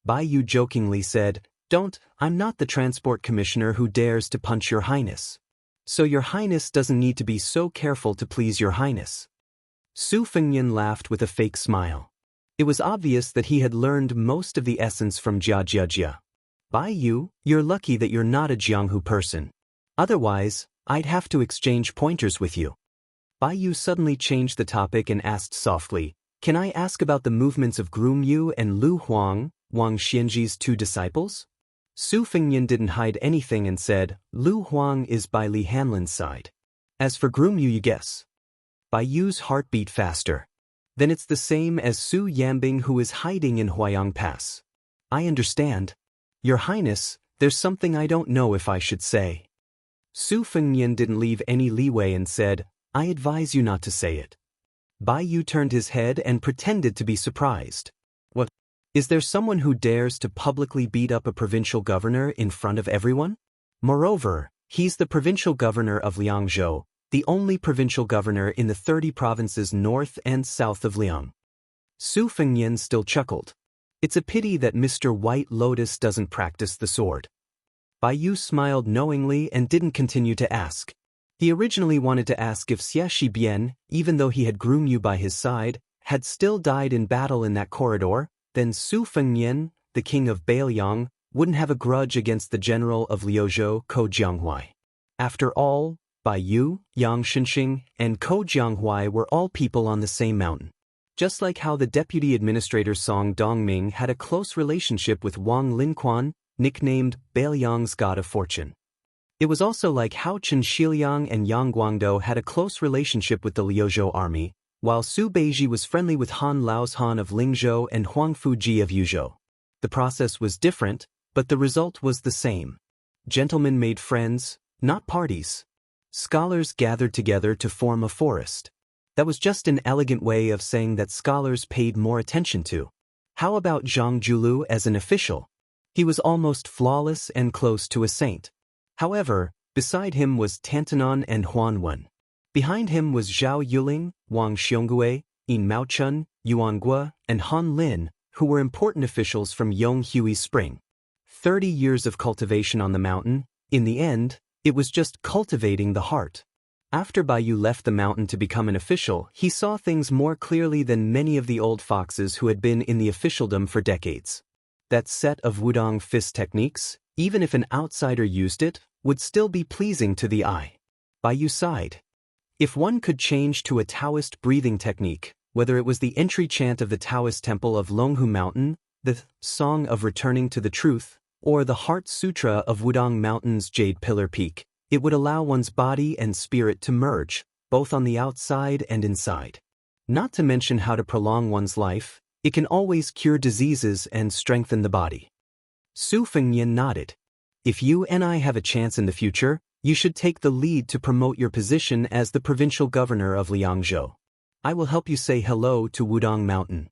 Bai Yu jokingly said, I'm not the transport commissioner who dares to punch your highness. So your highness doesn't need to be so careful to please your highness." Su Fengyan laughed with a fake smile. It was obvious that he had learned most of the essence from Jia. "Bai Yu, you're lucky that you're not a Jianghu person. Otherwise, I'd have to exchange pointers with you." Bai Yu suddenly changed the topic and asked softly, "Can I ask about the movements of Groom Yu and Lu Huang, Wang Xianji's two disciples?" Su Fengyan didn't hide anything and said, "Lu Huang is by Li Hanlin's side. As for Groom Yu, you guess." Bai Yu's heart beat faster. "Then it's the same as Su Yambing, who is hiding in Huayang Pass." "I understand. Your Highness, there's something I don't know if I should say." Su Fengyan didn't leave any leeway and said, "I advise you not to say it." Bai Yu turned his head and pretended to be surprised. "What? Is there someone who dares to publicly beat up a provincial governor in front of everyone? Moreover, he's the provincial governor of Liangzhou, the only provincial governor in the 30 provinces north and south of Liang." Su Fengyan still chuckled. "It's a pity that Mr. White Lotus doesn't practice the sword." Bai Yu smiled knowingly and didn't continue to ask. He originally wanted to ask if Xie Shibian, even though he had groomed you by his side, had still died in battle in that corridor, then Su Fengnian, the king of Bailiang, wouldn't have a grudge against the general of Liuzhou, Ko Jianghuai. After all, Bai Yu, Yang Shenxing, and Ko Jianghuai were all people on the same mountain. Just like how the deputy administrator Song Dongming had a close relationship with Wang Linquan, nicknamed Bailiang's god of fortune. It was also like how Chen Shiliang and Yang Guangdou had a close relationship with the Liuzhou army, while Su Beiji was friendly with Han Laoshan of Lingzhou and Huang Fuji of Yuzhou. The process was different, but the result was the same. Gentlemen made friends, not parties. Scholars gathered together to form a forest. That was just an elegant way of saying that scholars paid more attention to. How about Zhang Julu as an official? He was almost flawless and close to a saint. However, beside him was Tantanon and Huan Wen. Behind him was Zhao Yuling, Wang Xiongui, Yin Maochun, Yuan Gua, and Han Lin, who were important officials from Yonghui Spring. 30 years of cultivation on the mountain. In the end, it was just cultivating the heart. After Bai Yu left the mountain to become an official, he saw things more clearly than many of the old foxes who had been in the officialdom for decades. That set of Wudong fist techniques, even if an outsider used it, would still be pleasing to the eye. Bai Yu sighed. If one could change to a Taoist breathing technique, whether it was the entry chant of the Taoist temple of Longhu Mountain, the Song of Returning to the Truth, or the Heart Sutra of Wudong Mountain's Jade Pillar Peak, it would allow one's body and spirit to merge, both on the outside and inside. Not to mention how to prolong one's life, it can always cure diseases and strengthen the body. Su Fengnian nodded. If you and I have a chance in the future, you should take the lead to promote your position as the provincial governor of Liangzhou. I will help you say hello to Wudong Mountain.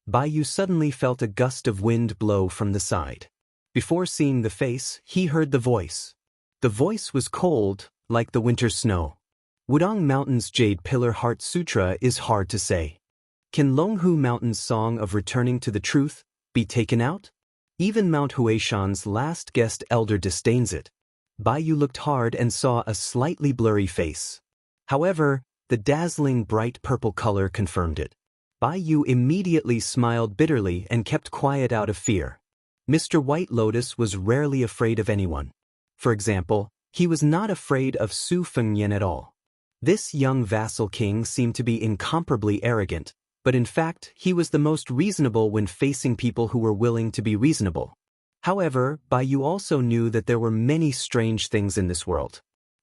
Bai Yu suddenly felt a gust of wind blow from the side. Before seeing the face, he heard the voice. The voice was cold, like the winter snow. Wudong Mountain's Jade Pillar Heart Sutra is hard to say. Can Longhu Mountain's Song of Returning to the Truth be taken out? Even Mount Huishan's last guest elder disdains it. Bai Yu looked hard and saw a slightly blurry face. However, the dazzling bright purple color confirmed it. Bai Yu immediately smiled bitterly and kept quiet out of fear. Mr. White Lotus was rarely afraid of anyone. For example, he was not afraid of Su Fengnian at all. This young vassal king seemed to be incomparably arrogant, but in fact he was the most reasonable when facing people who were willing to be reasonable. However, Bai Yu also knew that there were many strange things in this world.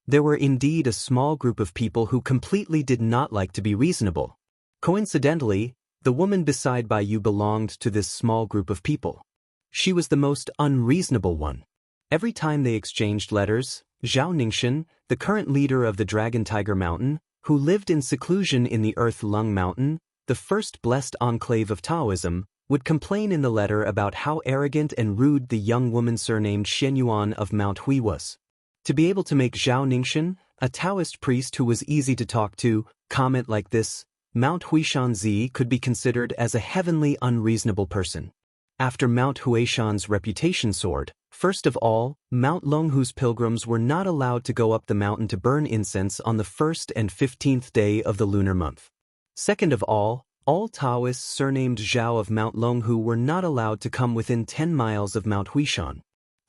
There were indeed a small group of people who completely did not like to be reasonable. Coincidentally, the woman beside Bai Yu belonged to this small group of people. She was the most unreasonable one. Every time they exchanged letters, Zhao Ningxian, the current leader of the Dragon Tiger Mountain, who lived in seclusion in the Earth Lung Mountain, the first blessed enclave of Taoism, would complain in the letter about how arrogant and rude the young woman surnamed Xianyuan of Mount Hui was. To be able to make Zhao Ningxian, a Taoist priest who was easy to talk to, comment like this, Mount Huishanzi could be considered as a heavenly unreasonable person. After Mount Huishan's reputation soared, first of all, Mount Longhu's pilgrims were not allowed to go up the mountain to burn incense on the 1st and 15th day of the lunar month. Second of all Taoists surnamed Zhao of Mount Longhu were not allowed to come within 10 miles of Mount Huishan.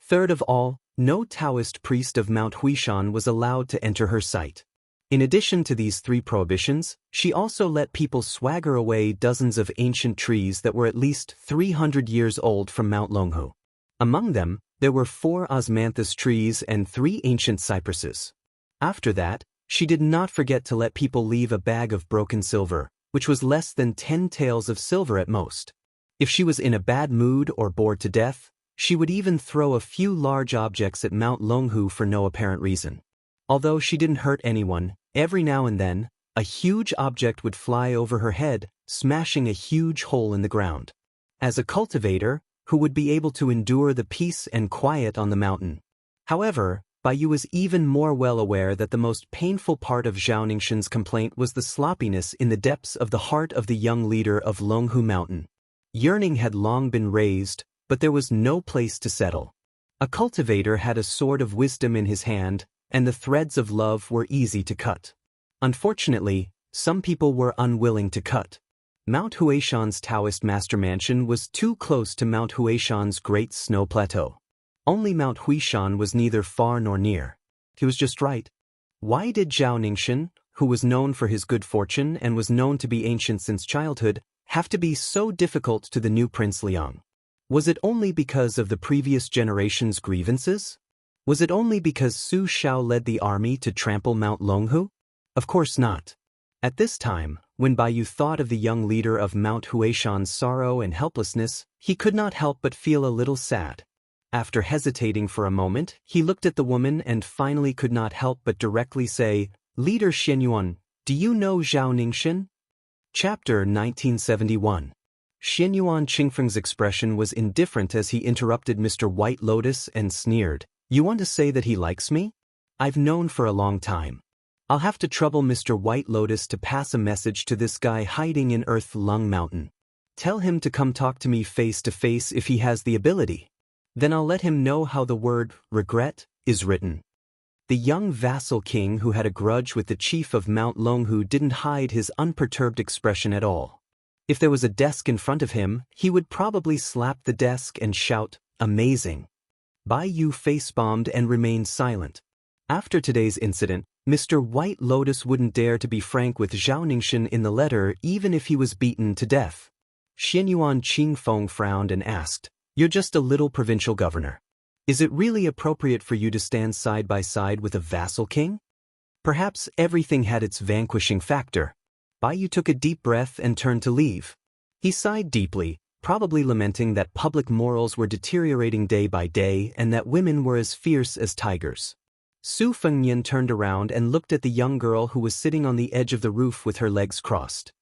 Third of all, no Taoist priest of Mount Huishan was allowed to enter her site. In addition to these 3 prohibitions, she also let people swagger away dozens of ancient trees that were at least 300 years old from Mount Longhu. Among them, there were 4 osmanthus trees and 3 ancient cypresses. After that, she did not forget to let people leave a bag of broken silver, which was less than 10 taels of silver at most. If she was in a bad mood or bored to death, she would even throw a few large objects at Mount Longhu for no apparent reason. Although she didn't hurt anyone, every now and then, a huge object would fly over her head, smashing a huge hole in the ground. As a cultivator, who would be able to endure the peace and quiet on the mountain? However, Bai Yu was even more well aware that the most painful part of Zhao Ningxian's complaint was the sloppiness in the depths of the heart of the young leader of Longhu Mountain. Yearning had long been raised, but there was no place to settle. A cultivator had a sword of wisdom in his hand, and the threads of love were easy to cut. Unfortunately, some people were unwilling to cut. Mount Huishan's Taoist master mansion was too close to Mount Huishan's great snow plateau. Only Mount Huishan was neither far nor near. He was just right. Why did Zhao Ningxin, who was known for his good fortune and was known to be ancient since childhood, have to be so difficult to the new Prince Liang? Was it only because of the previous generation's grievances? Was it only because Su Xiao led the army to trample Mount Longhu? Of course not. At this time, when Baiyu thought of the young leader of Mount Huishan's sorrow and helplessness, he could not help but feel a little sad. After hesitating for a moment, he looked at the woman and finally could not help but directly say, "Leader Xianyuan, do you know Zhao Ningxin?" Chapter 1971. Xianyuan Qingfeng's expression was indifferent as he interrupted Mr. White Lotus and sneered, "You want to say that he likes me? I've known for a long time. I'll have to trouble Mr. White Lotus to pass a message to this guy hiding in Earth Lung Mountain. Tell him to come talk to me face to face if he has the ability. Then I'll let him know how the word regret is written." The young vassal king who had a grudge with the chief of Mount Longhu didn't hide his unperturbed expression at all. If there was a desk in front of him, he would probably slap the desk and shout, "Amazing." Baiyu face-bombed and remained silent. After today's incident, Mr. White Lotus wouldn't dare to be frank with Zhao Ningxin in the letter even if he was beaten to death. Xianyuan Qingfeng frowned and asked, "You're just a little provincial governor. Is it really appropriate for you to stand side by side with a vassal king?" Perhaps everything had its vanquishing factor. Baiyu took a deep breath and turned to leave. He sighed deeply, probably lamenting that public morals were deteriorating day by day and that women were as fierce as tigers. Su Fengnian turned around and looked at the young girl who was sitting on the edge of the roof with her legs crossed.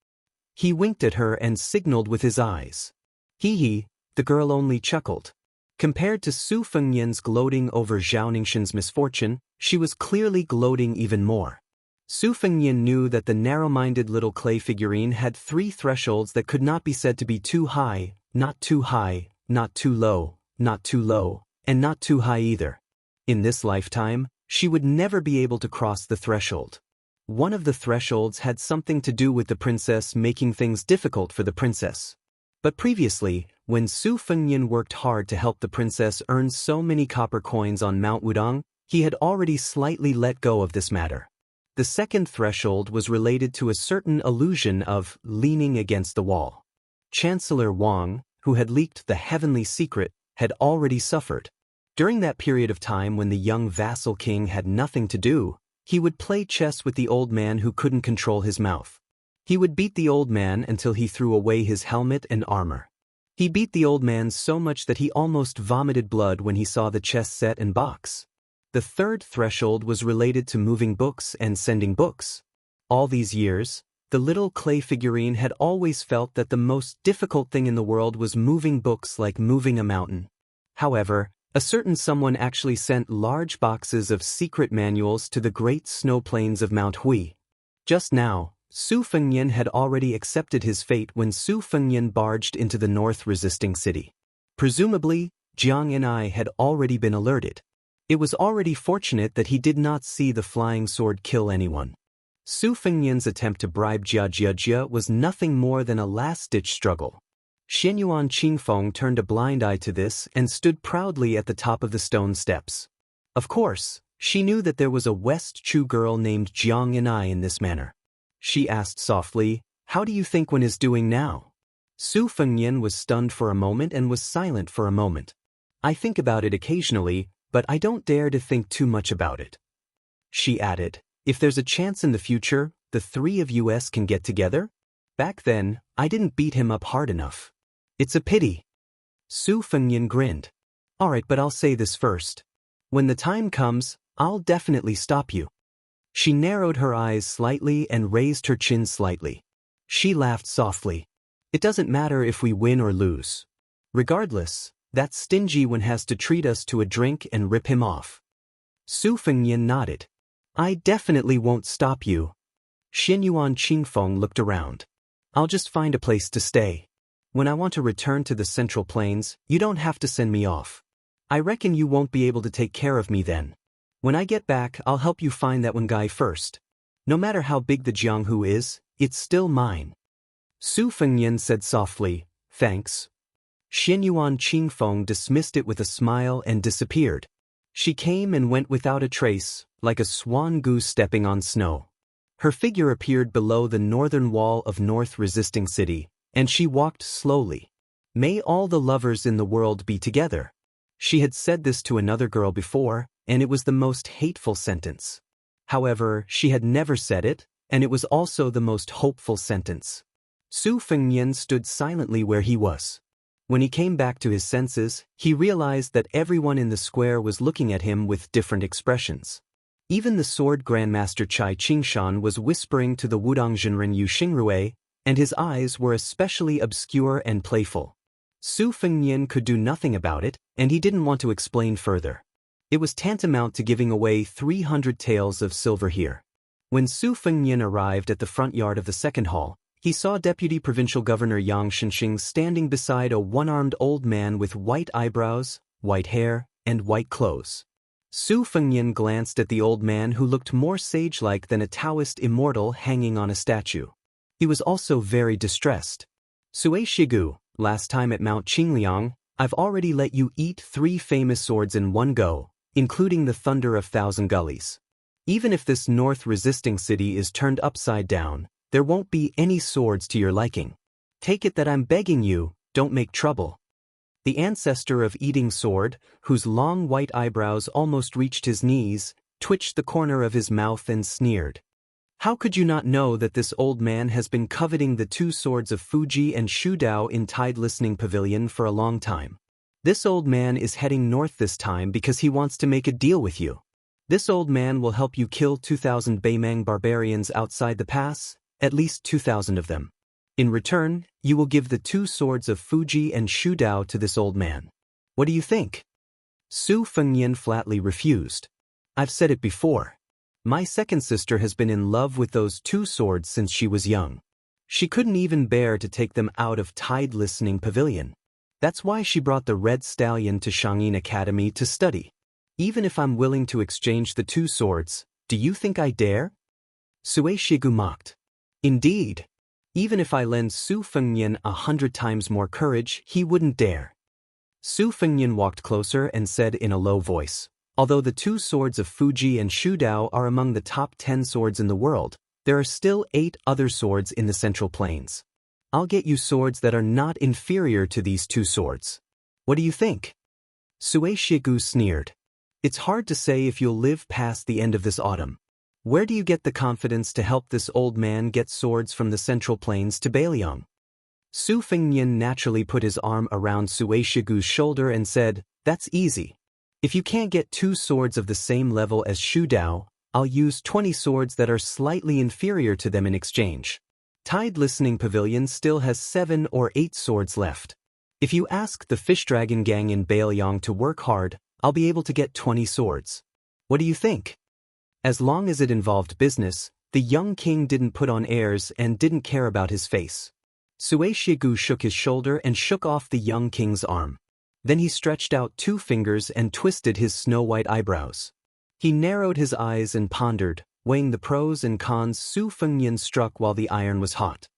He winked at her and signaled with his eyes. Hee, the girl only chuckled. Compared to Su Fengnian's gloating over Zhao Ningxin's misfortune, she was clearly gloating even more. Su Fengnian knew that the narrow-minded little clay figurine had 3 thresholds that could not be said to be too high, not too high, not too low, not too low, and not too high either. In this lifetime, she would never be able to cross the threshold. One of the thresholds had something to do with the princess making things difficult for the princess. But previously, when Su Fengnian worked hard to help the princess earn so many copper coins on Mount Wudong, he had already slightly let go of this matter. The second threshold was related to a certain illusion of leaning against the wall. Chancellor Wang, who had leaked the heavenly secret, had already suffered. During that period of time when the young vassal king had nothing to do, he would play chess with the old man who couldn't control his mouth. He would beat the old man until he threw away his helmet and armor. He beat the old man so much that he almost vomited blood when he saw the chess set and box. The third threshold was related to moving books and sending books. All these years, the little clay figurine had always felt that the most difficult thing in the world was moving books like moving a mountain. However, a certain someone actually sent large boxes of secret manuals to the great snow plains of Mount Hui. Just now, Su Fengnian had already accepted his fate when Su Fengnian barged into the north-resisting city. Presumably, Jiang and I had already been alerted. It was already fortunate that he did not see the flying sword kill anyone. Su Fengnian's attempt to bribe Jia was nothing more than a last-ditch struggle. Xianyuan Qingfeng turned a blind eye to this and stood proudly at the top of the stone steps. Of course, she knew that there was a West Chu girl named Jiang and I in this manner. She asked softly, "How do you think one is doing now?" Su Fengnian was stunned for a moment and was silent for a moment. "I think about it occasionally, but I don't dare to think too much about it." She added, "If there's a chance in the future, the 3 of us can get together? Back then, I didn't beat him up hard enough. It's a pity." Su Fengnian grinned. "All right, but I'll say this first. When the time comes, I'll definitely stop you." She narrowed her eyes slightly and raised her chin slightly. She laughed softly. "It doesn't matter if we win or lose. Regardless, that stingy one has to treat us to a drink and rip him off." Su Fengnian nodded. "I definitely won't stop you." Xianyuan Qingfeng looked around. "I'll just find a place to stay. When I want to return to the Central Plains, you don't have to send me off." I reckon you won't be able to take care of me then. When I get back, I'll help you find that one guy first. No matter how big the Jianghu is, it's still mine. Su Fengnian said softly, thanks. Xianyuan Qingfeng dismissed it with a smile and disappeared. She came and went without a trace, like a swan goose stepping on snow. Her figure appeared below the northern wall of North Resisting City, and she walked slowly. May all the lovers in the world be together. She had said this to another girl before, and it was the most hateful sentence. However, she had never said it, and it was also the most hopeful sentence. Su Fengnian stood silently where he was. When he came back to his senses, he realized that everyone in the square was looking at him with different expressions. Even the sword grandmaster Chai Qingshan was whispering to the Wudong Yu Xingrui, and his eyes were especially obscure and playful. Su Fengnian could do nothing about it, and he didn't want to explain further. It was tantamount to giving away 300 taels of silver here. When Su Fengnian arrived at the front yard of the second hall, he saw Deputy Provincial Governor Yang Shenxing standing beside a one-armed old man with white eyebrows, white hair, and white clothes. Su Fengnian glanced at the old man who looked more sage-like than a Taoist immortal hanging on a statue. He was also very distressed. Sui Shigu, last time at Mount Qingliang, I've already let you eat 3 famous swords in one go, including the Thunder of Thousand Gullies. Even if this North Resisting City is turned upside down, there won't be any swords to your liking. Take it that I'm begging you, don't make trouble. The ancestor of Eating Sword, whose long white eyebrows almost reached his knees, twitched the corner of his mouth and sneered. How could you not know that this old man has been coveting the 2 swords of Fuji and Shudao in Tide Listening Pavilion for a long time? This old man is heading north this time because he wants to make a deal with you. This old man will help you kill 2,000 Beimang barbarians outside the pass, at least 2,000 of them. In return, you will give the 2 swords of Fuji and Shudao to this old man. What do you think? Su Fengnian flatly refused. I've said it before. My second sister has been in love with those 2 swords since she was young. She couldn't even bear to take them out of Tide Listening Pavilion. That's why she brought the Red Stallion to Shangyin Academy to study. Even if I'm willing to exchange the 2 swords, do you think I dare? Sui Shigu mocked. Indeed. Even if I lend Su Fengnian 100 times more courage, he wouldn't dare. Su Fengnian walked closer and said in a low voice, although the 2 swords of Fuji and Shudao are among the top 10 swords in the world, there are still 8 other swords in the Central Plains. I'll get you swords that are not inferior to these 2 swords. What do you think? Sui Shigu sneered. It's hard to say if you'll live past the end of this autumn. Where do you get the confidence to help this old man get swords from the Central Plains to Beiliang? Su Fengnian naturally put his arm around Sui Shigu's shoulder and said, that's easy. If you can't get 2 swords of the same level as Shudao, I'll use 20 swords that are slightly inferior to them in exchange. Tide Listening Pavilion still has 7 or 8 swords left. If you ask the Fish Dragon Gang in Beiliang to work hard, I'll be able to get 20 swords. What do you think? As long as it involved business, the young king didn't put on airs and didn't care about his face. Sui Shigu shook his shoulder and shook off the young king's arm. Then he stretched out 2 fingers and twisted his snow-white eyebrows. He narrowed his eyes and pondered, weighing the pros and cons Su Fengnian struck while the iron was hot.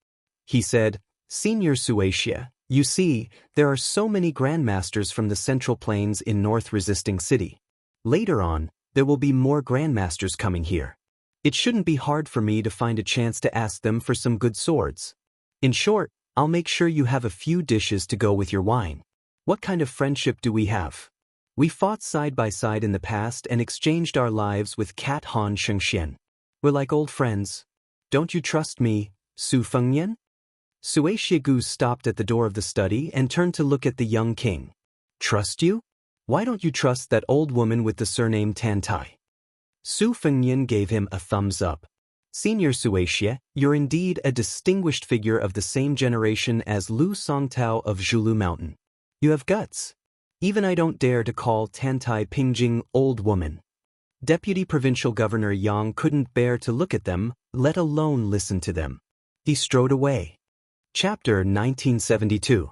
He said, Senior Xianxia, you see, there are so many grandmasters from the Central Plains in North Resisting City. Later on, there will be more grandmasters coming here. It shouldn't be hard for me to find a chance to ask them for some good swords. In short, I'll make sure you have a few dishes to go with your wine. What kind of friendship do we have? We fought side by side in the past and exchanged our lives with Cat Han Shengxian. We're like old friends. Don't you trust me, Su Fengnian? Sui Shigu stopped at the door of the study and turned to look at the young king. Trust you? Why don't you trust that old woman with the surname Tantai? Su Fengnian gave him a thumbs up. Senior Xianxia, you're indeed a distinguished figure of the same generation as Lu Songtao of Zhulu Mountain. You have guts. Even I don't dare to call Tantai Pingjing old woman. Deputy Provincial Governor Yang couldn't bear to look at them, let alone listen to them. He strode away. Chapter 1972.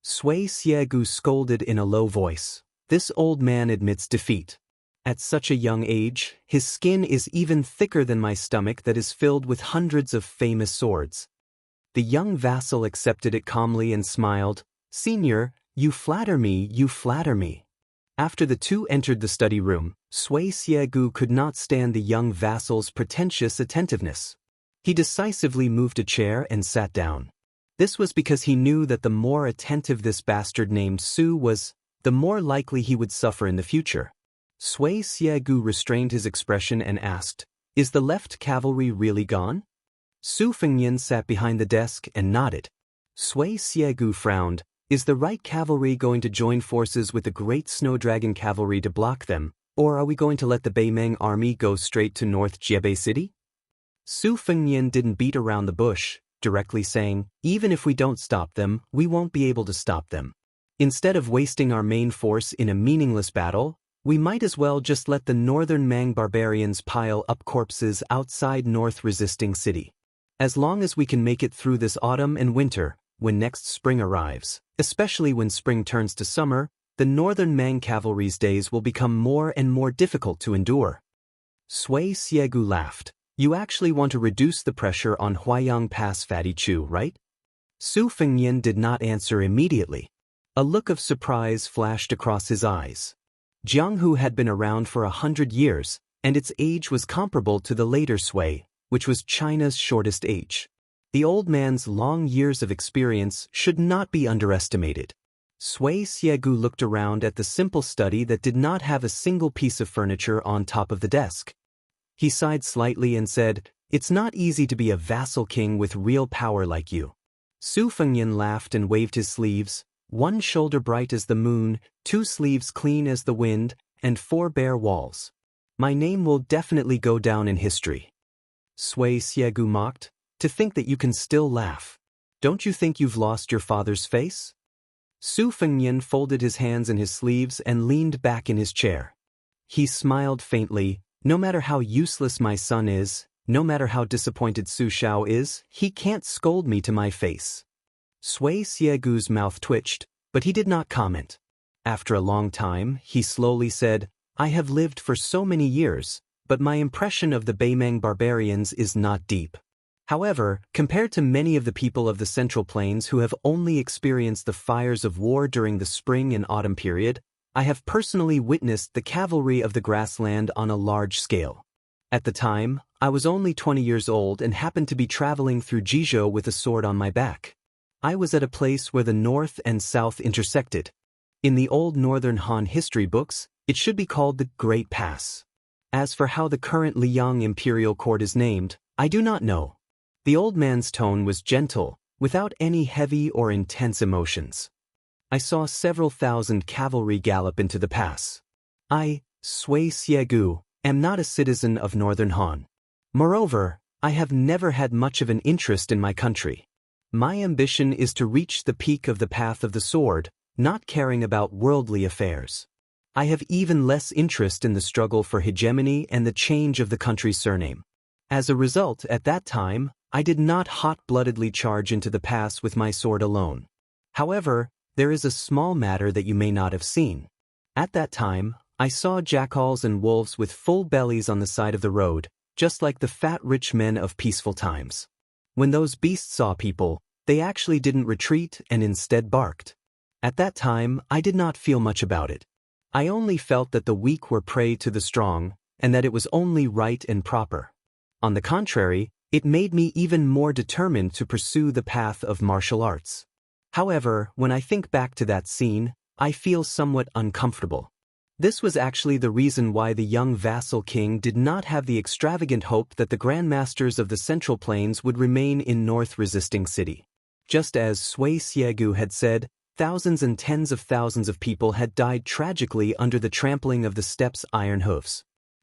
Sui Xiegu scolded in a low voice. This old man admits defeat. At such a young age, his skin is even thicker than my stomach that is filled with hundreds of famous swords. The young vassal accepted it calmly and smiled. "Senior, you flatter me, you flatter me." After the two entered the study room, Sui Xiegu could not stand the young vassal's pretentious attentiveness. He decisively moved a chair and sat down. This was because he knew that the more attentive this bastard named Su was, the more likely he would suffer in the future. Sui Xiegu restrained his expression and asked, "Is the left cavalry really gone?" Su Fengyan sat behind the desk and nodded. Sui Xiegu frowned. "Is the right cavalry going to join forces with the Great Snow Dragon cavalry to block them, or are we going to let the Beimeng army go straight to North Jiebei City?" Su Fengyan didn't beat around the bush, directly saying, "Even if we don't stop them, we won't be able to stop them. Instead of wasting our main force in a meaningless battle, we might as well just let the northern Mang barbarians pile up corpses outside North Resisting City. As long as we can make it through this autumn and winter, when next spring arrives, especially when spring turns to summer, the northern Mang cavalry's days will become more and more difficult to endure." Sui Xiegu laughed. "You actually want to reduce the pressure on Huayang Pass, Fatty Chu, right?" Su Fengyan did not answer immediately. A look of surprise flashed across his eyes. Jianghu had been around for 100 years, and its age was comparable to the later Sui, which was China's shortest age. The old man's long years of experience should not be underestimated. Sui Xiegu looked around at the simple study that did not have a single piece of furniture on top of the desk. He sighed slightly and said, "It's not easy to be a vassal king with real power like you." Su Fengyan laughed and waved his sleeves, one shoulder bright as the moon, two sleeves clean as the wind, and four bare walls. "My name will definitely go down in history." Sui Xiegu mocked. "To think that you can still laugh. Don't you think you've lost your father's face?" Su Fengyan folded his hands in his sleeves and leaned back in his chair. He smiled faintly. "No matter how useless my son is, no matter how disappointed Su Shao is, he can't scold me to my face." Sui Xiegu's mouth twitched, but he did not comment. After a long time, he slowly said, "I have lived for so many years, but my impression of the Beimeng barbarians is not deep. However, compared to many of the people of the Central Plains who have only experienced the fires of war during the spring and autumn period, I have personally witnessed the cavalry of the grassland on a large scale. At the time, I was only 20 years old and happened to be traveling through Jizhou with a sword on my back. I was at a place where the north and south intersected. In the old northern Han history books, it should be called the Great Pass. As for how the current Liang Imperial Court is named, I do not know." The old man's tone was gentle, without any heavy or intense emotions. "I saw several thousand cavalry gallop into the pass. I, Sui Xiegu, am not a citizen of northern Han. Moreover, I have never had much of an interest in my country. My ambition is to reach the peak of the path of the sword, not caring about worldly affairs. I have even less interest in the struggle for hegemony and the change of the country's surname. As a result, at that time, I did not hot-bloodedly charge into the pass with my sword alone. However, there is a small matter that you may not have seen. At that time, I saw jackals and wolves with full bellies on the side of the road, just like the fat rich men of peaceful times. When those beasts saw people, they actually didn't retreat and instead barked. At that time, I did not feel much about it. I only felt that the weak were prey to the strong, and that it was only right and proper. On the contrary, it made me even more determined to pursue the path of martial arts. However, when I think back to that scene, I feel somewhat uncomfortable. This was actually the reason why the young vassal king did not have the extravagant hope that the grandmasters of the Central Plains would remain in North Resisting City. Just as Sui Xiegu had said, thousands and tens of thousands of people had died tragically under the trampling of the steppes' iron hoofs.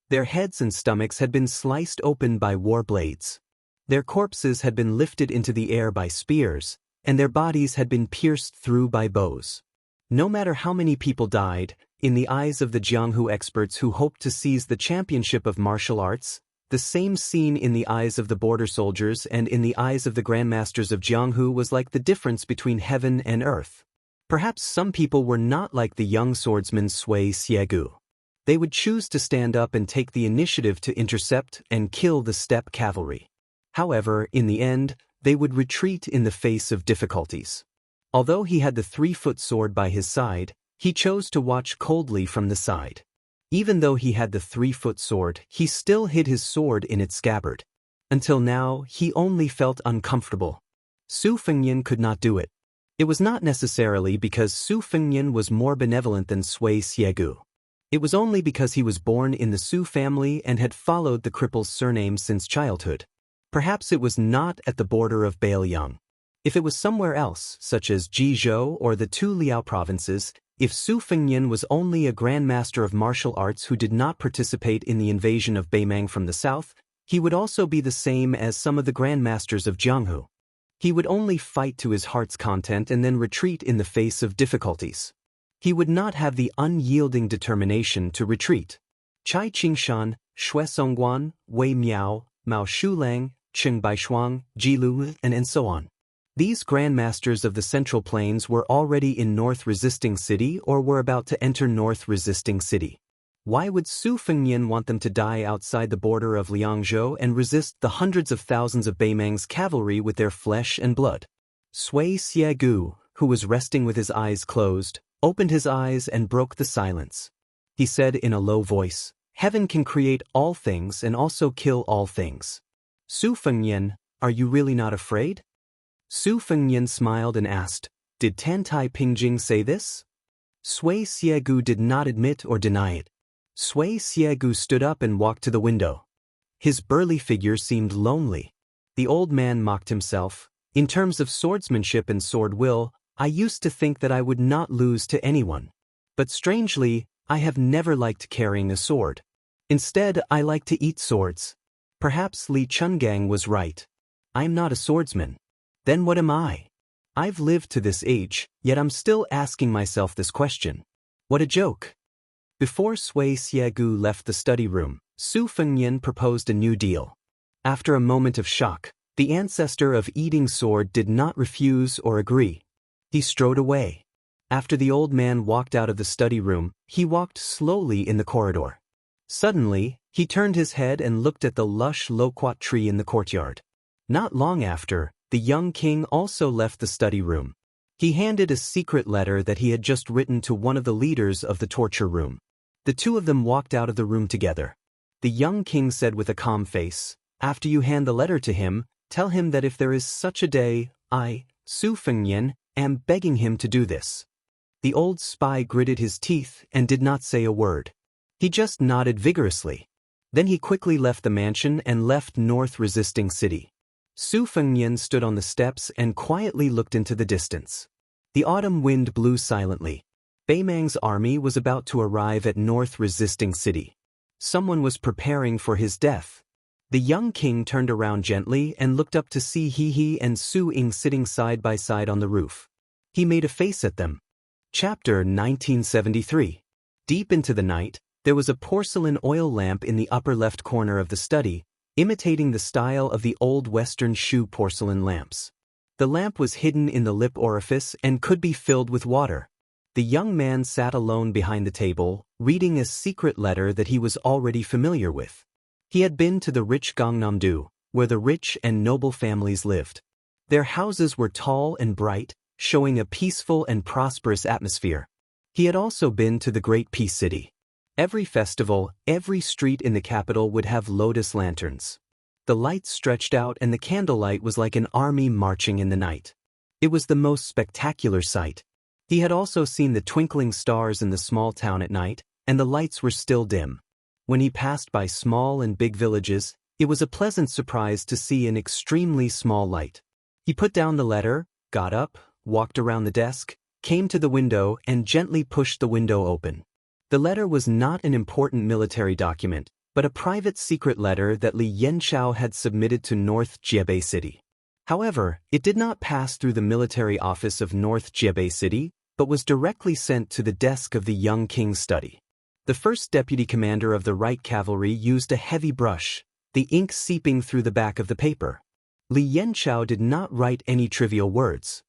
Their heads and stomachs had been sliced open by war blades. Their corpses had been lifted into the air by spears, and their bodies had been pierced through by bows. No matter how many people died, in the eyes of the Jianghu experts who hoped to seize the championship of martial arts, the same scene in the eyes of the border soldiers and in the eyes of the grandmasters of Jianghu was like the difference between heaven and earth. Perhaps some people were not like the young swordsman Sui Xiegu. They would choose to stand up and take the initiative to intercept and kill the steppe cavalry. However, in the end, they would retreat in the face of difficulties. Although he had the 3-foot sword by his side, he chose to watch coldly from the side. Even though he had the 3-foot sword, he still hid his sword in its scabbard. Until now, he only felt uncomfortable. Su Fengnian could not do it. It was not necessarily because Su Fengnian was more benevolent than Sui Xiegu. It was only because he was born in the Su family and had followed the cripple's surname since childhood. Perhaps it was not at the border of Bailiang. If it was somewhere else, such as Jizhou or the 2 Liao provinces, if Su Fengnian was only a grandmaster of martial arts who did not participate in the invasion of Beimang from the south, he would also be the same as some of the grandmasters of Jianghu. He would only fight to his heart's content and then retreat in the face of difficulties. He would not have the unyielding determination to retreat. Chai Qingshan, Xue Songguan, Wei Miao, Mao Shulang, Cheng Baishuang, Jilu, and so on. These grandmasters of the Central Plains were already in North Resisting City or were about to enter North Resisting City. Why would Su Fengnian want them to die outside the border of Liangzhou and resist the hundreds of thousands of Beimang's cavalry with their flesh and blood? Sui Xiegu, who was resting with his eyes closed, opened his eyes and broke the silence. He said in a low voice, "Heaven can create all things and also kill all things. Su Fengnian, are you really not afraid?" Su Fengnian smiled and asked, "Did Tantai Pingjing say this?" Sui Xiegu did not admit or deny it. Sui Xiegu stood up and walked to the window. His burly figure seemed lonely. The old man mocked himself. "In terms of swordsmanship and sword will, I used to think that I would not lose to anyone. But strangely, I have never liked carrying a sword. Instead, I like to eat swords. Perhaps Li Chungang was right. I'm not a swordsman. Then what am I? I've lived to this age, yet I'm still asking myself this question. What a joke." Before Sui Xiegu left the study room, Su Fengnian proposed a new deal. After a moment of shock, the ancestor of Eating Sword did not refuse or agree. He strode away. After the old man walked out of the study room, he walked slowly in the corridor. Suddenly, he turned his head and looked at the lush loquat tree in the courtyard. Not long after, the young king also left the study room. He handed a secret letter that he had just written to one of the leaders of the torture room. The two of them walked out of the room together. The young king said with a calm face, "After you hand the letter to him, tell him that if there is such a day, I, Su Fengnian, am begging him to do this." The old spy gritted his teeth and did not say a word. He just nodded vigorously. Then he quickly left the mansion and left North Resisting City. Su Fengnian stood on the steps and quietly looked into the distance. The autumn wind blew silently. Beimang's army was about to arrive at North Resisting City. Someone was preparing for his death. The young king turned around gently and looked up to see He and Su Ying sitting side by side on the roof. He made a face at them. Chapter 1973. Deep into the night, there was a porcelain oil lamp in the upper left corner of the study, imitating the style of the old Western shoe porcelain lamps. The lamp was hidden in the lip orifice and could be filled with water. The young man sat alone behind the table, reading a secret letter that he was already familiar with. He had been to the rich Gangnam-do, where the rich and noble families lived. Their houses were tall and bright, showing a peaceful and prosperous atmosphere. He had also been to the Great Peace City. Every festival, every street in the capital would have lotus lanterns. The lights stretched out and the candlelight was like an army marching in the night. It was the most spectacular sight. He had also seen the twinkling stars in the small town at night, and the lights were still dim. When he passed by small and big villages, it was a pleasant surprise to see an extremely small light. He put down the letter, got up, walked around the desk, came to the window and gently pushed the window open. The letter was not an important military document, but a private secret letter that Li Yanshao had submitted to North Jiebei City. However, it did not pass through the military office of North Jiebei City, but was directly sent to the desk of the young king's study. The first deputy commander of the Right Cavalry used a heavy brush, the ink seeping through the back of the paper. Li Yanshao did not write any trivial words.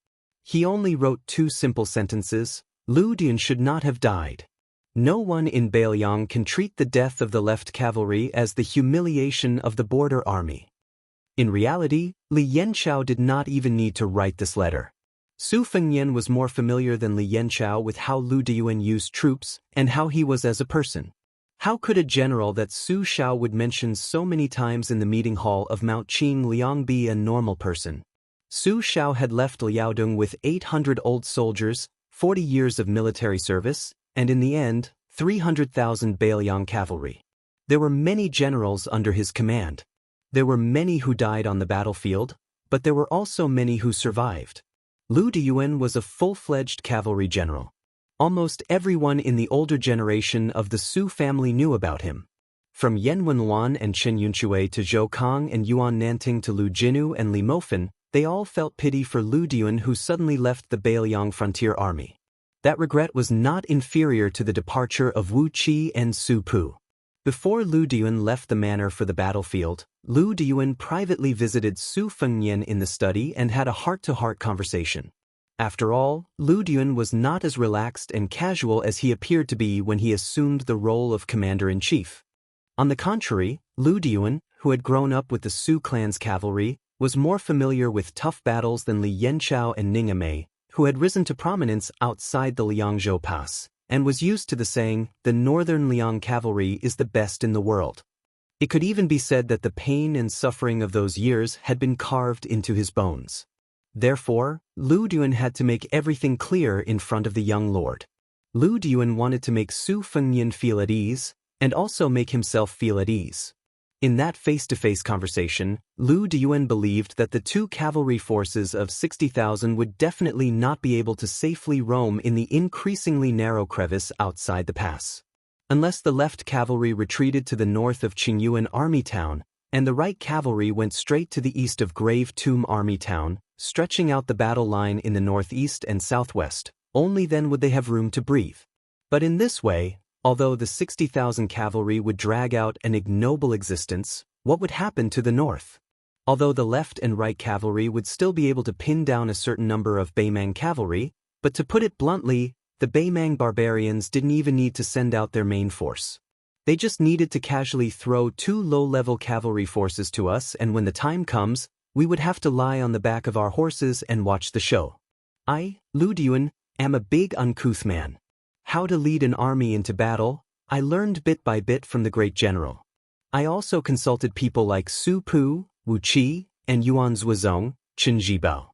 He only wrote 2 simple sentences: Lu Dian should not have died. No one in Bailiang can treat the death of the left cavalry as the humiliation of the border army. In reality, Li Yanchao did not even need to write this letter. Su Fengnian was more familiar than Li Yanchao with how Lu Diyuan used troops and how he was as a person. How could a general that Su Shao would mention so many times in the meeting hall of Mount Qing Liang be a normal person? Su Shao had left Liaodong with 800 old soldiers, 40 years of military service, and in the end, 300,000 Bailiang cavalry. There were many generals under his command. There were many who died on the battlefield, but there were also many who survived. Lu Diyuan was a full-fledged cavalry general. Almost everyone in the older generation of the Su family knew about him. From Yan Wenluan and Chen Yunshui to Zhou Kang and Yuan Nanting to Lu Jinu and Li Mofen, they all felt pity for Lu Diyuan, who suddenly left the Bailiang frontier army. That regret was not inferior to the departure of Wu Qi and Su Pu. Before Lu Diyuan left the manor for the battlefield, Lu Diyuan privately visited Su Fengnian in the study and had a heart-to-heart conversation. After all, Lu Diyuan was not as relaxed and casual as he appeared to be when he assumed the role of commander-in-chief. On the contrary, Lu Diyuan, who had grown up with the Su clan's cavalry, was more familiar with tough battles than Li Yanchao and Ning Amei, who had risen to prominence outside the Liangzhou Pass, and was used to the saying, "The northern Liang cavalry is the best in the world." It could even be said that the pain and suffering of those years had been carved into his bones. Therefore, Lu Diyuan had to make everything clear in front of the young lord. Lu Diyuan wanted to make Su Fengnian feel at ease, and also make himself feel at ease. In that face-to-face conversation, Lu Diyuan believed that the 2 cavalry forces of 60,000 would definitely not be able to safely roam in the increasingly narrow crevice outside the pass. Unless the left cavalry retreated to the north of Qingyuan Army Town, and the right cavalry went straight to the east of Grave Tomb Army Town, stretching out the battle line in the northeast and southwest, only then would they have room to breathe. But in this way, although the 60,000 cavalry would drag out an ignoble existence, what would happen to the north? Although the left and right cavalry would still be able to pin down a certain number of Baimang cavalry, but to put it bluntly, the Baimang barbarians didn't even need to send out their main force. They just needed to casually throw 2 low-level cavalry forces to us, and when the time comes, we would have to lie on the back of our horses and watch the show. I, Lu Diyuan, am a big uncouth man. How to lead an army into battle, I learned bit by bit from the great general. I also consulted people like Su Pu, Wu Qi, and Yuan Zuozong, Chen Zhibao.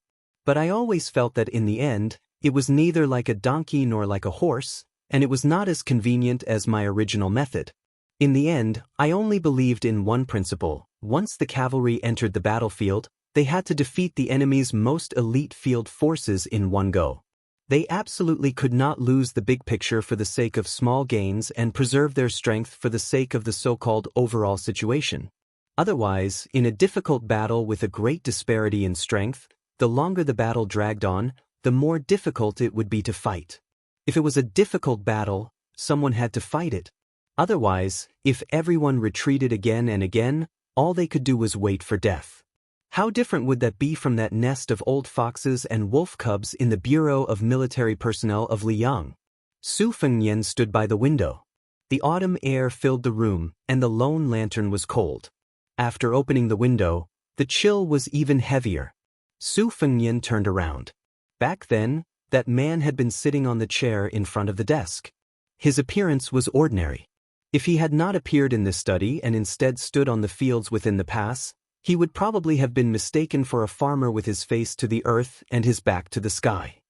But I always felt that in the end, it was neither like a donkey nor like a horse, and it was not as convenient as my original method. In the end, I only believed in one principle: once the cavalry entered the battlefield, they had to defeat the enemy's most elite field forces in one go. They absolutely could not lose the big picture for the sake of small gains and preserve their strength for the sake of the so-called overall situation. Otherwise, in a difficult battle with a great disparity in strength, the longer the battle dragged on, the more difficult it would be to fight. If it was a difficult battle, someone had to fight it. Otherwise, if everyone retreated again and again, all they could do was wait for death. How different would that be from that nest of old foxes and wolf cubs in the Bureau of Military Personnel of Liang? Su Fengnian stood by the window. The autumn air filled the room, and the lone lantern was cold. After opening the window, the chill was even heavier. Su Fengnian turned around. Back then, that man had been sitting on the chair in front of the desk. His appearance was ordinary. If he had not appeared in this study and instead stood on the fields within the pass, he would probably have been mistaken for a farmer with his face to the earth and his back to the sky.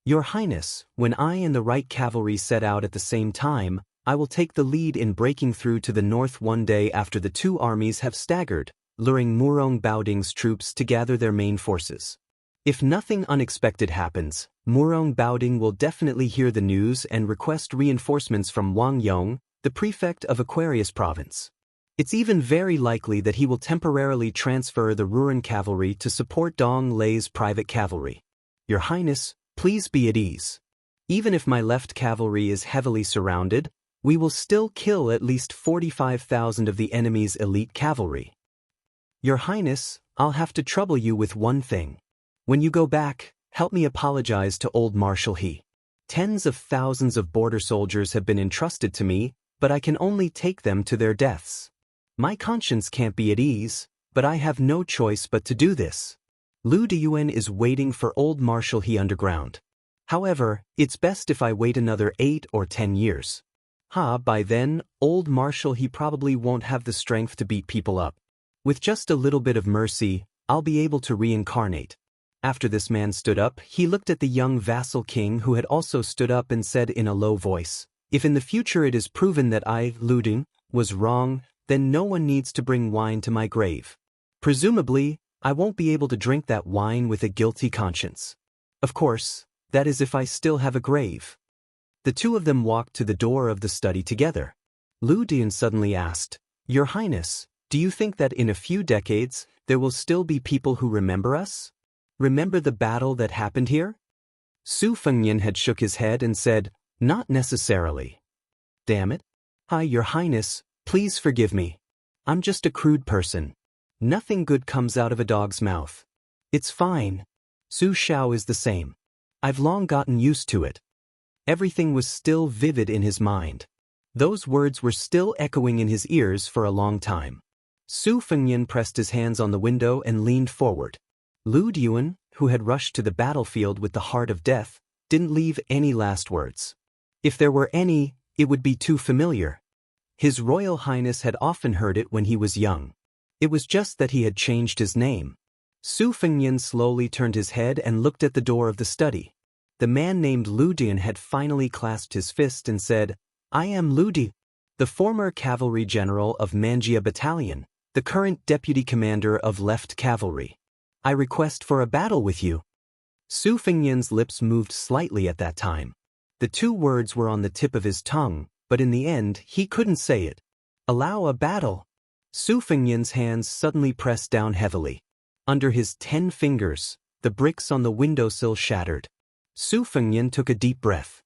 Your Highness, when I and the right cavalry set out at the same time, I will take the lead in breaking through to the north one day after the 2 armies have staggered, luring Murong Baoding's troops to gather their main forces. If nothing unexpected happens, Murong Baoding will definitely hear the news and request reinforcements from Wang Yong, the prefect of Aquarius Province. It's even very likely that he will temporarily transfer the Ruran cavalry to support Dong Lei's private cavalry. Your Highness, please be at ease. Even if my left cavalry is heavily surrounded, we will still kill at least 45,000 of the enemy's elite cavalry. Your Highness, I'll have to trouble you with one thing. When you go back, Help me apologize to old Marshal He. Tens of thousands of border soldiers have been entrusted to me, but I can only take them to their deaths. My conscience can't be at ease, but I have no choice but to do this. Lu Diyuan is waiting for old Marshal He underground. However, it's best if I wait another 8 or 10 years. By then, old Marshal He probably won't have the strength to beat people up. With just a little bit of mercy, I'll be able to reincarnate. After this man stood up, he looked at the young vassal king who had also stood up and said in a low voice, "If in the future it is proven that I, Lu Ding, was wrong, then no one needs to bring wine to my grave. Presumably, I won't be able to drink that wine with a guilty conscience. Of course, that is if I still have a grave." The two of them walked to the door of the study together. Lu Dian suddenly asked, "Your Highness, do you think that in a few decades, there will still be people who remember us? Remember the battle that happened here?" Su Fengnian had shook his head and said, "Not necessarily." "Damn it. Your Highness, please forgive me. I'm just a crude person. Nothing good comes out of a dog's mouth. It's fine. Su Xiao is the same. I've long gotten used to it." Everything was still vivid in his mind. Those words were still echoing in his ears for a long time. Su Fengnian pressed his hands on the window and leaned forward. Lu Diyuan, who had rushed to the battlefield with the heart of death, didn't leave any last words. If there were any, it would be too familiar. His Royal Highness had often heard it when he was young. It was just that he had changed his name. Su Fengnian slowly turned his head and looked at the door of the study. The man named Lu Dian had finally clasped his fist and said, "I am Lu Di, the former cavalry general of Manjia Battalion, the current deputy commander of Left Cavalry. I request for a battle with you." Su Fengnian's lips moved slightly at that time. The two words were on the tip of his tongue, but in the end, he couldn't say it. "Allow a battle." Su Fengnian's hands suddenly pressed down heavily. Under his 10 fingers, the bricks on the windowsill shattered. Su Fengnian took a deep breath.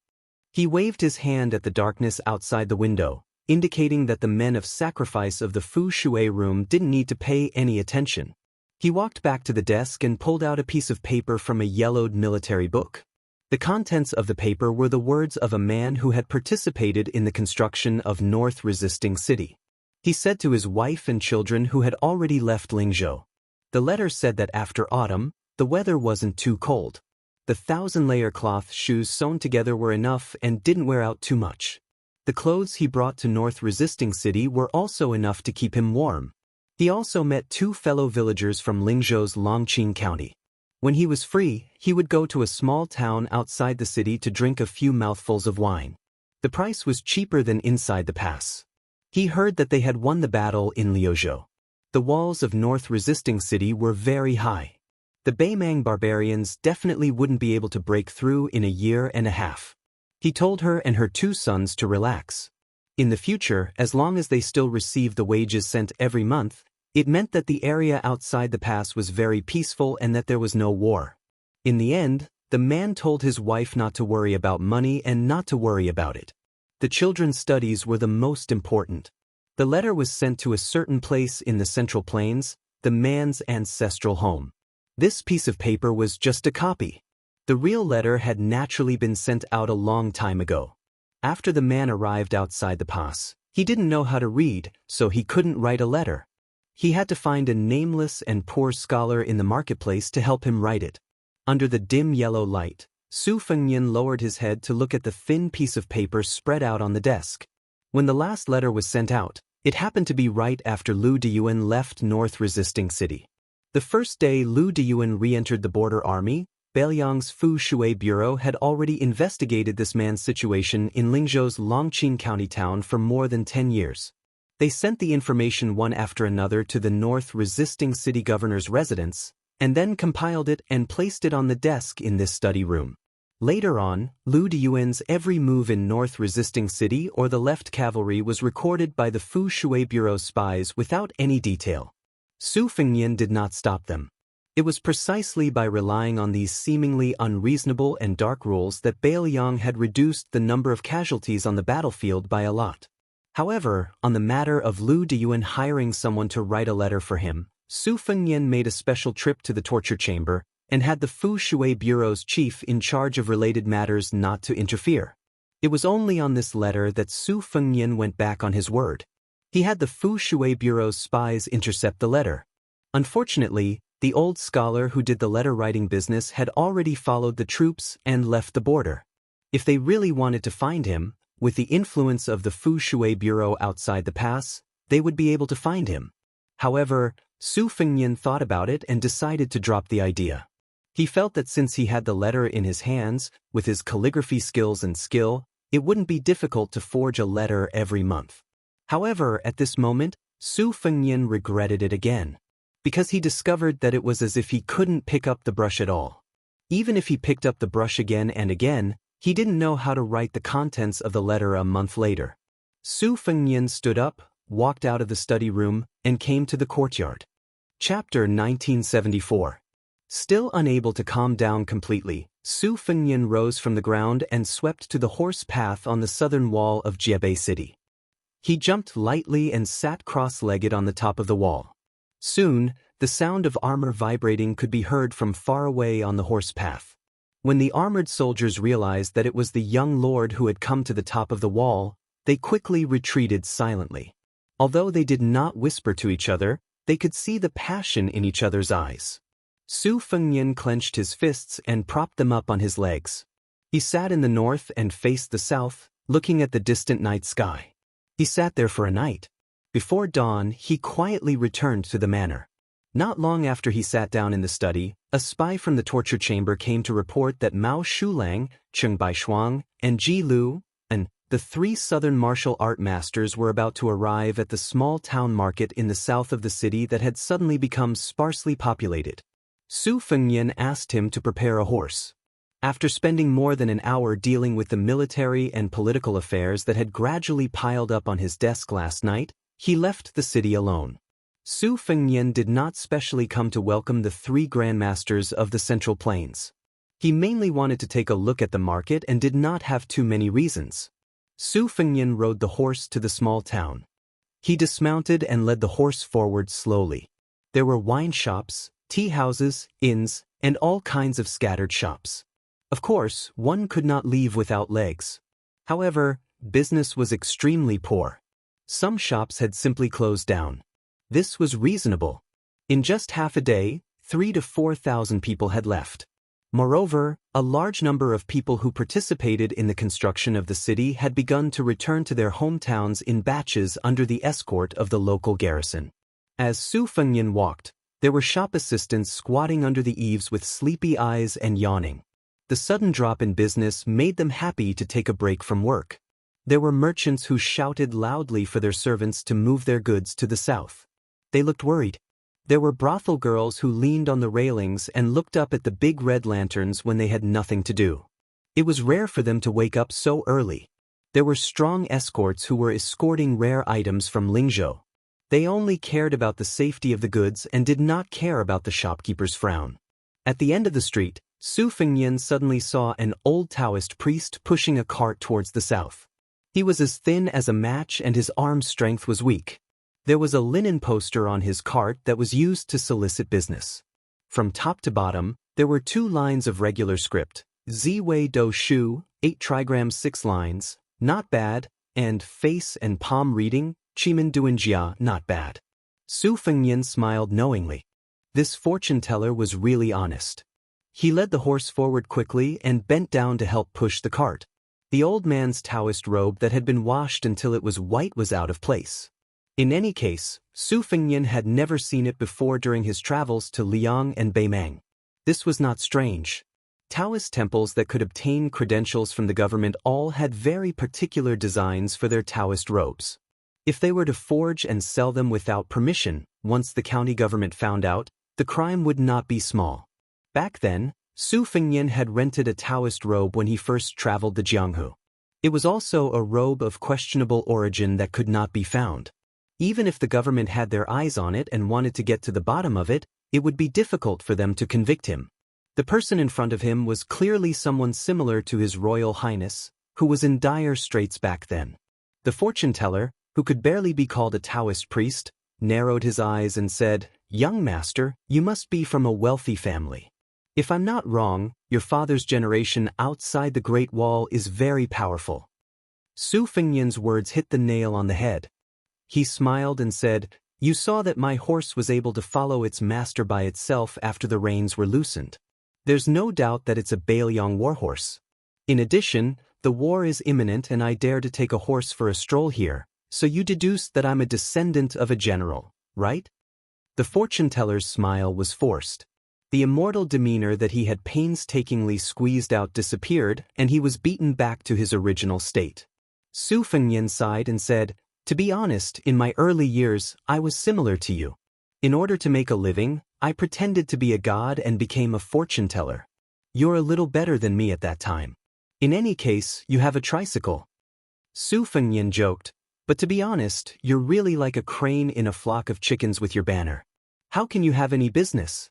He waved his hand at the darkness outside the window, indicating that the men of sacrifice of the Fu Shui room didn't need to pay any attention. He walked back to the desk and pulled out a piece of paper from a yellowed military book. The contents of the paper were the words of a man who had participated in the construction of North Resisting City. He said to his wife and children who had already left Lingzhou. The letter said that after autumn, the weather wasn't too cold. The 1,000-layer cloth shoes sewn together were enough and didn't wear out too much. The clothes he brought to North Resisting City were also enough to keep him warm. He also met 2 fellow villagers from Lingzhou's Longqing County. When he was free, he would go to a small town outside the city to drink a few mouthfuls of wine. The price was cheaper than inside the pass. He heard that they had won the battle in Liuzhou. The walls of North Resisting City were very high. The Beimang barbarians definitely wouldn't be able to break through in a year and a half. He told her and her 2 sons to relax. In the future, as long as they still received the wages sent every month, it meant that the area outside the pass was very peaceful and that there was no war. In the end, the man told his wife not to worry about money and not to worry about it. The children's studies were the most important. The letter was sent to a certain place in the Central Plains, the man's ancestral home. This piece of paper was just a copy. The real letter had naturally been sent out a long time ago. After the man arrived outside the pass, he didn't know how to read, so he couldn't write a letter. He had to find a nameless and poor scholar in the marketplace to help him write it. Under the dim yellow light, Su Fengnian lowered his head to look at the thin piece of paper spread out on the desk. When the last letter was sent out, it happened to be right after Lu Diyuan left North Resisting City. The first day Lu Diyuan re-entered the border army, Beiliang's Fu Shui Bureau had already investigated this man's situation in Lingzhou's Longqing County town for more than 10 years. They sent the information one after another to the North Resisting City governor's residence, and then compiled it and placed it on the desk in this study room. Later on, Lu Diyuan's every move in North Resisting City or the Left Cavalry was recorded by the Fu Shui Bureau spies without any detail. Su Fengnian did not stop them. It was precisely by relying on these seemingly unreasonable and dark rules that Beiliang had reduced the number of casualties on the battlefield by a lot. However, on the matter of Lu Diyuan hiring someone to write a letter for him, Su Fengnian made a special trip to the torture chamber, and had the Fu Shui Bureau's chief in charge of related matters not to interfere. It was only on this letter that Su Fengnian went back on his word. He had the Fu Shui Bureau's spies intercept the letter. Unfortunately, the old scholar who did the letter-writing business had already followed the troops and left the border. If they really wanted to find him, with the influence of the Fu Shui Bureau outside the pass, they would be able to find him. However, Su Fengnian thought about it and decided to drop the idea. He felt that since he had the letter in his hands, with his calligraphy skills and skill, it wouldn't be difficult to forge a letter every month. However, at this moment, Su Fengnian regretted it again, because he discovered that it was as if he couldn't pick up the brush at all. Even if he picked up the brush again and again, he didn't know how to write the contents of the letter a month later. Su Fengnian stood up, walked out of the study room, and came to the courtyard. Chapter 1974. Still unable to calm down completely, Su Fengnian rose from the ground and swept to the horse path on the southern wall of Jiebei City. He jumped lightly and sat cross-legged on the top of the wall. Soon, the sound of armor vibrating could be heard from far away on the horse path. When the armored soldiers realized that it was the young lord who had come to the top of the wall, they quickly retreated silently. Although they did not whisper to each other, they could see the passion in each other's eyes. Su Fengnian clenched his fists and propped them up on his legs. He sat in the north and faced the south, looking at the distant night sky. He sat there for a night. Before dawn, he quietly returned to the manor. Not long after he sat down in the study, a spy from the torture chamber came to report that Mao Shulang, Cheng Baishuang, and Ji Lu, the three southern martial art masters were about to arrive at the small town market in the south of the city that had suddenly become sparsely populated. Su Fengnian asked him to prepare a horse. After spending more than an hour dealing with the military and political affairs that had gradually piled up on his desk last night, he left the city alone. Su Fengnian did not specially come to welcome the three grandmasters of the Central Plains. He mainly wanted to take a look at the market and did not have too many reasons. Su Fengnian rode the horse to the small town. He dismounted and led the horse forward slowly. There were wine shops, tea houses, inns, and all kinds of scattered shops. Of course, one could not leave without legs. However, business was extremely poor. Some shops had simply closed down. This was reasonable. In just half a day, 3,000 to 4,000 people had left. Moreover, a large number of people who participated in the construction of the city had begun to return to their hometowns in batches under the escort of the local garrison. As Su Fengnian walked, there were shop assistants squatting under the eaves with sleepy eyes and yawning. The sudden drop in business made them happy to take a break from work. There were merchants who shouted loudly for their servants to move their goods to the south. They looked worried. There were brothel girls who leaned on the railings and looked up at the big red lanterns when they had nothing to do. It was rare for them to wake up so early. There were strong escorts who were escorting rare items from Lingzhou. They only cared about the safety of the goods and did not care about the shopkeeper's frown. At the end of the street, Su Fengnian suddenly saw an old Taoist priest pushing a cart towards the south. He was as thin as a match and his arm strength was weak. There was a linen poster on his cart that was used to solicit business. From top to bottom, there were 2 lines of regular script, Ziwei Do Shu, 8 trigrams 6 lines, not bad, and face and palm reading, Chimen Duanjia, not bad. Su Fengnian smiled knowingly. This fortune teller was really honest. He led the horse forward quickly and bent down to help push the cart. The old man's Taoist robe that had been washed until it was white was out of place. In any case, Su Fengnian had never seen it before during his travels to Liang and Beimang. This was not strange. Taoist temples that could obtain credentials from the government all had very particular designs for their Taoist robes. If they were to forge and sell them without permission, once the county government found out, the crime would not be small. Back then, Su Fengnian had rented a Taoist robe when he first traveled to Jianghu. It was also a robe of questionable origin that could not be found. Even if the government had their eyes on it and wanted to get to the bottom of it, it would be difficult for them to convict him. The person in front of him was clearly someone similar to His Royal Highness, who was in dire straits back then. The fortune teller, who could barely be called a Taoist priest, narrowed his eyes and said, "Young master, you must be from a wealthy family." If I'm not wrong, your father's generation outside the Great Wall is very powerful. Su Fengnian's words hit the nail on the head. He smiled and said, "You saw that my horse was able to follow its master by itself after the reins were loosened. There's no doubt that it's a Bailiang warhorse. In addition, the war is imminent and I dare to take a horse for a stroll here, so you deduce that I'm a descendant of a general, right?" The fortune-teller's smile was forced. The immortal demeanor that he had painstakingly squeezed out disappeared, and he was beaten back to his original state. Su Fengnian sighed and said, "To be honest, in my early years, I was similar to you. In order to make a living, I pretended to be a god and became a fortune-teller. You're a little better than me at that time. In any case, you have a tricycle." Su Fengnian joked, "But to be honest, you're really like a crane in a flock of chickens with your banner. How can you have any business?"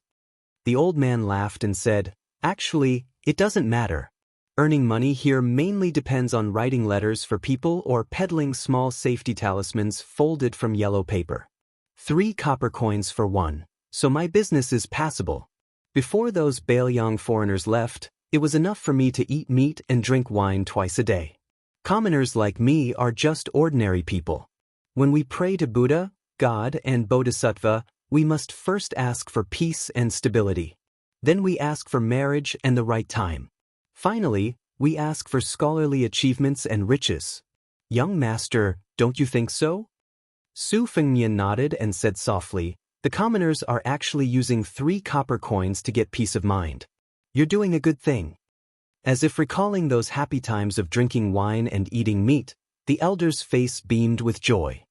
The old man laughed and said, "Actually, it doesn't matter. Earning money here mainly depends on writing letters for people or peddling small safety talismans folded from yellow paper. 3 copper coins for one, so my business is passable. Before those Bailiang foreigners left, it was enough for me to eat meat and drink wine twice a day. Commoners like me are just ordinary people. When we pray to Buddha, God, and Bodhisattva, we must first ask for peace and stability. Then we ask for marriage and the right time. Finally, we ask for scholarly achievements and riches. Young master, don't you think so?" Su Fengnian nodded and said softly, "The commoners are actually using 3 copper coins to get peace of mind. You're doing a good thing." As if recalling those happy times of drinking wine and eating meat, the elder's face beamed with joy.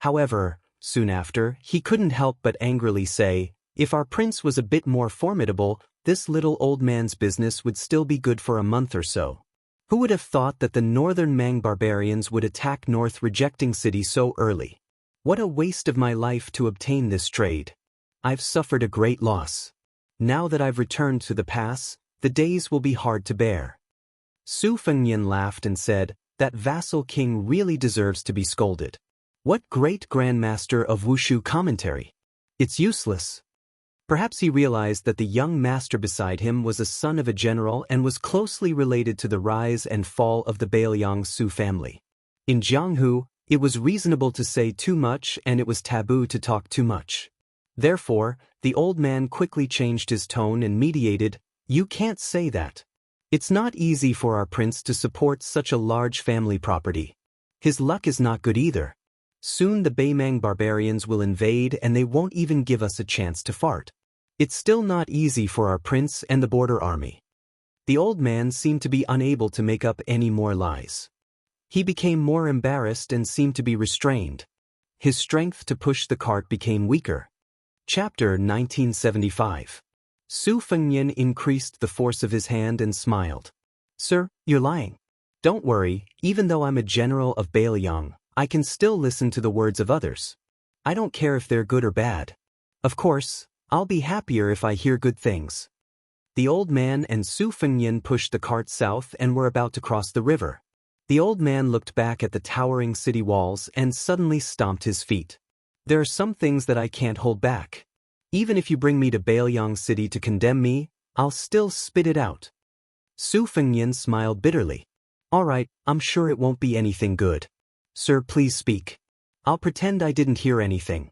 However, soon after, he couldn't help but angrily say, "If our prince was a bit more formidable, this little old man's business would still be good for a month or so. Who would have thought that the northern Mang barbarians would attack North Rejecting City so early? What a waste of my life to obtain this trade. I've suffered a great loss. Now that I've returned to the pass, the days will be hard to bear." Su Fengnian laughed and said, "That vassal king really deserves to be scolded. What great grandmaster of Wushu commentary! It's useless." Perhaps he realized that the young master beside him was a son of a general and was closely related to the rise and fall of the Bailiang Su family. In Jianghu, it was reasonable to say too much and it was taboo to talk too much. Therefore, the old man quickly changed his tone and mediated, "You can't say that. It's not easy for our prince to support such a large family property. His luck is not good either. Soon the Baimang barbarians will invade and they won't even give us a chance to fart. It's still not easy for our prince and the border army." The old man seemed to be unable to make up any more lies. He became more embarrassed and seemed to be restrained. His strength to push the cart became weaker. Chapter 1975. Su Fengnian increased the force of his hand and smiled. "Sir, you're lying. Don't worry, even though I'm a general of Bailiang, I can still listen to the words of others. I don't care if they're good or bad. Of course, I'll be happier if I hear good things." The old man and Su Fengnian pushed the cart south and were about to cross the river. The old man looked back at the towering city walls and suddenly stomped his feet. "There are some things that I can't hold back. Even if you bring me to Bailiang City to condemn me, I'll still spit it out." Su Fengnian smiled bitterly. "All right, I'm sure it won't be anything good. Sir, please speak. I'll pretend I didn't hear anything."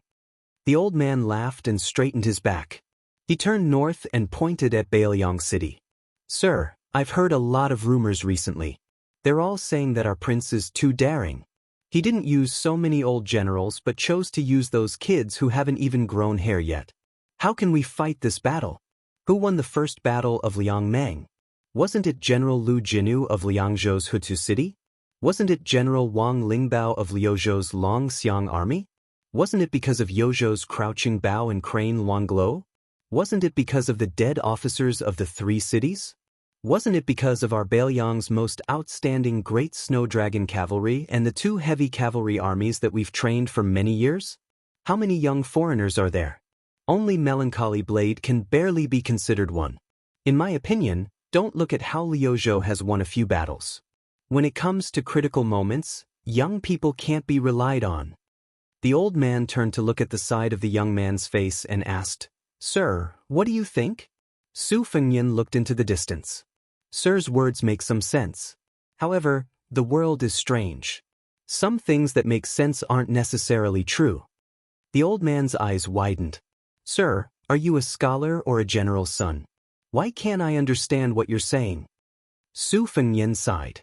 The old man laughed and straightened his back. He turned north and pointed at Bailiang City. "Sir, I've heard a lot of rumors recently. They're all saying that our prince is too daring. He didn't use so many old generals but chose to use those kids who haven't even grown hair yet. How can we fight this battle? Who won the first battle of Liangmang? Wasn't it General Lu Jinu of Liangzhou's Hutu City? Wasn't it General Wang Lingbao of Liuzhou's Longxiang army? Wasn't it because of Yozhou's Crouching Bao and Crane Luanglo? Wasn't it because of the dead officers of the 3 cities? Wasn't it because of our Bailiang's most outstanding Great Snow Dragon cavalry and the 2 heavy cavalry armies that we've trained for many years? How many young foreigners are there? Only Melancholy Blade can barely be considered one. In my opinion, don't look at how Liuzhou has won a few battles. When it comes to critical moments, young people can't be relied on." The old man turned to look at the side of the young man's face and asked, "Sir, what do you think?" Su Fengyan looked into the distance. Sir's words make some sense. However, the world is strange. Some things that make sense aren't necessarily true. The old man's eyes widened. Sir, are you a scholar or a general's son? Why can't I understand what you're saying? Su Fengyan sighed.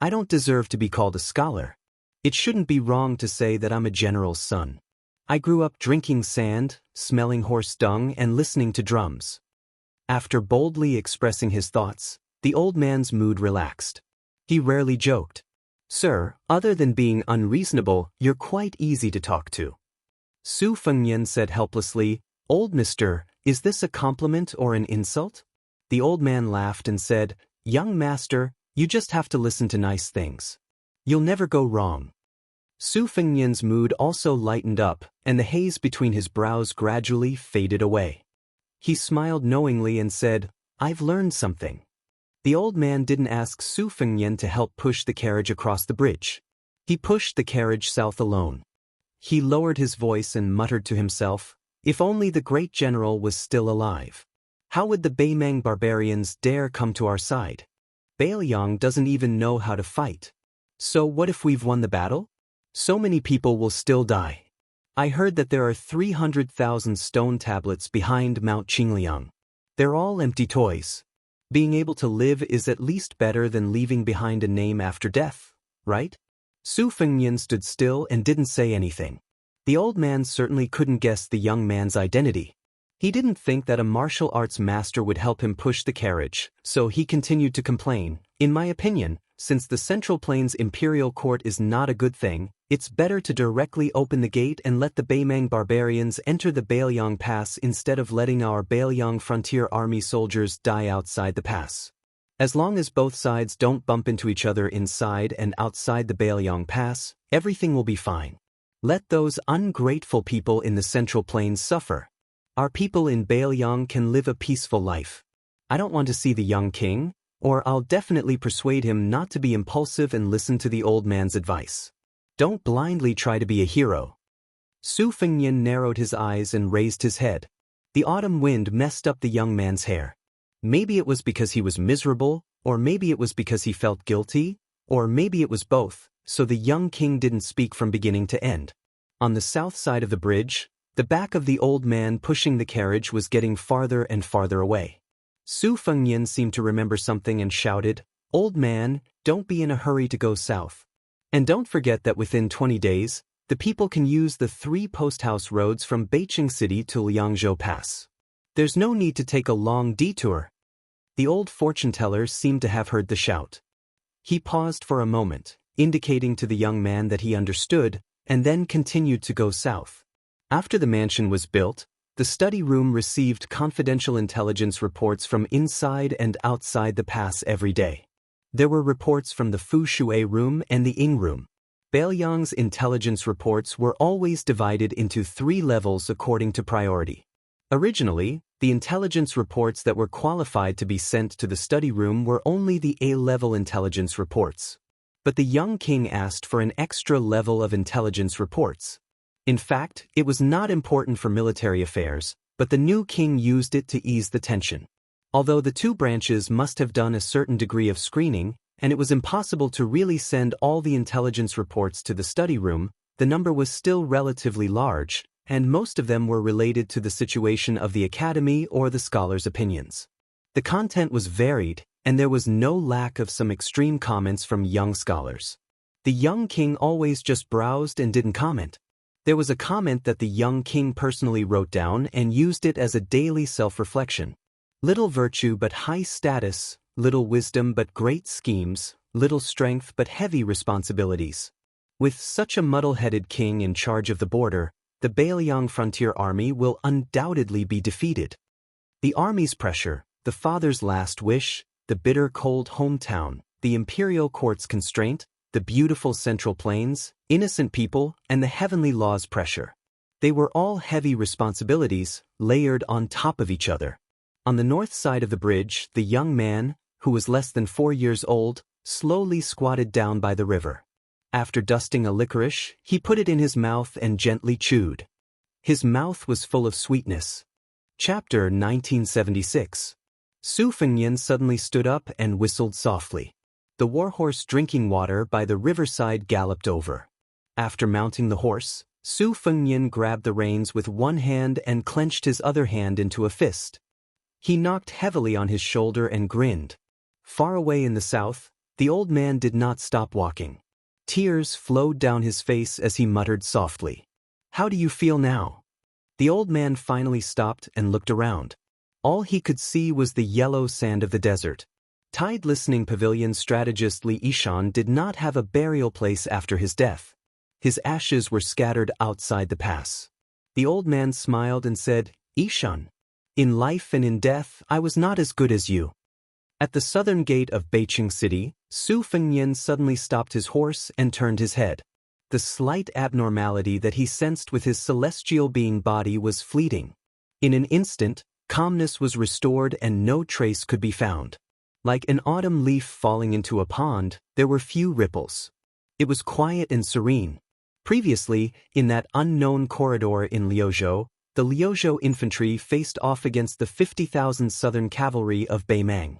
I don't deserve to be called a scholar. It shouldn't be wrong to say that I'm a general's son. I grew up drinking sand, smelling horse dung, and listening to drums. After boldly expressing his thoughts, the old man's mood relaxed. He rarely joked. Sir, other than being unreasonable, you're quite easy to talk to. Su Fengyan said helplessly, Old mister, is this a compliment or an insult? The old man laughed and said, Young master, you just have to listen to nice things. You'll never go wrong. Su Fengyan's mood also lightened up, and the haze between his brows gradually faded away. He smiled knowingly and said, I've learned something. The old man didn't ask Su Fengyan to help push the carriage across the bridge. He pushed the carriage south alone. He lowered his voice and muttered to himself, if only the great general was still alive. How would the Beimeng barbarians dare come to our side? Bailiang doesn't even know how to fight. So what if we've won the battle? So many people will still die. I heard that there are 300,000 stone tablets behind Mount Qingliang. They're all empty toys. Being able to live is at least better than leaving behind a name after death, right? Su Fengyan stood still and didn't say anything. The old man certainly couldn't guess the young man's identity. He didn't think that a martial arts master would help him push the carriage, so he continued to complain. In my opinion, since the Central Plains Imperial Court is not a good thing, it's better to directly open the gate and let the Beimeng barbarians enter the Bailiang Pass instead of letting our Bailiang Frontier Army soldiers die outside the pass. As long as both sides don't bump into each other inside and outside the Bailiang Pass, everything will be fine. Let those ungrateful people in the Central Plains suffer. Our people in Bailiang can live a peaceful life. I don't want to see the young king, or I'll definitely persuade him not to be impulsive and listen to the old man's advice. Don't blindly try to be a hero. Su Fengyan narrowed his eyes and raised his head. The autumn wind messed up the young man's hair. Maybe it was because he was miserable, or maybe it was because he felt guilty, or maybe it was both, so the young king didn't speak from beginning to end. On the south side of the bridge, the back of the old man pushing the carriage was getting farther and farther away. Su Fengyan seemed to remember something and shouted, Old man, don't be in a hurry to go south. And don't forget that within 20 days, the people can use the 3 post-house roads from Beiqing City to Liangzhou Pass. There's no need to take a long detour. The old fortune-teller seemed to have heard the shout. He paused for a moment, indicating to the young man that he understood, and then continued to go south. After the mansion was built, the study room received confidential intelligence reports from inside and outside the pass every day. There were reports from the Fu Shui room and the Ying room. Bailiang's intelligence reports were always divided into 3 levels according to priority. Originally, the intelligence reports that were qualified to be sent to the study room were only the A-level intelligence reports. But the young king asked for an extra level of intelligence reports. In fact, it was not important for military affairs, but the new king used it to ease the tension. Although the 2 branches must have done a certain degree of screening, and it was impossible to really send all the intelligence reports to the study room, the number was still relatively large, and most of them were related to the situation of the academy or the scholars' opinions. The content was varied, and there was no lack of some extreme comments from young scholars. The young king always just browsed and didn't comment. There was a comment that the young king personally wrote down and used it as a daily self-reflection. Little virtue but high status, little wisdom but great schemes, little strength but heavy responsibilities. With such a muddle-headed king in charge of the border, the Bailiang Frontier Army will undoubtedly be defeated. The army's pressure, the father's last wish, the bitter cold hometown, the imperial court's constraint, the beautiful Central Plains, innocent people, and the heavenly law's pressure. They were all heavy responsibilities, layered on top of each other. On the north side of the bridge, the young man, who was less than 4 years old, slowly squatted down by the river. After dusting a licorice, he put it in his mouth and gently chewed. His mouth was full of sweetness. Chapter 1976. Su Fengnian suddenly stood up and whistled softly. The warhorse drinking water by the riverside galloped over. After mounting the horse, Su Fengnian grabbed the reins with one hand and clenched his other hand into a fist. He knocked heavily on his shoulder and grinned. Far away in the south, the old man did not stop walking. Tears flowed down his face as he muttered softly. "How do you feel now?" The old man finally stopped and looked around. All he could see was the yellow sand of the desert. Tide Listening Pavilion strategist Li Yishan did not have a burial place after his death. His ashes were scattered outside the pass. The old man smiled and said, "Yishan, in life and in death I was not as good as you." At the southern gate of Beiqing City, Su Fengnian suddenly stopped his horse and turned his head. The slight abnormality that he sensed with his celestial being body was fleeting. In an instant, calmness was restored and no trace could be found. Like an autumn leaf falling into a pond, there were few ripples. It was quiet and serene. Previously, in that unknown corridor in Liuzhou, the Liuzhou infantry faced off against the 50,000 southern cavalry of Beimang.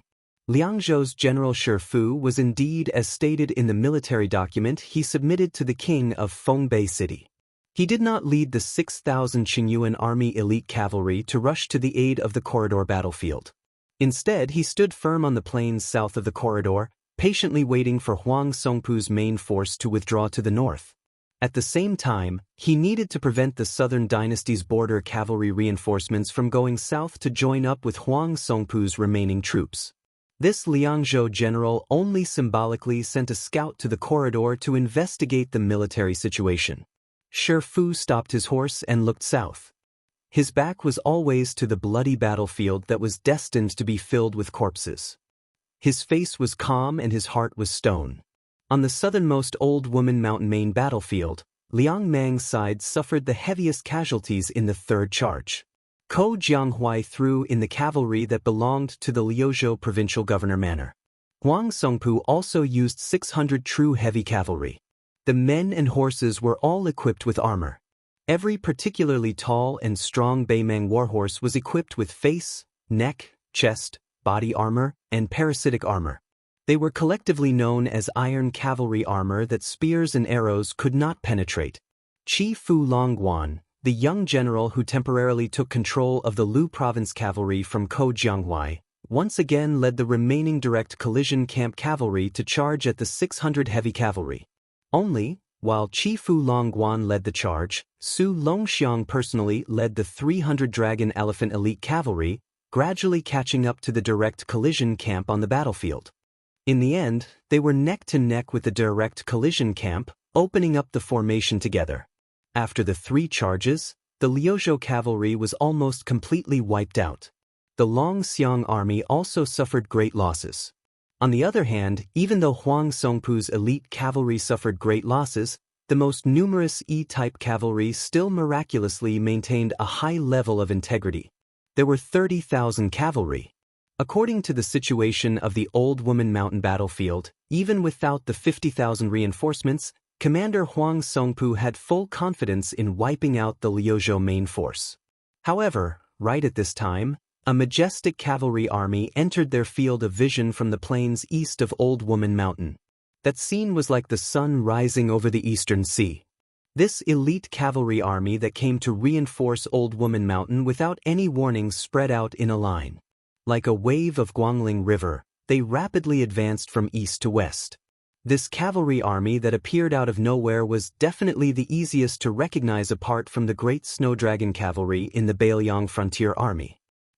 Liangzhou's General Shi Fu was indeed as stated in the military document he submitted to the king of Fongbei City. He did not lead the 6,000 Qingyuan army elite cavalry to rush to the aid of the corridor battlefield. Instead, he stood firm on the plains south of the corridor, patiently waiting for Huang Songpu's main force to withdraw to the north. At the same time, he needed to prevent the southern dynasty's border cavalry reinforcements from going south to join up with Huang Songpu's remaining troops. This Liangzhou general only symbolically sent a scout to the corridor to investigate the military situation. Shi Fu stopped his horse and looked south. His back was always to the bloody battlefield that was destined to be filled with corpses. His face was calm and his heart was stone. On the southernmost Old Woman Mountain main battlefield, Liang Mang's side suffered the heaviest casualties in the third charge. Ko Jianghuai threw in the cavalry that belonged to the Liuzhou provincial governor manor. Huang Songpu also used 600 true heavy cavalry. The men and horses were all equipped with armor. Every particularly tall and strong Beimang warhorse was equipped with face, neck, chest, body armor, and parasitic armor. They were collectively known as iron cavalry armor that spears and arrows could not penetrate. Qi Fu Longguan, the young general who temporarily took control of the Lu province cavalry from Ko Jianghuai, once again led the remaining direct collision camp cavalry to charge at the 600 heavy cavalry. Only, while Qi Fu Longguan led the charge, Su Longxiang personally led the 300 Dragon Elephant elite cavalry, gradually catching up to the direct collision camp on the battlefield. In the end, they were neck to neck with the direct collision camp, opening up the formation together. After the 3 charges, the Liuzhou cavalry was almost completely wiped out. The Longxiang army also suffered great losses. On the other hand, even though Huang Songpu's elite cavalry suffered great losses, the most numerous E-type cavalry still miraculously maintained a high level of integrity. There were 30,000 cavalry. According to the situation of the Old Woman Mountain battlefield, even without the 50,000 reinforcements, Commander Huang Songpu had full confidence in wiping out the Liuzhou main force. However, right at this time, a majestic cavalry army entered their field of vision from the plains east of Old Woman Mountain. That scene was like the sun rising over the eastern sea. This elite cavalry army that came to reinforce Old Woman Mountain without any warning spread out in a line. Like a wave of Guangling River, they rapidly advanced from east to west. This cavalry army that appeared out of nowhere was definitely the easiest to recognize apart from the great snow dragon cavalry in the Beiliang frontier army.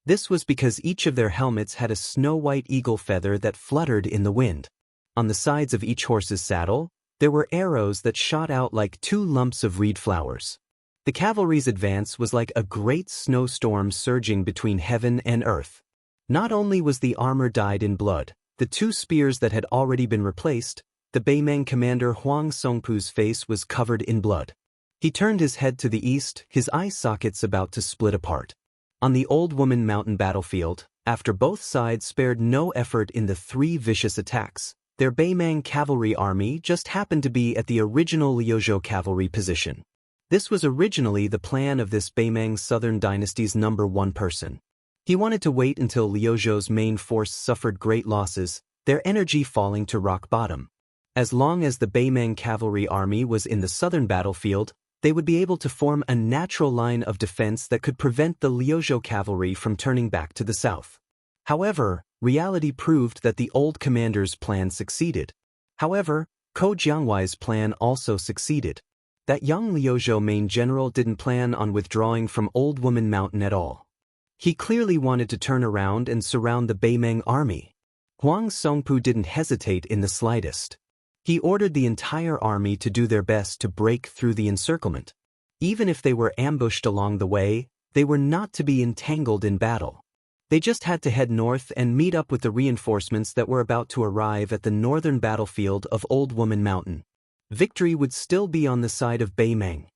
This was because each of their helmets had a snow-white eagle feather that fluttered in the wind. On the sides of each horse's saddle, there were arrows that shot out like 2 lumps of reed flowers. The cavalry's advance was like a great snowstorm surging between heaven and earth. Not only was the armor dyed in blood, the 2 spears that had already been replaced, the Beimang commander Huang Songpu's face was covered in blood. He turned his head to the east, his eye sockets about to split apart. On the Old Woman Mountain battlefield, after both sides spared no effort in the 3 vicious attacks, their Beimang cavalry army just happened to be at the original Liuzhou cavalry position. This was originally the plan of this Beimang Southern Dynasty's #1 person. He wanted to wait until Liuzhou's main force suffered great losses, their energy falling to rock bottom. As long as the Beimeng cavalry army was in the southern battlefield, they would be able to form a natural line of defense that could prevent the Liuzhou cavalry from turning back to the south. However, reality proved that the old commander's plan succeeded. However, Ko Jianghuai's plan also succeeded. That young Liuzhou main general didn't plan on withdrawing from Old Woman Mountain at all. He clearly wanted to turn around and surround the Beimeng army. Huang Songpu didn't hesitate in the slightest. He ordered the entire army to do their best to break through the encirclement. Even if they were ambushed along the way, they were not to be entangled in battle. They just had to head north and meet up with the reinforcements that were about to arrive at the northern battlefield of Old Woman Mountain. Victory would still be on the side of Beimeng.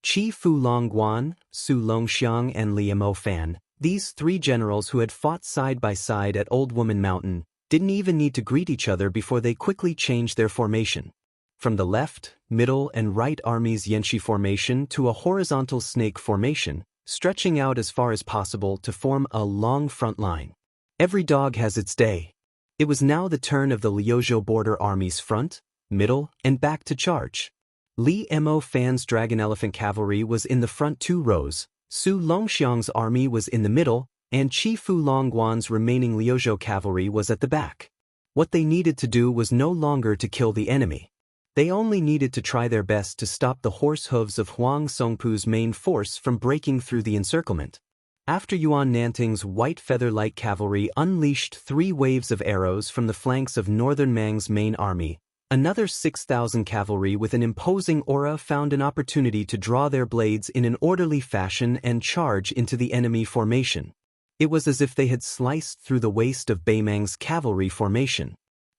Qi Fulongguan, Su Longxiang and Li Fan, these three generals who had fought side by side at Old Woman Mountain, didn't even need to greet each other before they quickly changed their formation. From the left, middle and right armies' Xianxia formation to a horizontal snake formation, stretching out as far as possible to form a long front line. Every dog has its day. It was now the turn of the Liuzhou border army's front, middle, and back to charge. Li Fan's Dragon Elephant Cavalry was in the front 2 rows, Su Longxiang's army was in the middle, and Qi Fulongguan's remaining Liuzhou cavalry was at the back. What they needed to do was no longer to kill the enemy. They only needed to try their best to stop the horse hooves of Huang Songpu's main force from breaking through the encirclement. After Yuan Nanting's White Feather Light Cavalry unleashed 3 waves of arrows from the flanks of Northern Mang's main army, another 6,000 cavalry with an imposing aura found an opportunity to draw their blades in an orderly fashion and charge into the enemy formation. It was as if they had sliced through the waist of Beimeng's cavalry formation.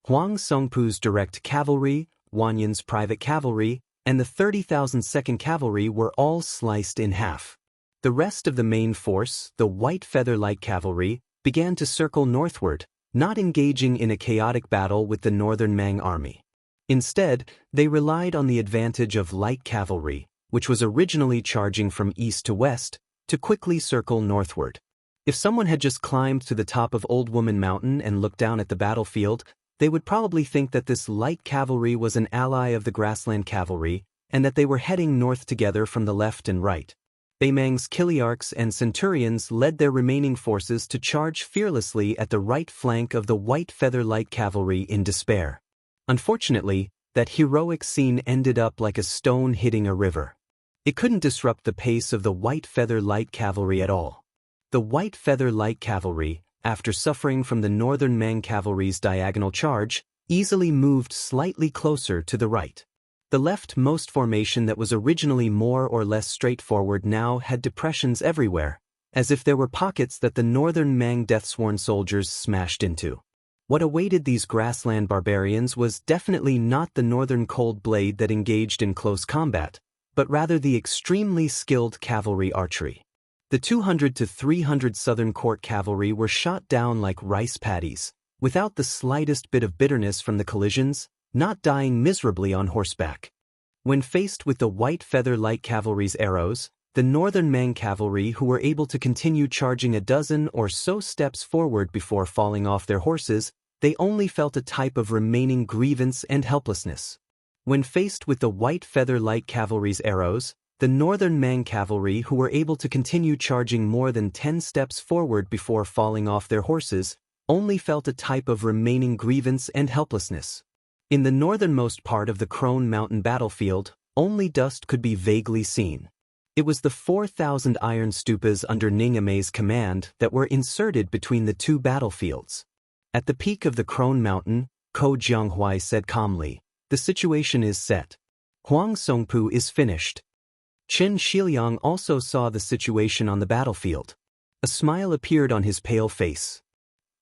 Huang Songpu's direct cavalry, Wanyan's private cavalry, and the 30,000 second cavalry were all sliced in half. The rest of the main force, the White Feather Light Cavalry, began to circle northward, not engaging in a chaotic battle with the Northern Mang army. Instead, they relied on the advantage of light cavalry, which was originally charging from east to west, to quickly circle northward. If someone had just climbed to the top of Old Woman Mountain and looked down at the battlefield, they would probably think that this light cavalry was an ally of the grassland cavalry, and that they were heading north together from the left and right. Beimeng's Kiliarchs and Centurions led their remaining forces to charge fearlessly at the right flank of the White Feather Light Cavalry in despair. Unfortunately, that heroic scene ended up like a stone hitting a river. It couldn't disrupt the pace of the White Feather Light Cavalry at all. The White Feather Light Cavalry, after suffering from the Northern Mang Cavalry's diagonal charge, easily moved slightly closer to the right. The leftmost formation that was originally more or less straightforward now had depressions everywhere, as if there were pockets that the Northern Mang Deathsworn soldiers smashed into. What awaited these grassland barbarians was definitely not the Northern Cold Blade that engaged in close combat, but rather the extremely skilled cavalry archery. The 200 to 300 Southern Court cavalry were shot down like rice paddies, without the slightest bit of bitterness from the collisions, not dying miserably on horseback. When faced with the White Feather Light Cavalry's arrows, the Northern Mang cavalry, who were able to continue charging a dozen or so steps forward before falling off their horses, they only felt a type of remaining grievance and helplessness. When faced with the White Feather Light Cavalry's arrows, the Northern Mang cavalry, who were able to continue charging more than 10 steps forward before falling off their horses, only felt a type of remaining grievance and helplessness. In the northernmost part of the Crone Mountain battlefield, only dust could be vaguely seen. It was the 4,000 iron stupas under Ningamei's command that were inserted between the two battlefields. At the peak of the Crone Mountain, Ko Jianghuai said calmly, "The situation is set. Huang Songpu is finished." Chen Shiliang also saw the situation on the battlefield. A smile appeared on his pale face.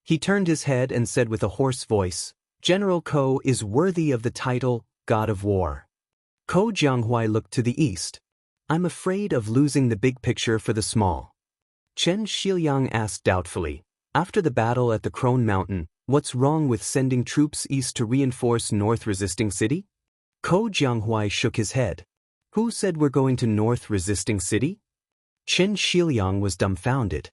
He turned his head and said with a hoarse voice, "General Ko is worthy of the title, God of War." Ko Jianghuai looked to the east. "I'm afraid of losing the big picture for the small." Chen Shiliang asked doubtfully, "After the battle at the Crone Mountain, what's wrong with sending troops east to reinforce North Resisting City?" Ko Jianghuai shook his head. "Who said we're going to North Resisting City?" Chen Shiliang was dumbfounded.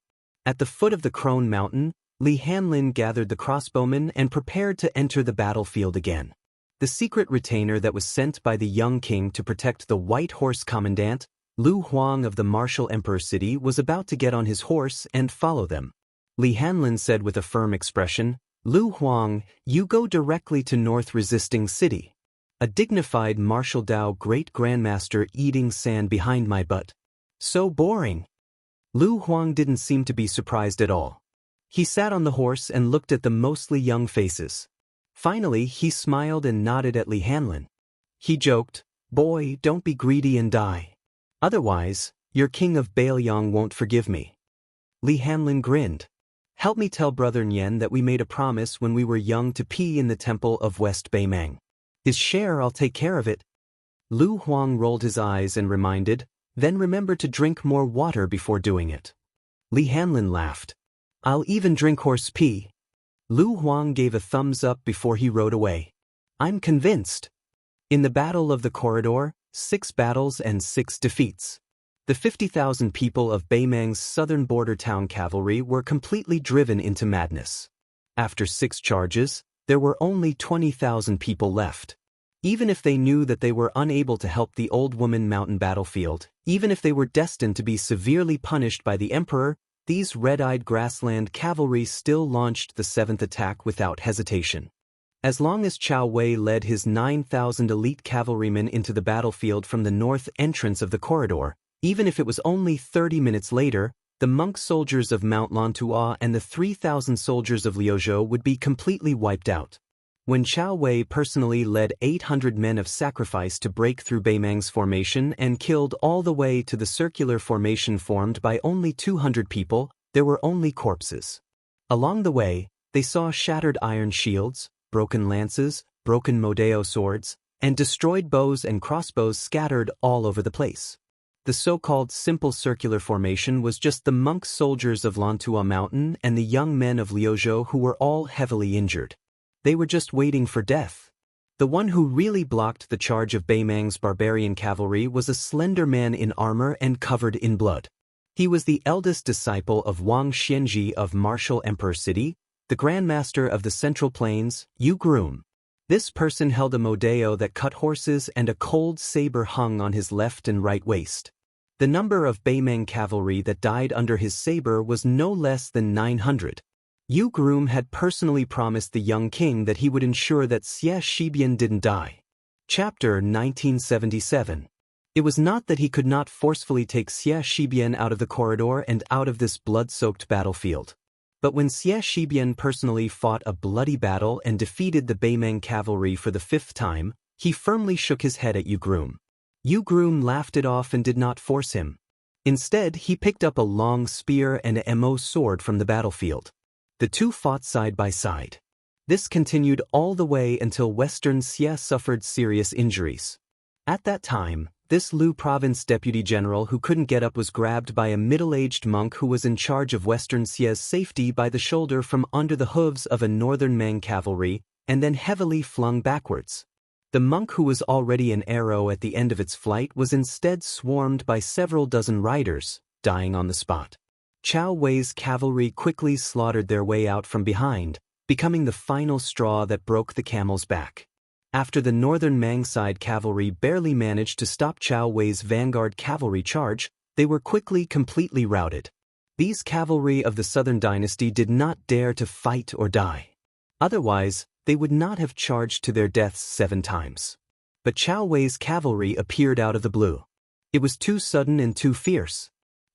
At the foot of the Crone Mountain, Li Hanlin gathered the crossbowmen and prepared to enter the battlefield again. The secret retainer that was sent by the young king to protect the White Horse Commandant, Lu Huang of the martial Emperor City, was about to get on his horse and follow them. Li Hanlin said with a firm expression, "Lu Huang, you go directly to North Resisting City." A dignified martial Dao great grandmaster eating sand behind my butt. So boring. Lu Huang didn't seem to be surprised at all. He sat on the horse and looked at the mostly young faces. Finally, he smiled and nodded at Li Hanlin. He joked, "Boy, don't be greedy and die. Otherwise, your king of Baoyang won't forgive me." Li Hanlin grinned. "Help me tell Brother Nian that we made a promise when we were young to pee in the temple of West Baimang. His share, I'll take care of it." Lu Huang rolled his eyes and reminded, "Then remember to drink more water before doing it." Li Hanlin laughed. "I'll even drink horse pee." Lu Huang gave a thumbs up before he rode away. "I'm convinced." In the Battle of the Corridor, 6 battles and 6 defeats. The 50,000 people of Baimang's southern border town cavalry were completely driven into madness. After 6 charges, there were only 20,000 people left. Even if they knew that they were unable to help the Old Woman Mountain battlefield, even if they were destined to be severely punished by the emperor, these red-eyed grassland cavalry still launched the 7th attack without hesitation. As long as Chao Wei led his 9,000 elite cavalrymen into the battlefield from the north entrance of the corridor, even if it was only 30 minutes later, the monk soldiers of Mount Lantua and the 3,000 soldiers of Liuzhou would be completely wiped out. When Chao Wei personally led 800 men of sacrifice to break through Baimang's formation and killed all the way to the circular formation formed by only 200 people, there were only corpses. Along the way, they saw shattered iron shields, broken lances, broken Modeo swords, and destroyed bows and crossbows scattered all over the place. The so-called simple circular formation was just the monk soldiers of Lantua Mountain and the young men of Liuzhou who were all heavily injured. They were just waiting for death. The one who really blocked the charge of Baimang's barbarian cavalry was a slender man in armor and covered in blood. He was the eldest disciple of Wang Xianxia of Martial Emperor City, the Grandmaster of the Central Plains, Yu Groom. This person held a modeo that cut horses and a cold saber hung on his left and right waist. The number of Baimang cavalry that died under his saber was no less than 900. Yu Groom had personally promised the young king that he would ensure that Xie Shibian didn't die. Chapter 1977. It was not that he could not forcefully take Xie Shibian out of the corridor and out of this blood-soaked battlefield. But when Xie Shibian personally fought a bloody battle and defeated the Baimang cavalry for the 5th time, he firmly shook his head at Yu Groom. Yu Groom laughed it off and did not force him. Instead, he picked up a long spear and a mo sword from the battlefield. The two fought side by side. This continued all the way until Western Xie suffered serious injuries. At that time, this Lu province deputy general who couldn't get up was grabbed by a middle-aged monk who was in charge of Western Xie's safety by the shoulder from under the hooves of a northern Mang cavalry and then heavily flung backwards. The monk, who was already an arrow at the end of its flight, was instead swarmed by several dozen riders, dying on the spot. Chao Wei's cavalry quickly slaughtered their way out from behind, becoming the final straw that broke the camel's back. After the northern Mang side cavalry barely managed to stop Chao Wei's vanguard cavalry charge, they were quickly completely routed. These cavalry of the southern dynasty did not dare to fight or die. Otherwise, they would not have charged to their deaths 7 times. But Chao Wei's cavalry appeared out of the blue. It was too sudden and too fierce.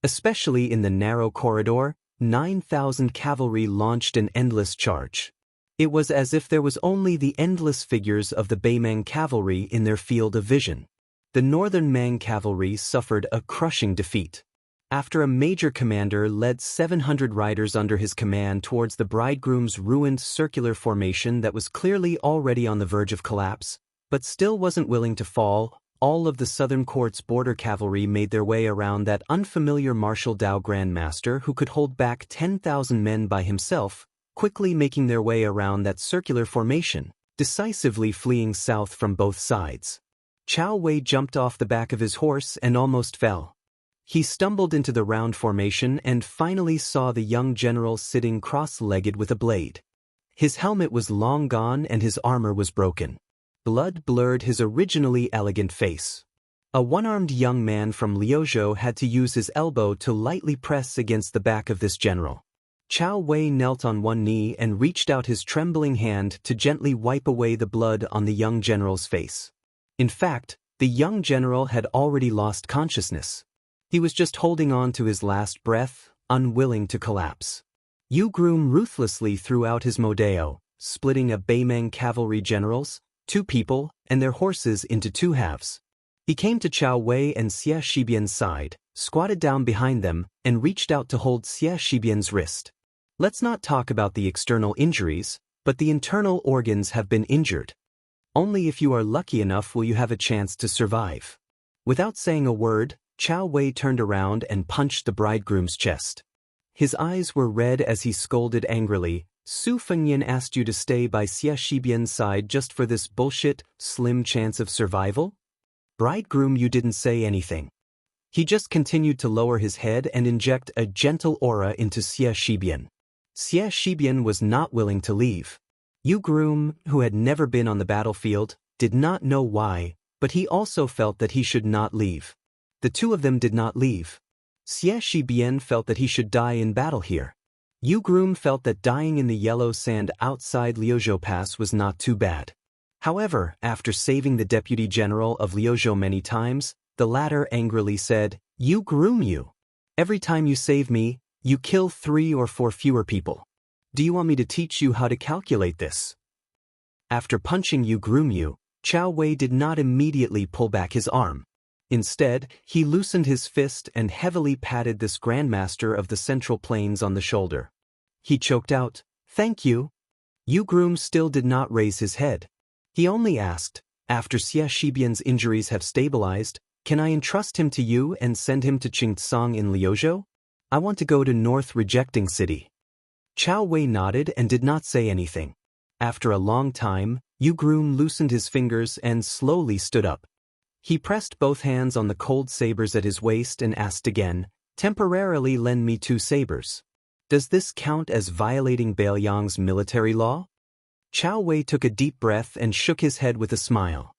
Especially in the narrow corridor, 9,000 cavalry launched an endless charge. It was as if there was only the endless figures of the Baimang cavalry in their field of vision. The northern Mang cavalry suffered a crushing defeat. After a major commander led 700 riders under his command towards the bridegroom's ruined circular formation that was clearly already on the verge of collapse, but still wasn't willing to fall, all of the southern court's border cavalry made their way around that unfamiliar martial Dao grandmaster who could hold back 10,000 men by himself, quickly making their way around that circular formation, decisively fleeing south from both sides. Chao Wei jumped off the back of his horse and almost fell. He stumbled into the round formation and finally saw the young general sitting cross-legged with a blade. His helmet was long gone and his armor was broken. Blood blurred his originally elegant face. A one-armed young man from Liuzhou had to use his elbow to lightly press against the back of this general. Chao Wei knelt on one knee and reached out his trembling hand to gently wipe away the blood on the young general's face. In fact, the young general had already lost consciousness. He was just holding on to his last breath, unwilling to collapse. Yu Groom ruthlessly threw out his modeo, splitting a Beimeng cavalry generals, 2 people, and their horses into 2 halves. He came to Chao Wei and Xie Shibian's side, squatted down behind them, and reached out to hold Xie Shibian's wrist. Let's not talk about the external injuries, but the internal organs have been injured. Only if you are lucky enough will you have a chance to survive. Without saying a word, Chao Wei turned around and punched the bridegroom's chest. His eyes were red as he scolded angrily. Su Fengyan asked you to stay by Xie Shibian's side just for this bullshit, slim chance of survival? Bridegroom, you didn't say anything. He just continued to lower his head and inject a gentle aura into Xie Shibian. Xie Shibian was not willing to leave. Yu Groom, who had never been on the battlefield, did not know why, but he also felt that he should not leave. The 2 of them did not leave. Xie Shibian felt that he should die in battle here. Yu Groom felt that dying in the yellow sand outside Liuzhou Pass was not too bad. However, after saving the deputy general of Liuzhou many times, the latter angrily said, "Yu Groom, you. Every time you save me, you kill 3 or 4 fewer people. Do you want me to teach you how to calculate this?" After punching Yu Groom, Chao Wei did not immediately pull back his arm. Instead, he loosened his fist and heavily patted this grandmaster of the Central Plains on the shoulder. He choked out, "Thank you." Yu Groom still did not raise his head. He only asked, "After Xie Shibian's injuries have stabilized, can I entrust him to you and send him to Qingtsang in Liuzhou? I want to go to North Rejecting City." Chao Wei nodded and did not say anything. After a long time, Yu Groom loosened his fingers and slowly stood up. He pressed both hands on the cold sabers at his waist and asked again, "Temporarily lend me 2 sabers. Does this count as violating Bailiang's military law?" Chao Wei took a deep breath and shook his head with a smile.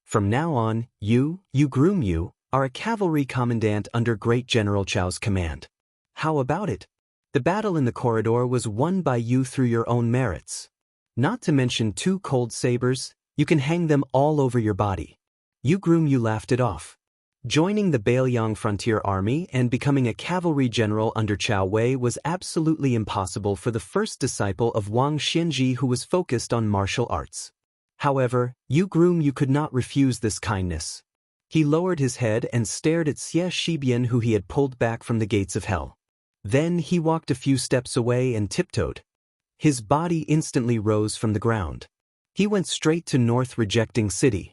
"From now on, Yu Groom, are a cavalry commandant under Great General Chao's command. How about it? The battle in the corridor was won by you through your own merits. Not to mention 2 cold sabers, you can hang them all over your body." Yu Groom laughed it off. Joining the Bailiang Frontier Army and becoming a cavalry general under Chao Wei was absolutely impossible for the first disciple of Wang Xianji who was focused on martial arts. However, Yu Groom could not refuse this kindness. He lowered his head and stared at Xie Shibian who he had pulled back from the gates of hell. Then he walked a few steps away and tiptoed. His body instantly rose from the ground. He went straight to North Rejecting City.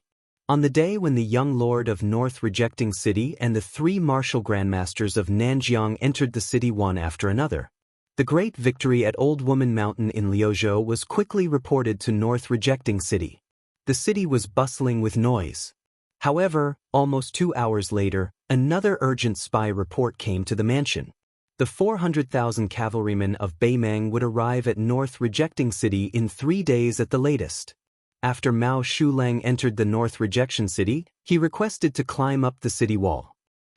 On the day when the young lord of North Rejecting City and the 3 martial grandmasters of Nanjiang entered the city one after another, the great victory at Old Woman Mountain in Liuzhou was quickly reported to North Rejecting City. The city was bustling with noise. However, almost 2 hours later, another urgent spy report came to the mansion. The 400,000 cavalrymen of Beimeng would arrive at North Rejecting City in 3 days at the latest. After Mao Shulang entered the North Rejection City, he requested to climb up the city wall.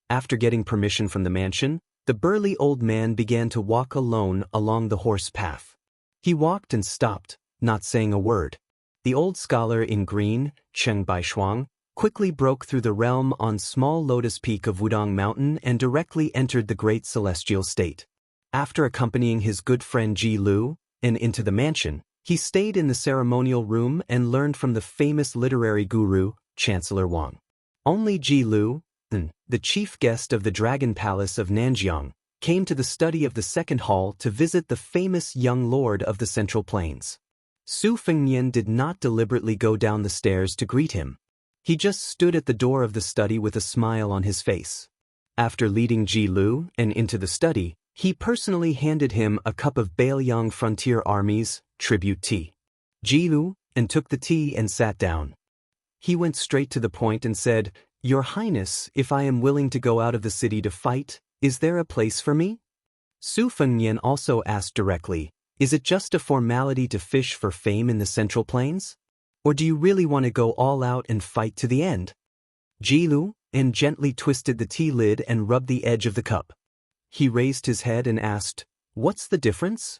After getting permission from the mansion, the burly old man began to walk alone along the horse path. He walked and stopped, not saying a word. The old scholar in green, Cheng Baishuang, quickly broke through the realm on small lotus peak of Wudong Mountain and directly entered the great celestial state. After accompanying his good friend Ji Lu and into the mansion, he stayed in the ceremonial room and learned from the famous literary guru, Chancellor Wang. Only Ji Lu, the chief guest of the Dragon Palace of Nanjiang, came to the study of the second hall to visit the famous young lord of the Central Plains. Su Fengyan did not deliberately go down the stairs to greet him. He just stood at the door of the study with a smile on his face. After leading Ji Lu and into the study, he personally handed him a cup of Bailiang Frontier Army's tribute tea. Ji Lu took the tea and sat down. He went straight to the point and said, Your Highness, if I am willing to go out of the city to fight, is there a place for me? Su Fengnian also asked directly, is it just a formality to fish for fame in the Central Plains? Or do you really want to go all out and fight to the end? Ji Lu gently twisted the tea lid and rubbed the edge of the cup. He raised his head and asked, what's the difference?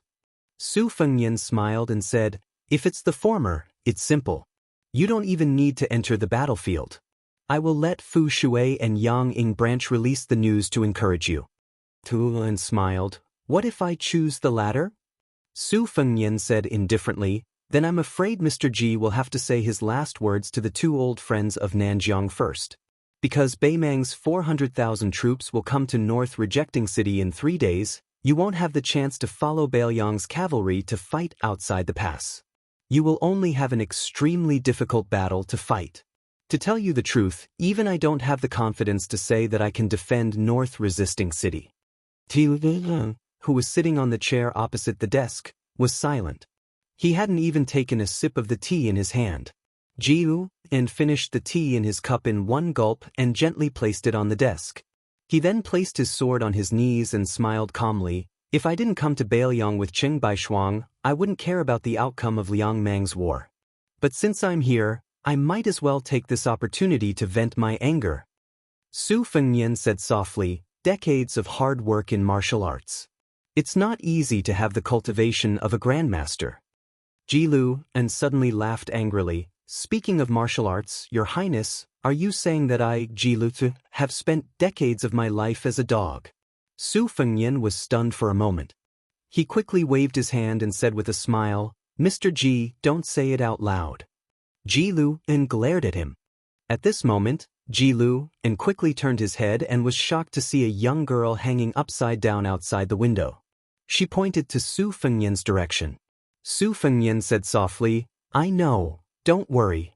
Su Fengnian smiled and said, if it's the former, it's simple. You don't even need to enter the battlefield. I will let Fu Shui and Yang Ying branch release the news to encourage you. Tu Lin smiled, what if I choose the latter? Su Fengnian said indifferently, then I'm afraid Mr. Ji will have to say his last words to the two old friends of Nanjiang first. Because Beimang's 400,000 troops will come to North Rejecting City in 3 days, you won't have the chance to follow Beiliang's cavalry to fight outside the pass. You will only have an extremely difficult battle to fight. To tell you the truth, even I don't have the confidence to say that I can defend North Resisting City. Ti Lin, who was sitting on the chair opposite the desk, was silent. He hadn't even taken a sip of the tea in his hand. Ji Lu finished the tea in his cup in one gulp and gently placed it on the desk. He then placed his sword on his knees and smiled calmly. If I didn't come to Beiliang with Qing Baishuang, I wouldn't care about the outcome of Liang Mang's war. But since I'm here, I might as well take this opportunity to vent my anger. Su Fengnian said softly, decades of hard work in martial arts. It's not easy to have the cultivation of a grandmaster. Ji Lu suddenly laughed angrily. Speaking of martial arts, Your Highness, are you saying that I, Ji Lu, have spent decades of my life as a dog? Su Fengnian was stunned for a moment. He quickly waved his hand and said with a smile, Mr. Ji, don't say it out loud. Ji Lu glared at him. At this moment, Ji Lu quickly turned his head and was shocked to see a young girl hanging upside down outside the window. She pointed to Su Fengnian's direction. Su Fengnian said softly, I know, don't worry.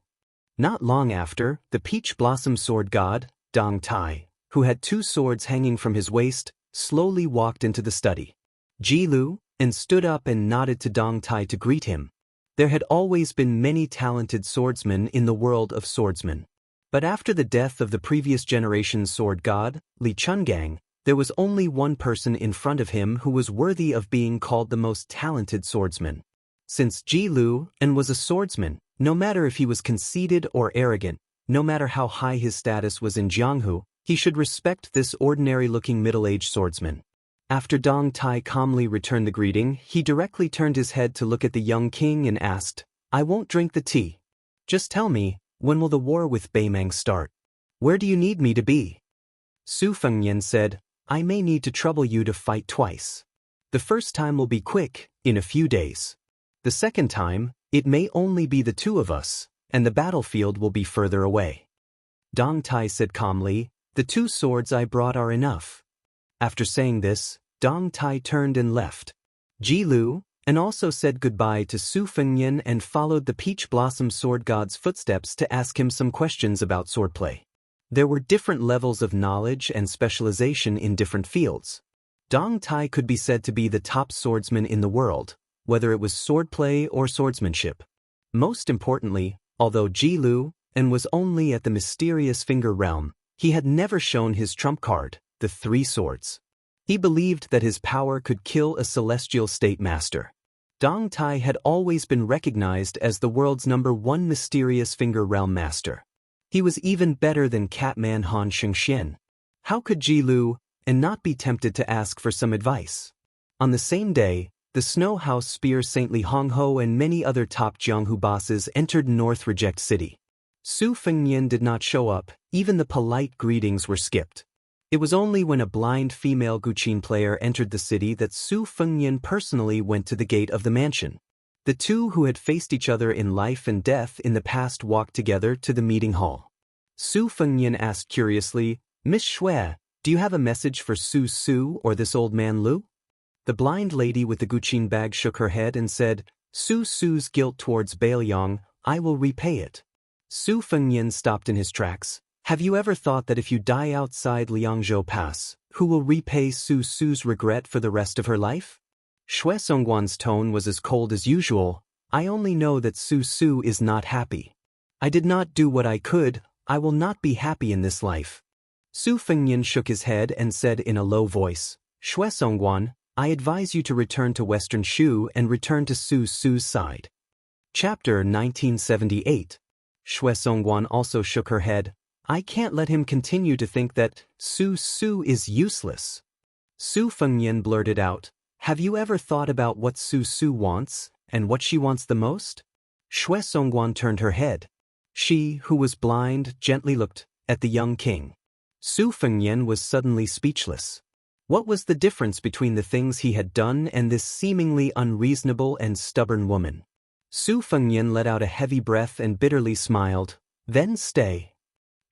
Not long after, the peach blossom sword god, Dong Tai, who had 2 swords hanging from his waist, slowly walked into the study. Ji Lu stood up and nodded to Dong Tai to greet him. There had always been many talented swordsmen in the world of swordsmen. But after the death of the previous generation's sword god, Li Chungang, there was only one person in front of him who was worthy of being called the most talented swordsman. Since Ji Lu was a swordsman, no matter if he was conceited or arrogant, no matter how high his status was in Jianghu, he should respect this ordinary-looking middle-aged swordsman. After Dong Tai calmly returned the greeting, he directly turned his head to look at the young king and asked, I won't drink the tea. Just tell me, when will the war with Beimang start? Where do you need me to be? Su Fengnian said, I may need to trouble you to fight twice. The first time will be quick, in a few days. The second time, it may only be the 2 of us, and the battlefield will be further away. Dong Tai said calmly, the 2 swords I brought are enough. After saying this, Dong Tai turned and left. Ji Lu also said goodbye to Su Fengnian and followed the peach blossom sword god's footsteps to ask him some questions about swordplay. There were different levels of knowledge and specialization in different fields. Dong Tai could be said to be the top swordsman in the world, whether it was swordplay or swordsmanship. Most importantly, although Ji Lu was only at the mysterious finger realm, he had never shown his trump card, the 3 swords. He believed that his power could kill a celestial state master. Dong Tai had always been recognized as the world's #1 mysterious finger realm master. He was even better than Catman Han Xianxia. How could Ji Lu not be tempted to ask for some advice? On the same day, the Snow House Spear Saintly Hongho and many other top Jianghu bosses entered North Reject City. Su Fengnian did not show up, even the polite greetings were skipped. It was only when a blind female Guqin player entered the city that Su Fengnian personally went to the gate of the mansion. The 2 who had faced each other in life and death in the past walked together to the meeting hall. Su Fengnian asked curiously, Miss Shui, do you have a message for Su Su or this old man Lu? The blind lady with the Guqin bag shook her head and said, Su Su's guilt towards Beiliang, I will repay it. Su Fengnian stopped in his tracks. Have you ever thought that if you die outside Liangzhou Pass, who will repay Su Su's regret for the rest of her life? Shui Songguan's tone was as cold as usual. I only know that Su Su is not happy. I did not do what I could, I will not be happy in this life. Su Fengnian shook his head and said in a low voice, Xue Songguan, I advise you to return to Western Shu and return to Su Su's side. Chapter 1978. Xue Songguan also shook her head. I can't let him continue to think that Su Su is useless. Su Fengnian blurted out, have you ever thought about what Su Su wants, and what she wants the most? Xue Songguan turned her head. She, who was blind, gently looked at the young king. Su Fengnian was suddenly speechless. What was the difference between the things he had done and this seemingly unreasonable and stubborn woman? Su Fengnian let out a heavy breath and bitterly smiled. Then stay.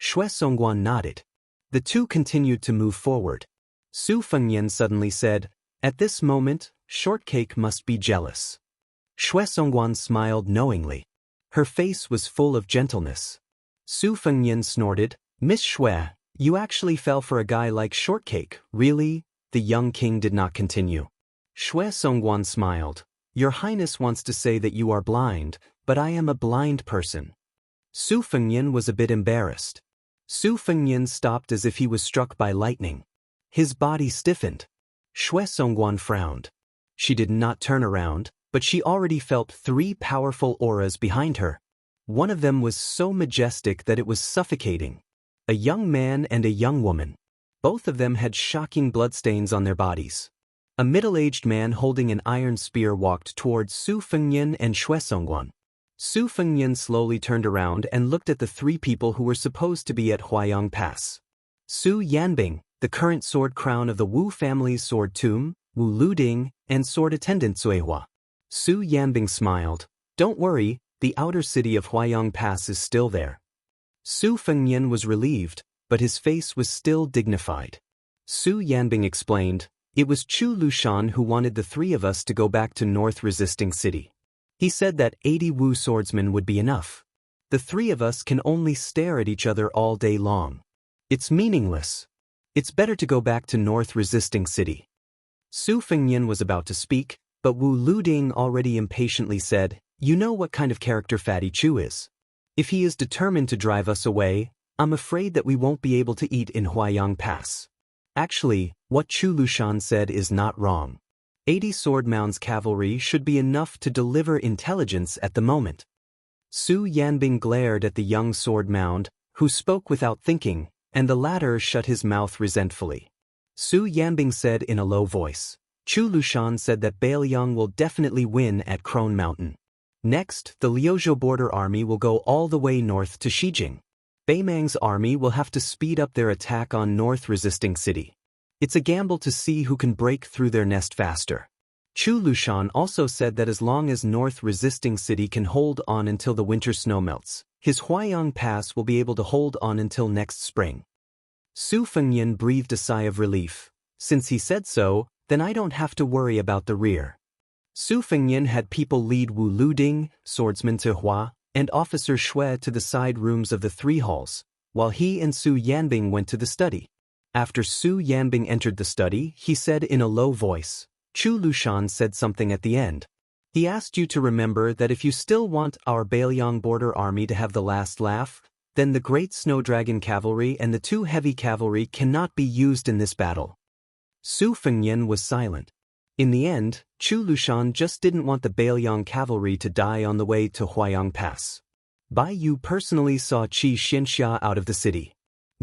Xue Songguan nodded. The two continued to move forward. Su Fengnian suddenly said, at this moment, Shortcake must be jealous. Xue Songguan smiled knowingly. Her face was full of gentleness. Su Fengnian snorted, Miss Xue, you actually fell for a guy like Shortcake, really? The young king did not continue. Xue Songguan smiled. Your Highness wants to say that you are blind, but I am a blind person. Su Fengnian was a bit embarrassed. Su Fengnian stopped as if he was struck by lightning. His body stiffened. Xue Songguan frowned. She did not turn around, but she already felt 3 powerful auras behind her. One of them was so majestic that it was suffocating. A young man and a young woman. Both of them had shocking bloodstains on their bodies. A middle-aged man holding an iron spear walked towards Su Fengnian and Xue Songguan. Su Fengnian slowly turned around and looked at the 3 people who were supposed to be at Huayang Pass. Su Yanbing, the current sword crown of the Wu family's sword tomb, Wu Luding, and sword attendant Zuihua. Su Yanbing smiled. Don't worry, the outer city of Huayang Pass is still there. Su Fengnian was relieved, but his face was still dignified. Su Yanbing explained, it was Chu Lushan who wanted the 3 of us to go back to North Resisting City. He said that 80 Wu swordsmen would be enough. The 3 of us can only stare at each other all day long. It's meaningless. It's better to go back to North Resisting City. Su Fengnian was about to speak, but Wu Luding already impatiently said, you know what kind of character Fatty Chu is. If he is determined to drive us away, I'm afraid that we won't be able to eat in Huayang Pass. Actually, what Chu Lushan said is not wrong. 80 sword mounds cavalry should be enough to deliver intelligence at the moment. Su Yanbing glared at the young sword mound, who spoke without thinking, and the latter shut his mouth resentfully. Su Yanbing said in a low voice, Chu Lushan said that Bailiang will definitely win at Crone Mountain. Next, the Liuzhou border army will go all the way north to Xijing. Beimang's army will have to speed up their attack on North Resisting City. It's a gamble to see who can break through their nest faster. Chu Lushan also said that as long as North Resisting City can hold on until the winter snow melts, his Huayang Pass will be able to hold on until next spring. Su Fengnian breathed a sigh of relief. Since he said so, then I don't have to worry about the rear. Su Fengnian had people lead Wu Luding, swordsman Zihua, and officer Xue to the side rooms of the 3 halls, while he and Su Yanbing went to the study. After Su Yanbing entered the study, he said in a low voice, Chu Lushan said something at the end. He asked you to remember that if you still want our Bailiang border army to have the last laugh, then the great snow dragon cavalry and the 2 heavy cavalry cannot be used in this battle. Su Fengnian was silent. In the end, Chu Lushan just didn't want the Bailiang cavalry to die on the way to Huayang Pass. Bai Yu personally saw Xianxia out of the city.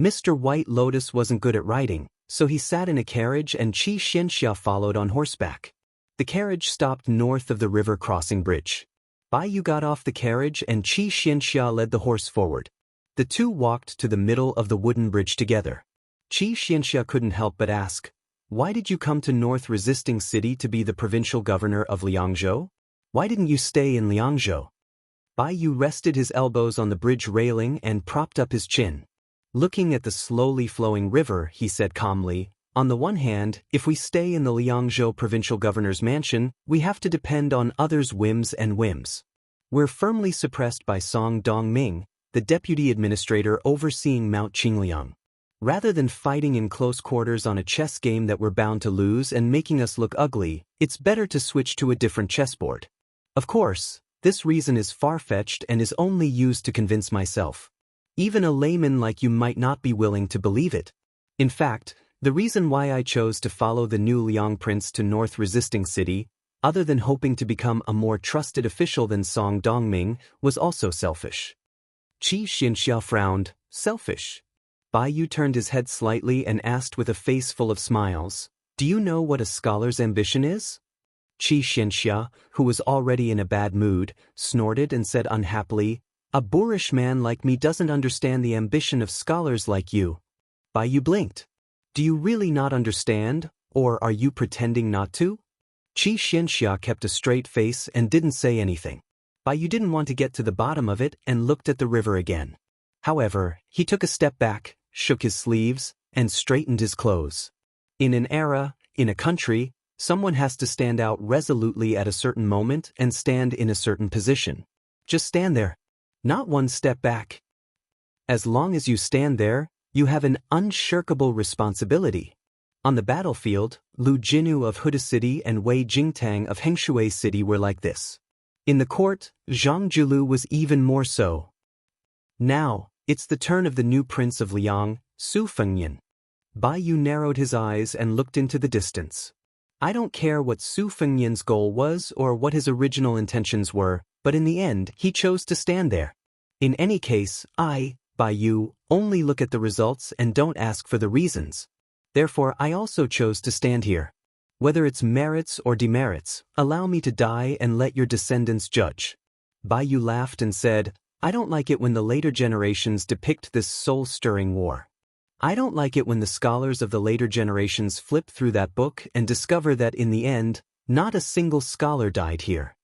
Mr. White Lotus wasn't good at riding, so he sat in a carriage and Xianxia followed on horseback. The carriage stopped north of the river crossing bridge. Bai Yu got off the carriage and Xianxia led the horse forward. The 2 walked to the middle of the wooden bridge together. Xianxia couldn't help but ask, why did you come to North Resisting City to be the provincial governor of Liangzhou? Why didn't you stay in Liangzhou? Bai Yu rested his elbows on the bridge railing and propped up his chin. Looking at the slowly flowing river, he said calmly, on the one hand, if we stay in the Liangzhou provincial governor's mansion, we have to depend on others' whims and whims. We're firmly suppressed by Song Dongming, the deputy administrator overseeing Mount Qingliang. Rather than fighting in close quarters on a chess game that we're bound to lose and making us look ugly, it's better to switch to a different chessboard. Of course, this reason is far-fetched and is only used to convince myself. Even a layman like you might not be willing to believe it. In fact, the reason why I chose to follow the new Liang prince to North Resisting City, other than hoping to become a more trusted official than Song Dongming, was also selfish. Xianxia frowned. Selfish? Bai Yu turned his head slightly and asked with a face full of smiles, "Do you know what a scholar's ambition is?" Xianxia, who was already in a bad mood, snorted and said unhappily, "A boorish man like me doesn't understand the ambition of scholars like you." Bai Yu blinked. "Do you really not understand, or are you pretending not to?" Xianxia kept a straight face and didn't say anything. Bai Yu didn't want to get to the bottom of it and looked at the river again. However, he took a step back, shook his sleeves, and straightened his clothes. In an era, in a country, someone has to stand out resolutely at a certain moment and stand in a certain position. Just stand there. Not one step back. As long as you stand there, you have an unshirkable responsibility. On the battlefield, Lu Jinu of Huda City and Wei Jingtang of Hengshui City were like this. In the court, Zhang Julu was even more so. Now, it's the turn of the new prince of Liang, Su Fengyan. Bai Yu narrowed his eyes and looked into the distance. I don't care what Su Fengyan's goal was or what his original intentions were, but in the end, he chose to stand there. In any case, I, Bai Yu, only look at the results and don't ask for the reasons. Therefore, I also chose to stand here. Whether it's merits or demerits, allow me to die and let your descendants judge. Bai Yu laughed and said, I don't like it when the later generations depict this soul-stirring war. I don't like it when the scholars of the later generations flip through that book and discover that in the end, not a single scholar died here.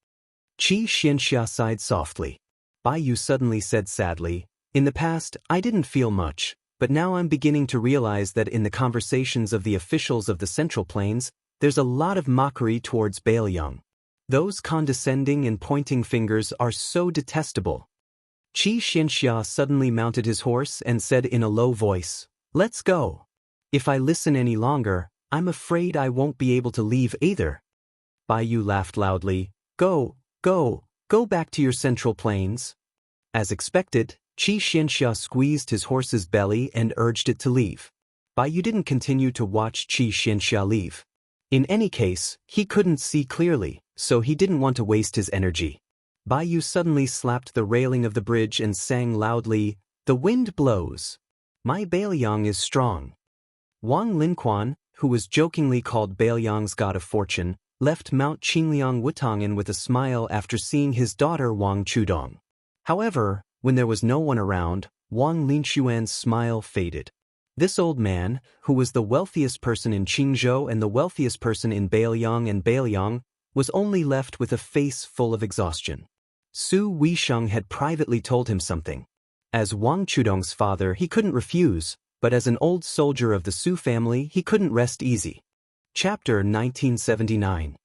Xianxia sighed softly. Bai Yu suddenly said sadly, in the past, I didn't feel much, but now I'm beginning to realize that in the conversations of the officials of the Central Plains, there's a lot of mockery towards Bailiang. Those condescending and pointing fingers are so detestable. Xianxia suddenly mounted his horse and said in a low voice, Let's go. If I listen any longer, I'm afraid I won't be able to leave either. Bai Yu laughed loudly. Go back to your Central Plains. As expected, Xianxia squeezed his horse's belly and urged it to leave. Bai Yu didn't continue to watch Xianxia leave. In any case, he couldn't see clearly, so he didn't want to waste his energy. Bai Yu suddenly slapped the railing of the bridge and sang loudly, The wind blows. My Bailiang is strong. Wang Linquan, who was jokingly called Bailiang's god of fortune, left Mount Qingliang Wutangan with a smile after seeing his daughter Wang Chudong. However, when there was no one around, Wang Linxuan's smile faded. This old man, who was the wealthiest person in Qingzhou and the wealthiest person in Bailiang, was only left with a face full of exhaustion. Su Weisheng had privately told him something. As Wang Chudong's father, he couldn't refuse, but as an old soldier of the Su family, he couldn't rest easy. Chapter 1979.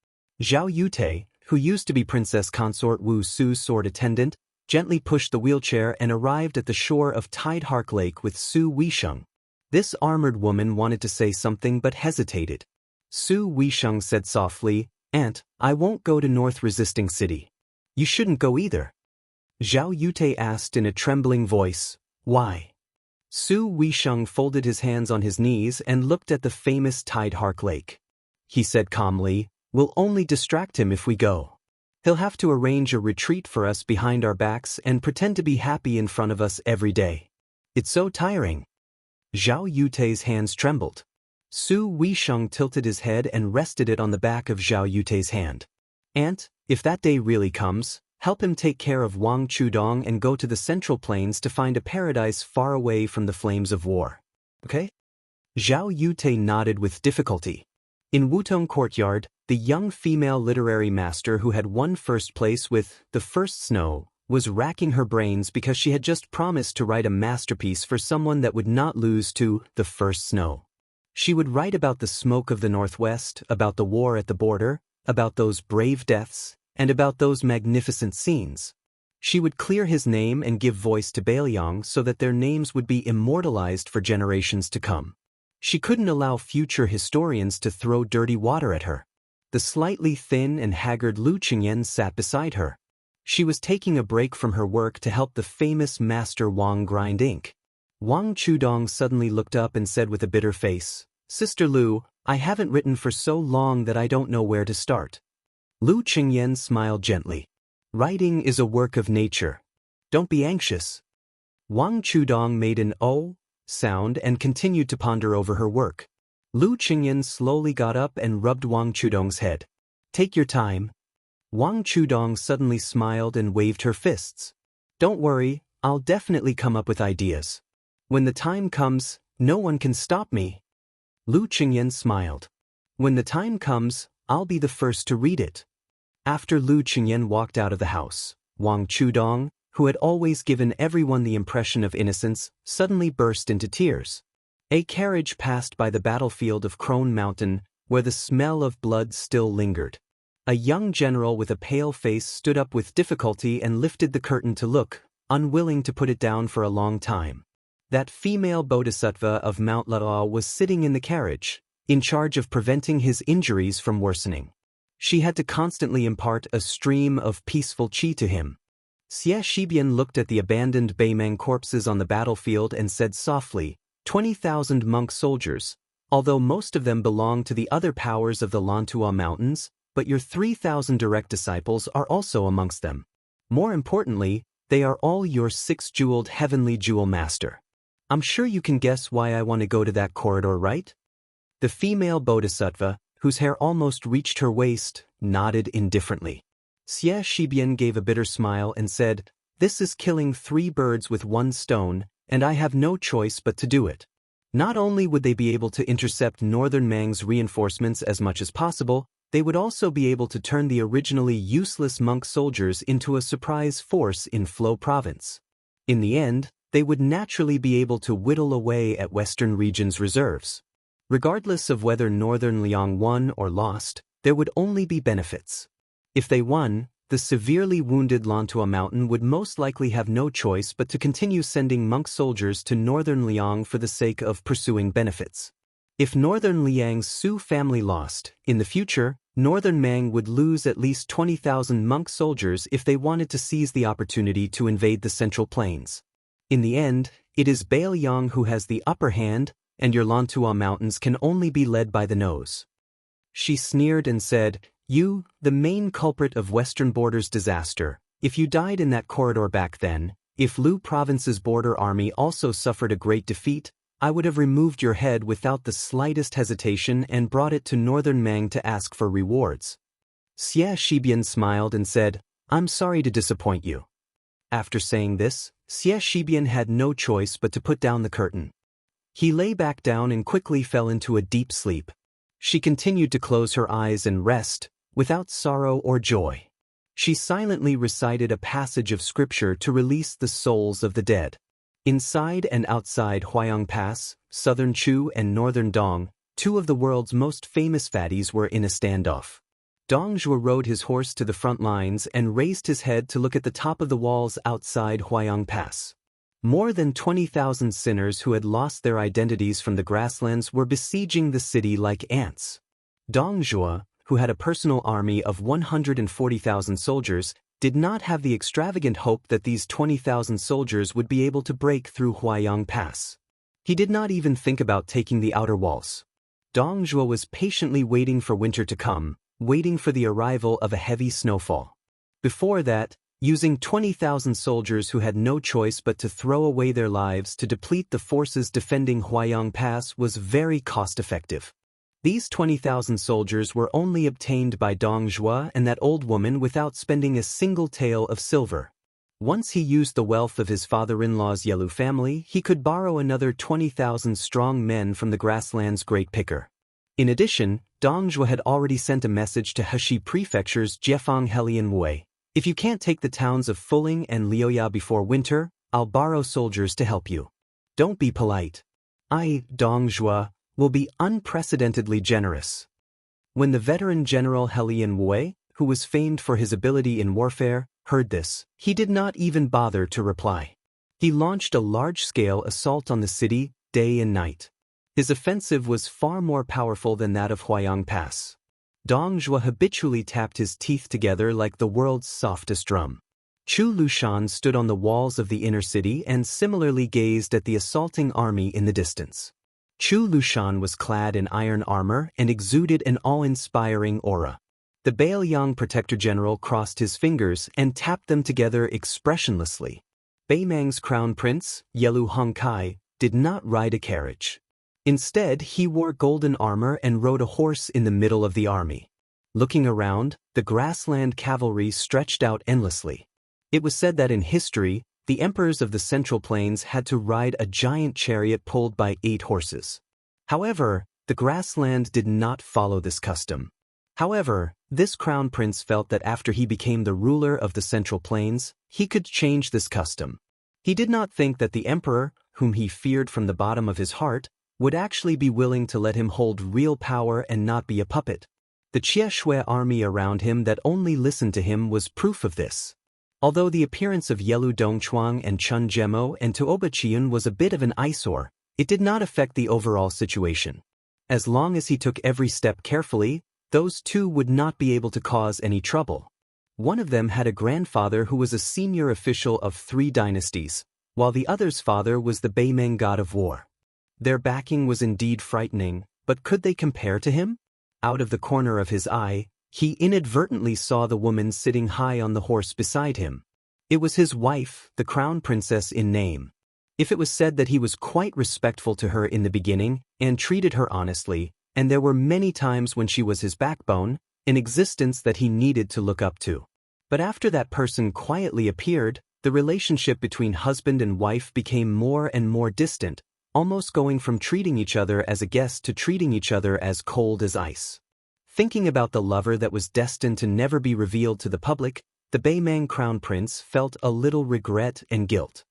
Zhao Yute, who used to be Princess Consort Wu Su's sword attendant, gently pushed the wheelchair and arrived at the shore of Tidehark Lake with Su Weisheng. This armored woman wanted to say something but hesitated. Su Weisheng said softly, Aunt, I won't go to North Resisting City. You shouldn't go either. Zhao Yute asked in a trembling voice, Why? Su Weisheng folded his hands on his knees and looked at the famous Tidehark Lake. He said calmly, We'll only distract him if we go. He'll have to arrange a retreat for us behind our backs and pretend to be happy in front of us every day. It's so tiring. Zhao Yute's hands trembled. Su Weisheng tilted his head and rested it on the back of Zhao Yute's hand. Aunt, if that day really comes, help him take care of Wang Chudong and go to the Central Plains to find a paradise far away from the flames of war. Okay? Zhao Yute nodded with difficulty. In Wutong Courtyard, the young female literary master who had won first place with The First Snow was racking her brains because she had just promised to write a masterpiece for someone that would not lose to The First Snow. She would write about the smoke of the Northwest, about the war at the border, about those brave deaths, and about those magnificent scenes. She would clear his name and give voice to Bailiang so that their names would be immortalized for generations to come. She couldn't allow future historians to throw dirty water at her. The slightly thin and haggard Lu Qingyan sat beside her. She was taking a break from her work to help the famous master Wang grind ink. Wang Chudong suddenly looked up and said with a bitter face, "Sister Lu, I haven't written for so long that I don't know where to start." Lu Qingyan smiled gently. "Writing is a work of nature. Don't be anxious." Wang Chudong made an "oh" sound and continued to ponder over her work. Lu Qingyan slowly got up and rubbed Wang Chudong's head. "Take your time." Wang Chudong suddenly smiled and waved her fists. "Don't worry, I'll definitely come up with ideas. When the time comes, no one can stop me." Lu Qingyan smiled. "When the time comes, I'll be the first to read it." After Lu Qingyan walked out of the house, Wang Chudong, who had always given everyone the impression of innocence, suddenly burst into tears. A carriage passed by the battlefield of Crone Mountain, where the smell of blood still lingered. A young general with a pale face stood up with difficulty and lifted the curtain to look, unwilling to put it down for a long time. That female bodhisattva of Mount Lao was sitting in the carriage, in charge of preventing his injuries from worsening. She had to constantly impart a stream of peaceful qi to him. Xie Shibian looked at the abandoned Beimeng corpses on the battlefield and said softly, 20,000 monk soldiers, although most of them belong to the other powers of the Lantua Mountains, but your 3,000 direct disciples are also amongst them. More importantly, they are all your six-jeweled heavenly jewel master. I'm sure you can guess why I want to go to that corridor, right? The female bodhisattva, whose hair almost reached her waist, nodded indifferently. Xie Shibian gave a bitter smile and said, "This is killing 3 birds with 1 stone, and I have no choice but to do it." Not only would they be able to intercept Northern Mang's reinforcements as much as possible, they would also be able to turn the originally useless monk soldiers into a surprise force in Flo Province. In the end, they would naturally be able to whittle away at Western Region's reserves. Regardless of whether Northern Liang won or lost, there would only be benefits. If they won, the severely wounded Lantua Mountain would most likely have no choice but to continue sending monk soldiers to Northern Liang for the sake of pursuing benefits. If Northern Liang's Su family lost, in the future, Northern Mang would lose at least 20,000 monk soldiers if they wanted to seize the opportunity to invade the Central Plains. In the end, it is Bailiang who has the upper hand, and your Lantua Mountains can only be led by the nose. She sneered and said, "You, the main culprit of Western Border's disaster, if you died in that corridor back then, if Lu Province's border army also suffered a great defeat, I would have removed your head without the slightest hesitation and brought it to Northern Mang to ask for rewards." Xie Shibian smiled and said, "I'm sorry to disappoint you." After saying this, Xie Shibian had no choice but to put down the curtain. He lay back down and quickly fell into a deep sleep. She continued to close her eyes and rest, without sorrow or joy. She silently recited a passage of scripture to release the souls of the dead. Inside and outside Huayang Pass, southern Chu and northern Dong, 2 of the world's most famous fatties were in a standoff. Dong Zhuo rode his horse to the front lines and raised his head to look at the top of the walls outside Huayang Pass. More than 20,000 sinners who had lost their identities from the grasslands were besieging the city like ants. Dong Zhuo, who had a personal army of 140,000 soldiers, did not have the extravagant hope that these 20,000 soldiers would be able to break through Huayang Pass. He did not even think about taking the outer walls. Dong Zhuo was patiently waiting for winter to come, waiting for the arrival of a heavy snowfall. Before that, using 20,000 soldiers who had no choice but to throw away their lives to deplete the forces defending Huayang Pass was very cost-effective. These 20,000 soldiers were only obtained by Dong Zhuo and that old woman without spending a single tael of silver. Once he used the wealth of his father-in-law's Yelu family, he could borrow another 20,000 strong men from the grassland's great picker. In addition, Dong Zhuo had already sent a message to Heshi Prefecture's Jiefang Helian Wei. "If you can't take the towns of Fuling and Liuya before winter, I'll borrow soldiers to help you. Don't be polite. I, Dong Zhuo, will be unprecedentedly generous." When the veteran general Helian Wei, who was famed for his ability in warfare, heard this, he did not even bother to reply. He launched a large-scale assault on the city, day and night. His offensive was far more powerful than that of Huayang Pass. Dong Zhuo habitually tapped his teeth together like the world's softest drum. Chu Lushan stood on the walls of the inner city and similarly gazed at the assaulting army in the distance. Chu Lushan was clad in iron armor and exuded an awe-inspiring aura. The Bailiang Protector General crossed his fingers and tapped them together expressionlessly. Beimang's crown prince, Yelu Hongkai, did not ride a carriage. Instead, he wore golden armor and rode a horse in the middle of the army. Looking around, the grassland cavalry stretched out endlessly. It was said that in history, the emperors of the Central Plains had to ride a giant chariot pulled by 8 horses. However, the grassland did not follow this custom. However, this crown prince felt that after he became the ruler of the Central Plains, he could change this custom. He did not think that the emperor, whom he feared from the bottom of his heart, would actually be willing to let him hold real power and not be a puppet. The Qiushui army around him that only listened to him was proof of this. Although the appearance of Yelu Dongchuang and Chun Zhemo and Tuoba Chiyun was a bit of an eyesore, it did not affect the overall situation. As long as he took every step carefully, those two would not be able to cause any trouble. One of them had a grandfather who was a senior official of 3 dynasties, while the other's father was the Beimeng god of war. Their backing was indeed frightening, but could they compare to him? Out of the corner of his eye, he inadvertently saw the woman sitting high on the horse beside him. It was his wife, the crown princess in name. If it was said that he was quite respectful to her in the beginning and treated her honestly, and there were many times when she was his backbone, an existence that he needed to look up to. But after that person quietly appeared, the relationship between husband and wife became more and more distant, almost going from treating each other as a guest to treating each other as cold as ice. Thinking about the lover that was destined to never be revealed to the public, the Beimang crown prince felt a little regret and guilt.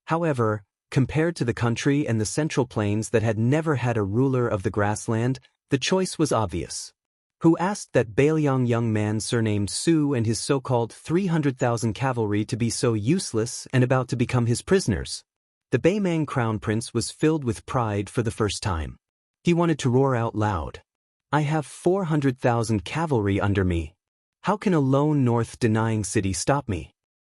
However, compared to the country and the Central Plains that had never had a ruler of the grassland, the choice was obvious. Who asked that Bailiang young man surnamed Su and his so-called 300,000 cavalry to be so useless and about to become his prisoners? The Beimang crown prince was filled with pride for the first time. He wanted to roar out loud. I have 400,000 cavalry under me. How can a lone north-denying city stop me?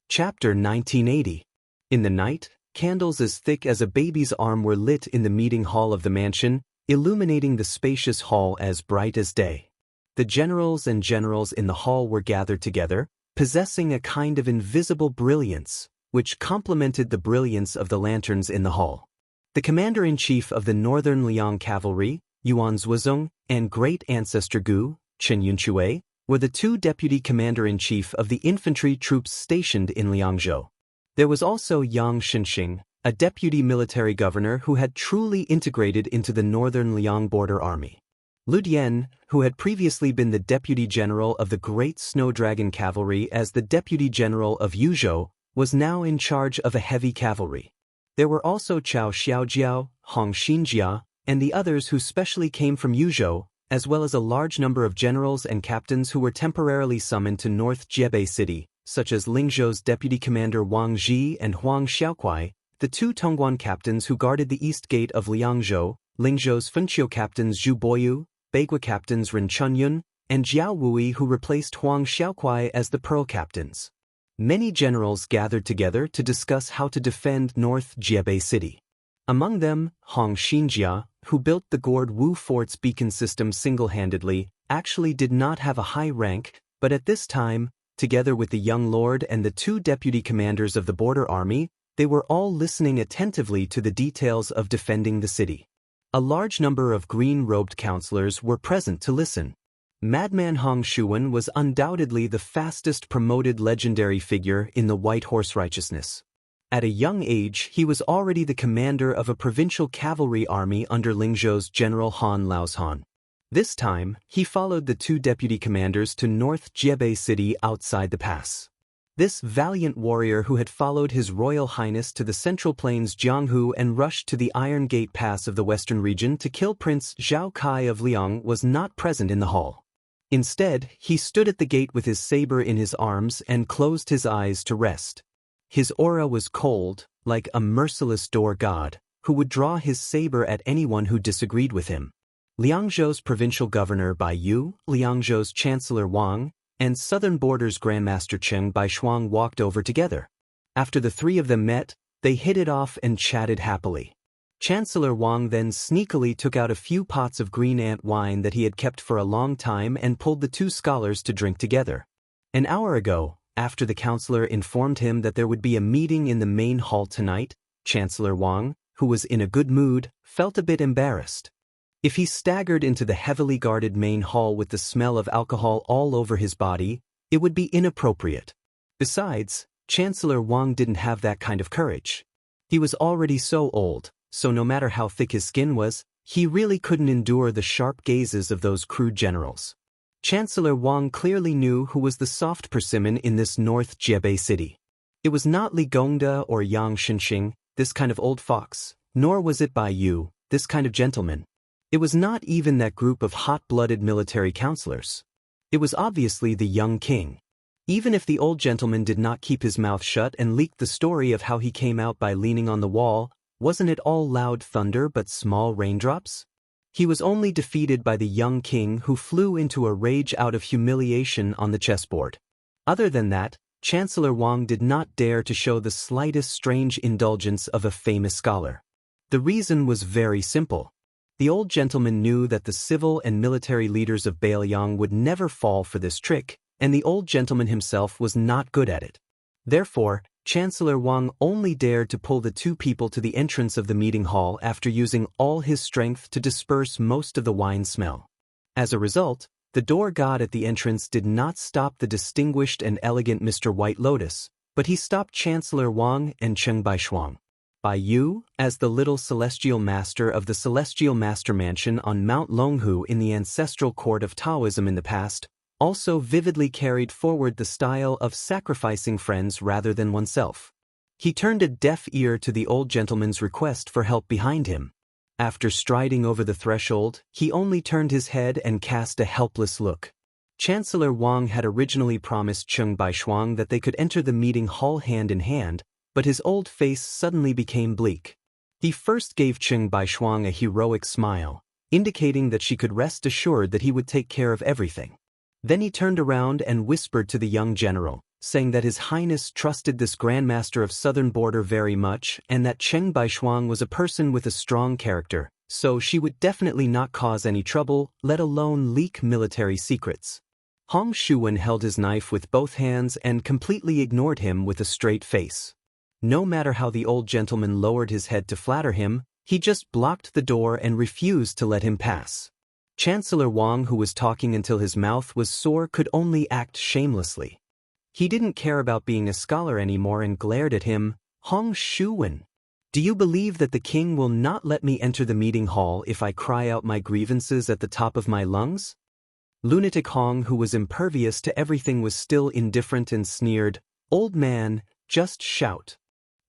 Chapter 1980. In the night, candles as thick as a baby's arm were lit in the meeting hall of the mansion, illuminating the spacious hall as bright as day. The generals and generals in the hall were gathered together, possessing a kind of invisible brilliance, which complemented the brilliance of the lanterns in the hall. The commander-in-chief of the Northern Liang Cavalry, Yuan Zhuozong, and great ancestor Gu, Chen Yunchui, were the 2 deputy commander-in-chief of the infantry troops stationed in Liangzhou. There was also Yang Xinxing, a deputy military governor who had truly integrated into the Northern Liang border army. Lu Dian, who had previously been the deputy general of the Great Snow Dragon Cavalry as the deputy general of Yuzhou, was now in charge of a heavy cavalry. There were also Chao Xiaojiao, Hong Xinjia, and the others who specially came from Yuzhou, as well as a large number of generals and captains who were temporarily summoned to North Jiebei City, such as Lingzhou's deputy commander Wang Zhi and Huang Xiaokuai, the 2 Tongguan captains who guarded the east gate of Liangzhou, Lingzhou's Funqiu captains Zhu Boyu, Beigua captains Ren Chunyun, and Jiao Wui who replaced Huang Xiaokuai as the Pearl captains. Many generals gathered together to discuss how to defend North Jiebei City. Among them, Hong Xinjia, who built the Gourd Wu Fort's beacon system single-handedly, actually did not have a high rank, but at this time, together with the young lord and the 2 deputy commanders of the border army, they were all listening attentively to the details of defending the city. A large number of green-robed counselors were present to listen. Madman Hong Shuwen was undoubtedly the fastest promoted legendary figure in the White Horse Righteousness. At a young age, he was already the commander of a provincial cavalry army under Lingzhou's General Han Laoshan. This time, he followed the 2 deputy commanders to North Jiebei City outside the pass. This valiant warrior who had followed His Royal Highness to the Central Plains Jianghu and rushed to the Iron Gate Pass of the Western region to kill Prince Zhao Kai of Liang was not present in the hall. Instead, he stood at the gate with his saber in his arms and closed his eyes to rest. His aura was cold, like a merciless door god, who would draw his saber at anyone who disagreed with him. Liangzhou's provincial governor Bai Yu, Liangzhou's chancellor Wang, and Southern Border's Grandmaster Cheng Baishuang walked over together. After the three of them met, they hit it off and chatted happily. Chancellor Wang then sneakily took out a few pots of green ant wine that he had kept for a long time and pulled the two scholars to drink together. An hour ago, after the counselor informed him that there would be a meeting in the main hall tonight, Chancellor Wang, who was in a good mood, felt a bit embarrassed. If he staggered into the heavily guarded main hall with the smell of alcohol all over his body, it would be inappropriate. Besides, Chancellor Wang didn't have that kind of courage. He was already so old, so no matter how thick his skin was, he really couldn't endure the sharp gazes of those crude generals. Chancellor Wang clearly knew who was the soft persimmon in this North Jiebei city. It was not Li Gongda or Yang Shenxing, this kind of old fox, nor was it Bai Yu, this kind of gentleman. It was not even that group of hot-blooded military counselors. It was obviously the young king. Even if the old gentleman did not keep his mouth shut and leaked the story of how he came out by leaning on the wall, wasn't it all loud thunder but small raindrops? He was only defeated by the young king who flew into a rage out of humiliation on the chessboard. Other than that, Chancellor Wang did not dare to show the slightest strange indulgence of a famous scholar. The reason was very simple. The old gentleman knew that the civil and military leaders of Bailiang would never fall for this trick, and the old gentleman himself was not good at it. Therefore, Chancellor Wang only dared to pull the two people to the entrance of the meeting hall after using all his strength to disperse most of the wine smell. As a result, the door god at the entrance did not stop the distinguished and elegant Mr. White Lotus, but he stopped Chancellor Wang and Cheng Baishuang. Bai Yu, as the little celestial master of the Celestial Master Mansion on Mount Longhu in the ancestral court of Taoism in the past, also vividly carried forward the style of sacrificing friends rather than oneself. He turned a deaf ear to the old gentleman's request for help behind him. After striding over the threshold, he only turned his head and cast a helpless look. Chancellor Wang had originally promised Cheng Baishuang that they could enter the meeting hall hand in hand, but his old face suddenly became bleak. He first gave Cheng Baishuang a heroic smile, indicating that she could rest assured that he would take care of everything. Then he turned around and whispered to the young general, saying that His Highness trusted this Grandmaster of Southern Border very much and that Cheng Baishuang was a person with a strong character, so she would definitely not cause any trouble, let alone leak military secrets. Hong Shuwen held his knife with both hands and completely ignored him with a straight face. No matter how the old gentleman lowered his head to flatter him, he just blocked the door and refused to let him pass. Chancellor Wang, who was talking until his mouth was sore, could only act shamelessly. He didn't care about being a scholar anymore and glared at him. Hong Shuwen, do you believe that the king will not let me enter the meeting hall if I cry out my grievances at the top of my lungs? Lunatic Hong, who was impervious to everything, was still indifferent and sneered, "Old man, just shout.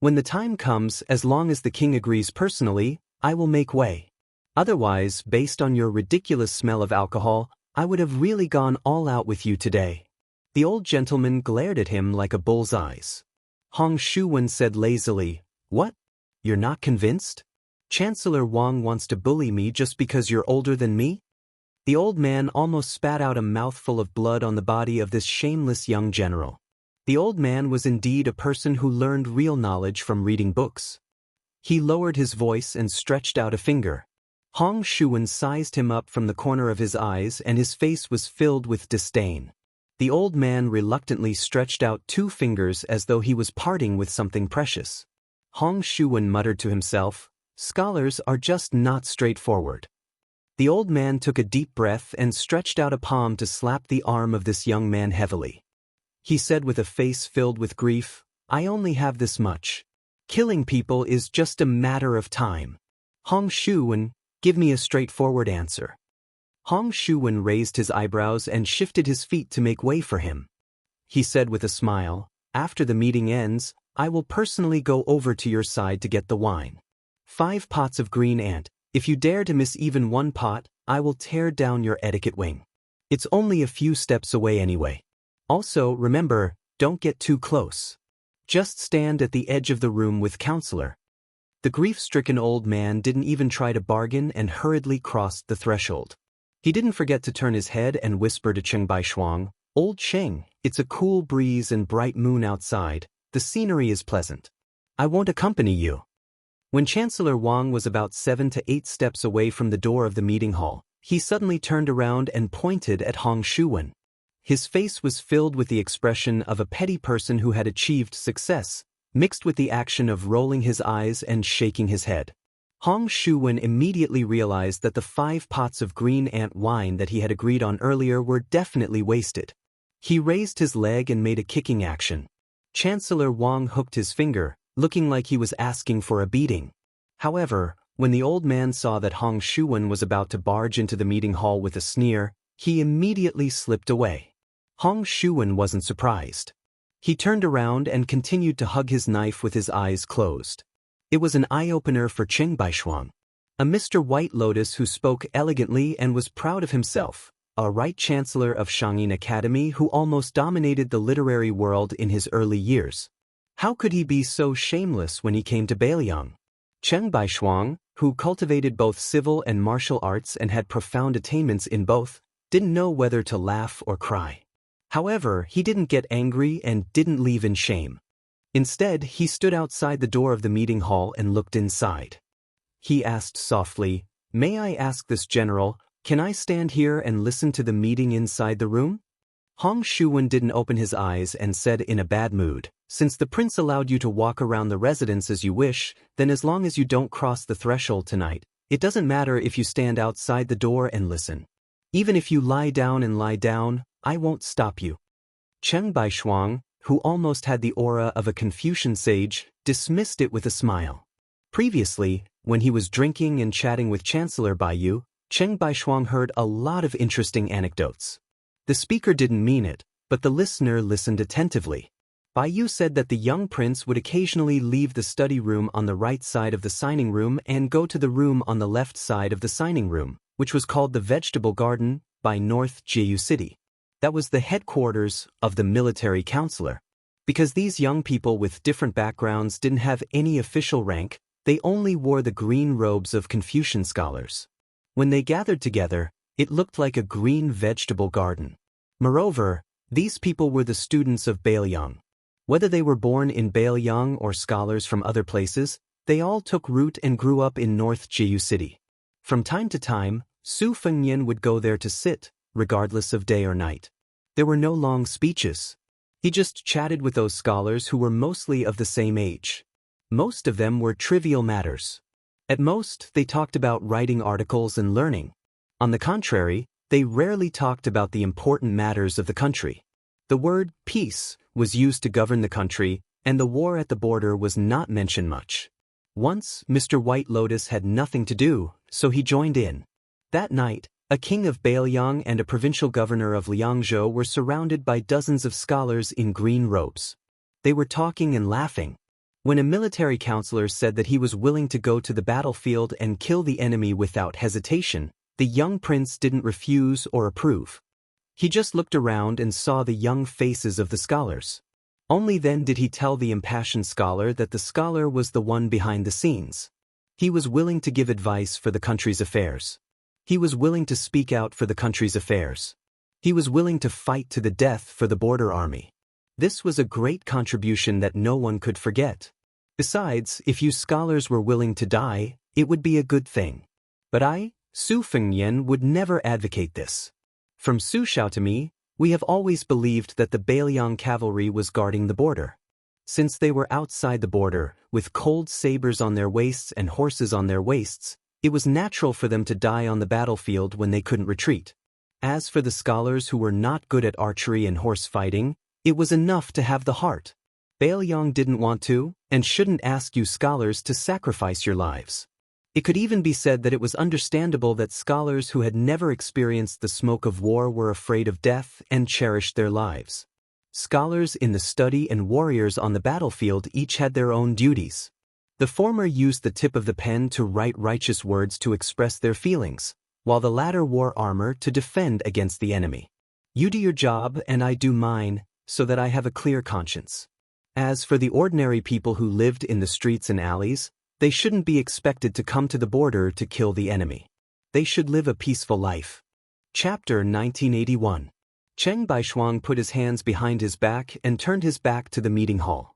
When the time comes, as long as the king agrees personally, I will make way. Otherwise, based on your ridiculous smell of alcohol, I would have really gone all out with you today." The old gentleman glared at him like a bull's eyes. Hong Shuwen said lazily, "What? You're not convinced? Chancellor Wang wants to bully me just because you're older than me?" The old man almost spat out a mouthful of blood on the body of this shameless young general. The old man was indeed a person who learned real knowledge from reading books. He lowered his voice and stretched out a finger. Hong Shuwen sized him up from the corner of his eyes and his face was filled with disdain. The old man reluctantly stretched out two fingers as though he was parting with something precious. Hong Shuwen muttered to himself, "Scholars are just not straightforward." The old man took a deep breath and stretched out a palm to slap the arm of this young man heavily. He said with a face filled with grief, "I only have this much. Killing people is just a matter of time. Hong Shuwen, give me a straightforward answer." Hong Shuwen raised his eyebrows and shifted his feet to make way for him. He said with a smile, "After the meeting ends, I will personally go over to your side to get the wine. 5 pots of green ant. If you dare to miss even one pot, I will tear down your etiquette wing. It's only a few steps away anyway. Also, remember, don't get too close. Just stand at the edge of the room with counselor." The grief-stricken old man didn't even try to bargain and hurriedly crossed the threshold. He didn't forget to turn his head and whisper to Cheng Baishuang, Old Cheng, it's a cool breeze and bright moon outside, the scenery is pleasant. I won't accompany you. When Chancellor Wang was about 7 to 8 steps away from the door of the meeting hall, he suddenly turned around and pointed at Hong Shuwen. His face was filled with the expression of a petty person who had achieved success, mixed with the action of rolling his eyes and shaking his head. Hong Shuwen immediately realized that the 5 pots of green ant wine that he had agreed on earlier were definitely wasted. He raised his leg and made a kicking action. Chancellor Wang hooked his finger, looking like he was asking for a beating. However, when the old man saw that Hong Shuwen was about to barge into the meeting hall with a sneer, he immediately slipped away. Hong Shuwen wasn't surprised. He turned around and continued to hug his knife with his eyes closed. It was an eye-opener for Cheng Baishuang, a Mr. White Lotus who spoke elegantly and was proud of himself, a right chancellor of Shangyin Academy who almost dominated the literary world in his early years. How could he be so shameless when he came to Beiliang? Cheng Baishuang, who cultivated both civil and martial arts and had profound attainments in both, didn't know whether to laugh or cry. However, he didn't get angry and didn't leave in shame. Instead, he stood outside the door of the meeting hall and looked inside. He asked softly, "May I ask this general, can I stand here and listen to the meeting inside the room?" Hong Shuwen didn't open his eyes and said in a bad mood, "Since the prince allowed you to walk around the residence as you wish, then as long as you don't cross the threshold tonight, it doesn't matter if you stand outside the door and listen. Even if you lie down, I won't stop you." Cheng Baishuang, who almost had the aura of a Confucian sage, dismissed it with a smile. Previously, when he was drinking and chatting with Chancellor Baiyu, Cheng Baishuang heard a lot of interesting anecdotes. The speaker didn't mean it, but the listener listened attentively. Baiyu said that the young prince would occasionally leave the study room on the right side of the signing room and go to the room on the left side of the signing room, which was called the Vegetable Garden, by North Jeju City. That was the headquarters of the military counselor. Because these young people with different backgrounds didn't have any official rank, they only wore the green robes of Confucian scholars. When they gathered together, it looked like a green vegetable garden. Moreover, these people were the students of Beiliang. Whether they were born in Beiliang or scholars from other places, they all took root and grew up in North Jeju City. From time to time, Su Fengnian would go there to sit, regardless of day or night. There were no long speeches. He just chatted with those scholars who were mostly of the same age. Most of them were trivial matters. At most, they talked about writing articles and learning. On the contrary, they rarely talked about the important matters of the country. The word peace was used to govern the country, and the war at the border was not mentioned much. Once, Mr. White Lotus had nothing to do, so he joined in. That night, a king of Beiliang and a provincial governor of Liangzhou were surrounded by dozens of scholars in green robes. They were talking and laughing. When a military counselor said that he was willing to go to the battlefield and kill the enemy without hesitation, the young prince didn't refuse or approve. He just looked around and saw the young faces of the scholars. Only then did he tell the impassioned scholar that the scholar was the one behind the scenes. He was willing to give advice for the country's affairs. He was willing to speak out for the country's affairs. He was willing to fight to the death for the border army. This was a great contribution that no one could forget. Besides, if you scholars were willing to die, it would be a good thing. But I, Su Fengnian, would never advocate this. From Su Xiao to me, we have always believed that the Beiliang cavalry was guarding the border. Since they were outside the border, with cold sabers on their waists and horses on their waists, it was natural for them to die on the battlefield when they couldn't retreat. As for the scholars who were not good at archery and horse fighting, it was enough to have the heart. Beiliang didn't want to, and shouldn't ask you scholars to sacrifice your lives. It could even be said that it was understandable that scholars who had never experienced the smoke of war were afraid of death and cherished their lives. Scholars in the study and warriors on the battlefield each had their own duties. The former used the tip of the pen to write righteous words to express their feelings, while the latter wore armor to defend against the enemy. You do your job and I do mine, so that I have a clear conscience. As for the ordinary people who lived in the streets and alleys, they shouldn't be expected to come to the border to kill the enemy. They should live a peaceful life. Chapter 1981. Cheng Baishuang put his hands behind his back and turned his back to the meeting hall.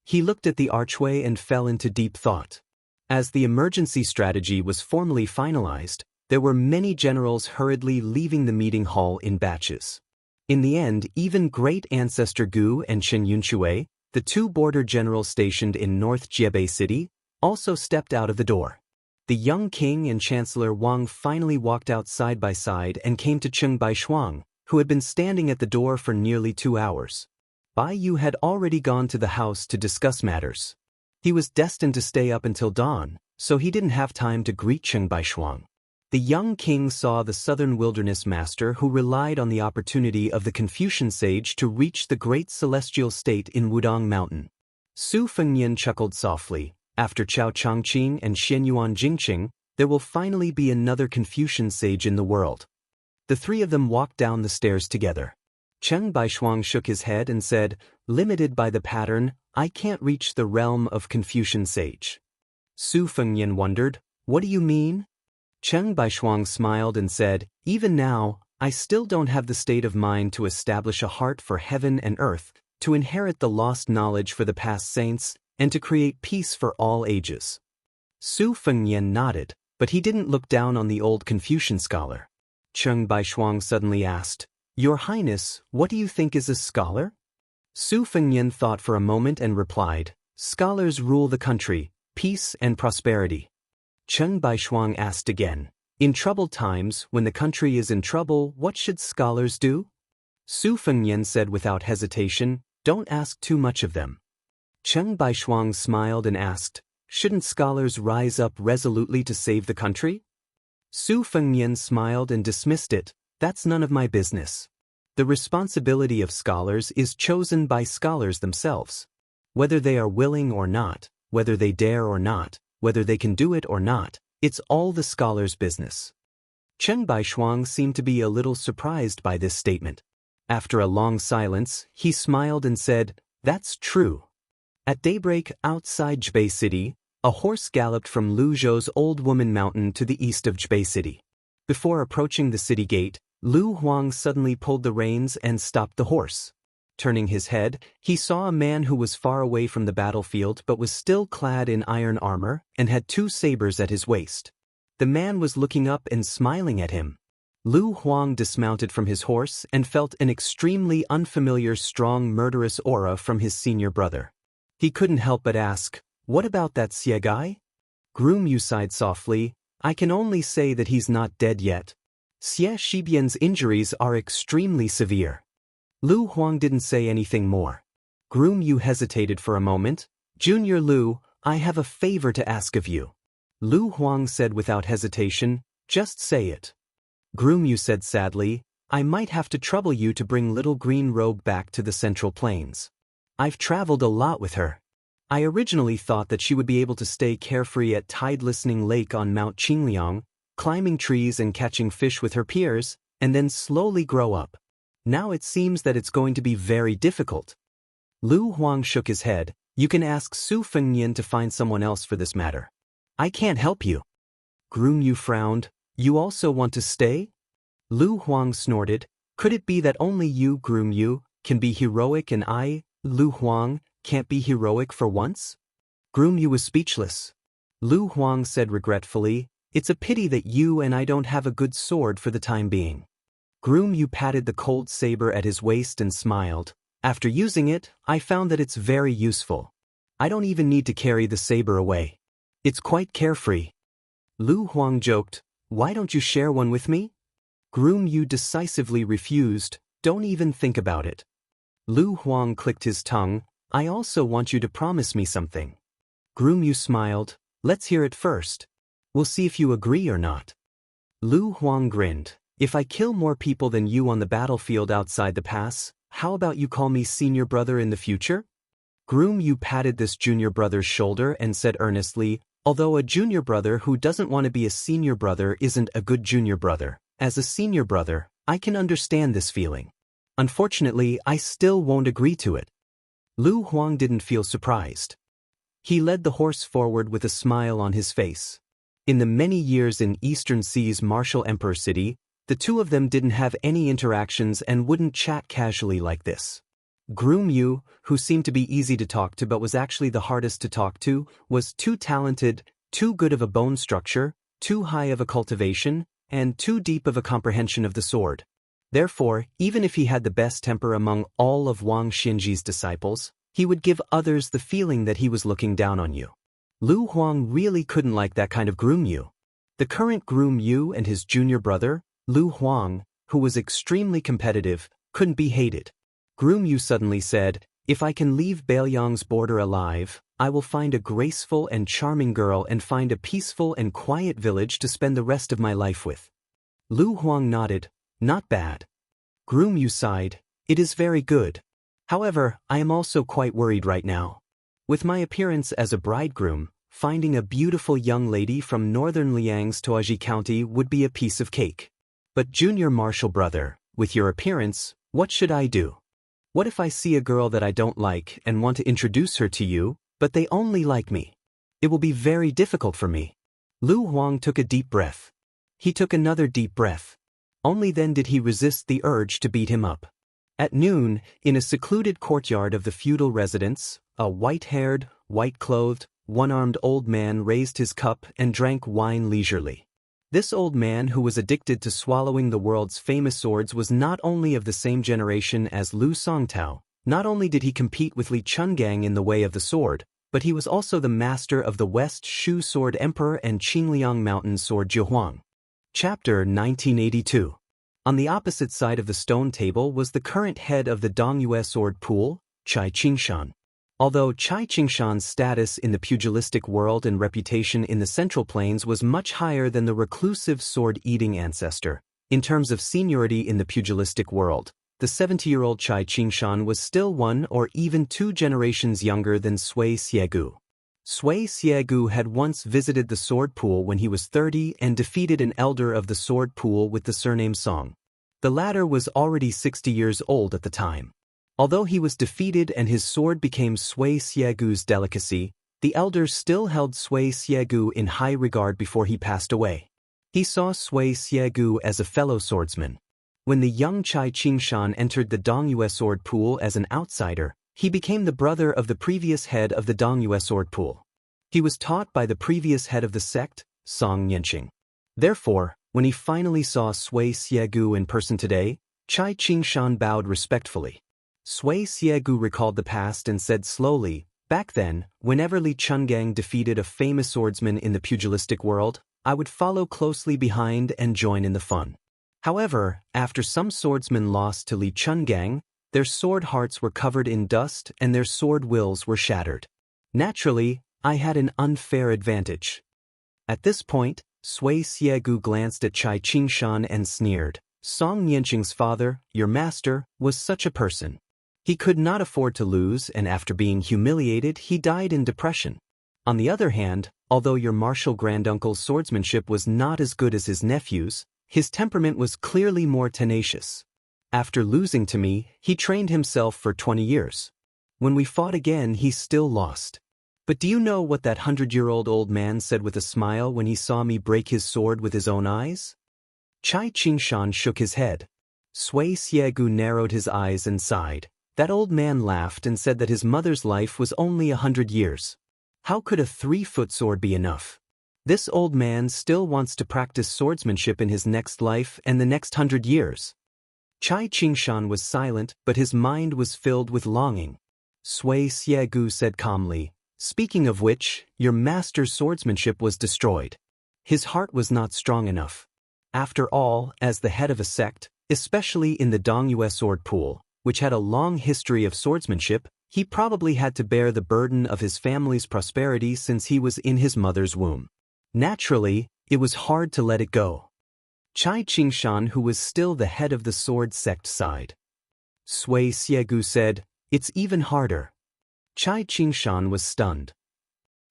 He looked at the archway and fell into deep thought. As the emergency strategy was formally finalized, there were many generals hurriedly leaving the meeting hall in batches. In the end, even Great Ancestor Gu and Shen Yunshui, the two border generals stationed in North Jiebei City, also stepped out of the door. The young king and Chancellor Wang finally walked out side by side and came to Cheng Baishuang, who had been standing at the door for nearly 2 hours. Bai Yu had already gone to the house to discuss matters. He was destined to stay up until dawn, so he didn't have time to greet Cheng Baishuang. The young king saw the southern wilderness master who relied on the opportunity of the Confucian sage to reach the great celestial state in Wudong Mountain. Su Fengnian chuckled softly. After Chao Changqing and Xianyuan Jingqing, there will finally be another Confucian sage in the world. The three of them walked down the stairs together. Cheng Baishuang shook his head and said, "Limited by the pattern, I can't reach the realm of Confucian sage." Su Fengnian wondered, "What do you mean?" Cheng Baishuang smiled and said, "Even now, I still don't have the state of mind to establish a heart for heaven and earth, to inherit the lost knowledge for the past saints, and to create peace for all ages." Su Fengnian nodded, but he didn't look down on the old Confucian scholar. Cheng Baishuang suddenly asked, "Your Highness, what do you think is a scholar?" Su Fengnian thought for a moment and replied, "Scholars rule the country, peace and prosperity." Cheng Baishuang asked again, "In troubled times, when the country is in trouble, what should scholars do?" Su Fengnian said without hesitation, "Don't ask too much of them." Cheng Baishuang smiled and asked, "Shouldn't scholars rise up resolutely to save the country?" Su Fengnian smiled and dismissed it, "That's none of my business. The responsibility of scholars is chosen by scholars themselves. Whether they are willing or not, whether they dare or not, whether they can do it or not, it's all the scholar's business." Cheng Baishuang seemed to be a little surprised by this statement. After a long silence, he smiled and said, "That's true." At daybreak outside Jbei City, a horse galloped from Luzhou's Old Woman Mountain to the east of Jbei City. Before approaching the city gate, Lu Huang suddenly pulled the reins and stopped the horse. Turning his head, he saw a man who was far away from the battlefield but was still clad in iron armor and had 2 sabers at his waist. The man was looking up and smiling at him. Lu Huang dismounted from his horse and felt an extremely unfamiliar strong murderous aura from his senior brother. He couldn't help but ask, "What about that Xie guy?" Groom Yu sighed softly, "I can only say that he's not dead yet. Xie Shibian's injuries are extremely severe." Lu Huang didn't say anything more. Groom Yu hesitated for a moment. "Junior Lu, I have a favor to ask of you." Lu Huang said without hesitation, "Just say it." Groom Yu said sadly, "I might have to trouble you to bring little green robe back to the Central Plains. I've traveled a lot with her. I originally thought that she would be able to stay carefree at Tide Listening Lake on Mount Qingliang, climbing trees and catching fish with her peers, and then slowly grow up. Now it seems that it's going to be very difficult." Lu Huang shook his head, "You can ask Su Fengnian to find someone else for this matter. I can't help you." Groom Yu frowned, "You also want to stay?" Lu Huang snorted, "Could it be that only you, Groom Yu, can be heroic and I, Lu Huang, can't be heroic for once?" Groom Yu was speechless. Lu Huang said regretfully, "It's a pity that you and I don't have a good sword for the time being." Groom Yu patted the cold saber at his waist and smiled. "After using it, I found that it's very useful. I don't even need to carry the saber away. It's quite carefree." Lu Huang joked, "Why don't you share one with me?" Groom Yu decisively refused, "Don't even think about it." Lu Huang clicked his tongue, "I also want you to promise me something." Groom Yu smiled, "Let's hear it first. We'll see if you agree or not." Lu Huang grinned, "If I kill more people than you on the battlefield outside the pass, how about you call me senior brother in the future?" Groom Yu patted this junior brother's shoulder and said earnestly, "Although a junior brother who doesn't want to be a senior brother isn't a good junior brother, as a senior brother, I can understand this feeling. Unfortunately, I still won't agree to it." Lu Huang didn't feel surprised. He led the horse forward with a smile on his face. In the many years in Eastern Sea's martial emperor city, The two of them didn't have any interactions and wouldn't chat casually like this. Groom Yu, who seemed to be easy to talk to but was actually the hardest to talk to, was too talented, too good of a bone structure, too high of a cultivation, and too deep of a comprehension of the sword. Therefore, even if he had the best temper among all of Wang Xinji's disciples, he would give others the feeling that he was looking down on you. Lu Huang really couldn't like that kind of Groom Yu. The current Groom Yu and his junior brother, Lu Huang, who was extremely competitive, couldn't be hated. Groom Yu suddenly said, "If I can leave Baoyang's border alive, I will find a graceful and charming girl and find a peaceful and quiet village to spend the rest of my life with." Lu Huang nodded, "Not bad." Groom Yu sighed, "It is very good. However, I am also quite worried right now. With my appearance as a bridegroom, finding a beautiful young lady from northern Liang's Toaji County would be a piece of cake. But junior martial brother, with your appearance, what should I do? What if I see a girl that I don't like and want to introduce her to you, but they only like me? It will be very difficult for me." Lu Huang took a deep breath. He took another deep breath. Only then did he resist the urge to beat him up. At noon, in a secluded courtyard of the feudal residence, a white-haired, white-clothed, one-armed old man raised his cup and drank wine leisurely. This old man, who was addicted to swallowing the world's famous swords, was not only of the same generation as Lu Songtao. Not only did he compete with Li Chungang in the way of the sword, but he was also the master of the West Shu Sword Emperor and Qingliang Mountain Sword Jihuang. Chapter 1982. On the opposite side of the stone table was the current head of the Dongyue Sword Pool, Chai Qingshan. Although Chai Qingshan's status in the pugilistic world and reputation in the Central Plains was much higher than the reclusive sword-eating ancestor, in terms of seniority in the pugilistic world, the 70-year-old Chai Qingshan was still one or even two generations younger than Sui Xiegu. Sui Xiegu had once visited the sword pool when he was 30 and defeated an elder of the sword pool with the surname Song. The latter was already 60 years old at the time. Although he was defeated and his sword became Sui Xiegu's delicacy, the elder still held Sui Xiegu in high regard before he passed away. He saw Sui Xiegu as a fellow swordsman. When the young Chai Qingshan entered the Dongyue sword pool as an outsider, he became the brother of the previous head of the Dongyue sword pool. He was taught by the previous head of the sect, Song Yanqing. Therefore, when he finally saw Sui Xiegu in person today, Chai Qingshan bowed respectfully. Sui Xiegu recalled the past and said slowly, "Back then, whenever Li Chungang defeated a famous swordsman in the pugilistic world, I would follow closely behind and join in the fun. However, after some swordsmen lost to Li Chungang, their sword hearts were covered in dust and their sword wills were shattered. Naturally, I had an unfair advantage." At this point, Sui Xiegu glanced at Chai Qingshan and sneered. "Song Yanqing's father, your master, was such a person. He could not afford to lose, and after being humiliated, he died in depression. On the other hand, although your martial granduncle's swordsmanship was not as good as his nephew's, his temperament was clearly more tenacious. After losing to me, he trained himself for 20 years. When we fought again, he still lost. But do you know what that 100-year-old old man said with a smile when he saw me break his sword with his own eyes?" Chai Qingshan shook his head. Sui Xiegu narrowed his eyes and sighed. That old man laughed and said that his mother's life was only 100 years. How could a 3-foot sword be enough? This old man still wants to practice swordsmanship in his next life and the next 100 years. Chai Qingshan was silent, but his mind was filled with longing. Sui Xiegu said calmly, "Speaking of which, your master's swordsmanship was destroyed. His heart was not strong enough. After all, as the head of a sect, especially in the Dongyue sword pool, which had a long history of swordsmanship, he probably had to bear the burden of his family's prosperity since he was in his mother's womb. Naturally, it was hard to let it go." Chai Qingshan, who was still the head of the sword sect, sighed. Sui Xiegu said, "It's even harder." Chai Qingshan was stunned.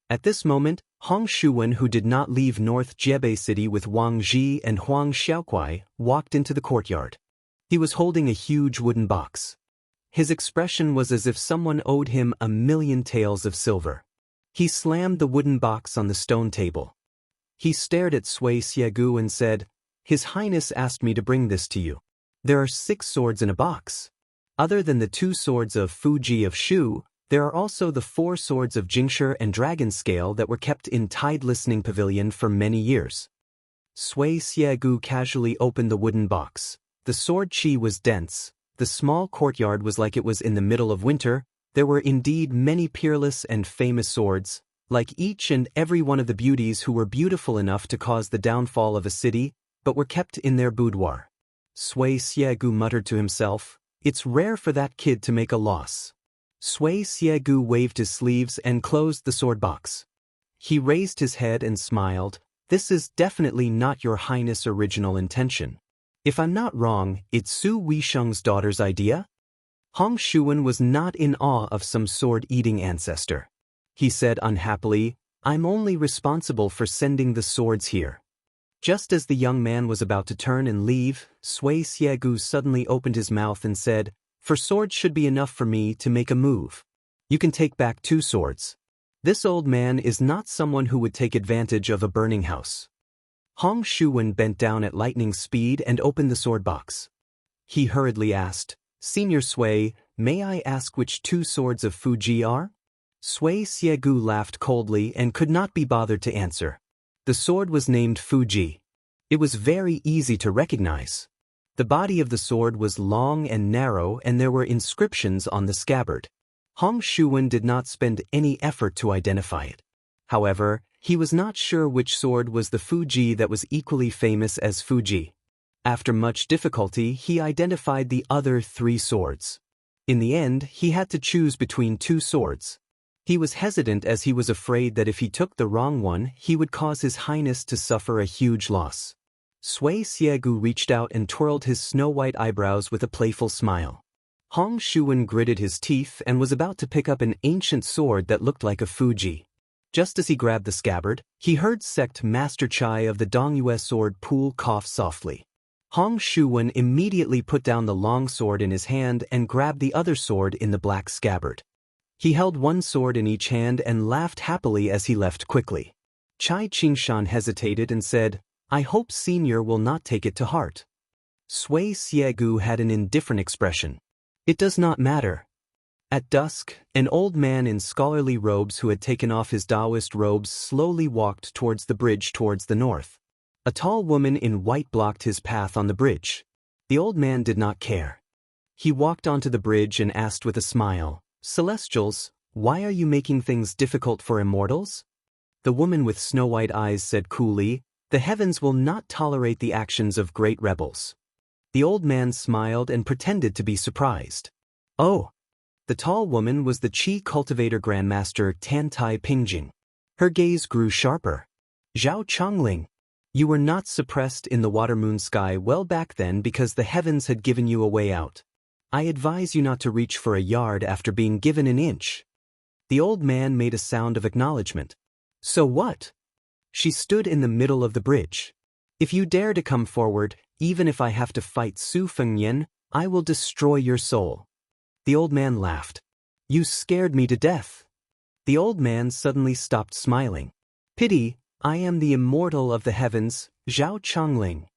At this moment, Hong Shuwen, who did not leave North Jebei City with Wang Ji and Huang Xiaokuai, walked into the courtyard. He was holding a huge wooden box. His expression was as if someone owed him 1,000,000 taels of silver. He slammed the wooden box on the stone table. He stared at Sui Xiegu and said, His Highness asked me to bring this to you. There are 6 swords in a box. Other than the 2 swords of Fuji of Shu, there are also the 4 swords of Jingshi and Dragon Scale that were kept in Tide Listening Pavilion for many years. Sui Xiegu casually opened the wooden box. The sword chi was dense. The small courtyard was like it was in the middle of winter. There were indeed many peerless and famous swords, like each and every one of the beauties who were beautiful enough to cause the downfall of a city, but were kept in their boudoir. Sui Xiegu muttered to himself, "It's rare for that kid to make a loss." Sui Xiegu waved his sleeves and closed the sword box. He raised his head and smiled. "This is definitely not your Highness' original intention. If I'm not wrong, it's Su Weisheng's daughter's idea?" Hong Shuwen was not in awe of some sword-eating ancestor. He said unhappily, "I'm only responsible for sending the swords here." Just as the young man was about to turn and leave, Sui Xiegu suddenly opened his mouth and said, "For swords should be enough for me to make a move. You can take back 2 swords. This old man is not someone who would take advantage of a burning house." Hong Shuwen bent down at lightning speed and opened the sword box. He hurriedly asked, "Senior Sui, may I ask which 2 swords of Fuji are?" Sui Xiegu laughed coldly and could not be bothered to answer. The sword was named Fuji. It was very easy to recognize. The body of the sword was long and narrow and there were inscriptions on the scabbard. Hong Shuwen did not spend any effort to identify it. However, he was not sure which sword was the Fuji that was equally famous as Fuji. After much difficulty, he identified the other 3 swords. In the end, he had to choose between 2 swords. He was hesitant as he was afraid that if he took the wrong one, he would cause His Highness to suffer a huge loss. Sui Xiegu reached out and twirled his snow-white eyebrows with a playful smile. Hong Shuwen gritted his teeth and was about to pick up an ancient sword that looked like a Fuji. Just as he grabbed the scabbard, he heard Sect Master Chai of the Dongyue sword pool cough softly. Hong Shuwen immediately put down the long sword in his hand and grabbed the other sword in the black scabbard. He held one sword in each hand and laughed happily as he left quickly. Chai Qingshan hesitated and said, "I hope Senior will not take it to heart." Sui Xiegu had an indifferent expression. "It does not matter." At dusk, an old man in scholarly robes who had taken off his Taoist robes slowly walked towards the bridge towards the north. A tall woman in white blocked his path on the bridge. The old man did not care. He walked onto the bridge and asked with a smile, "Celestials, why are you making things difficult for immortals?" The woman with snow-white eyes said coolly, "The heavens will not tolerate the actions of great rebels." The old man smiled and pretended to be surprised. "Oh." The tall woman was the Qi cultivator grandmaster Tantai Pingjing. Her gaze grew sharper. "Zhao Chongling, you were not suppressed in the water-moon sky well back then because the heavens had given you a way out. I advise you not to reach for a yard after being given an inch." The old man made a sound of acknowledgement. "So what?" She stood in the middle of the bridge. "If you dare to come forward, even if I have to fight Su Fengyan, I will destroy your soul." The old man laughed. "You scared me to death." The old man suddenly stopped smiling. "Pity, I am the immortal of the heavens, Zhao Chongling."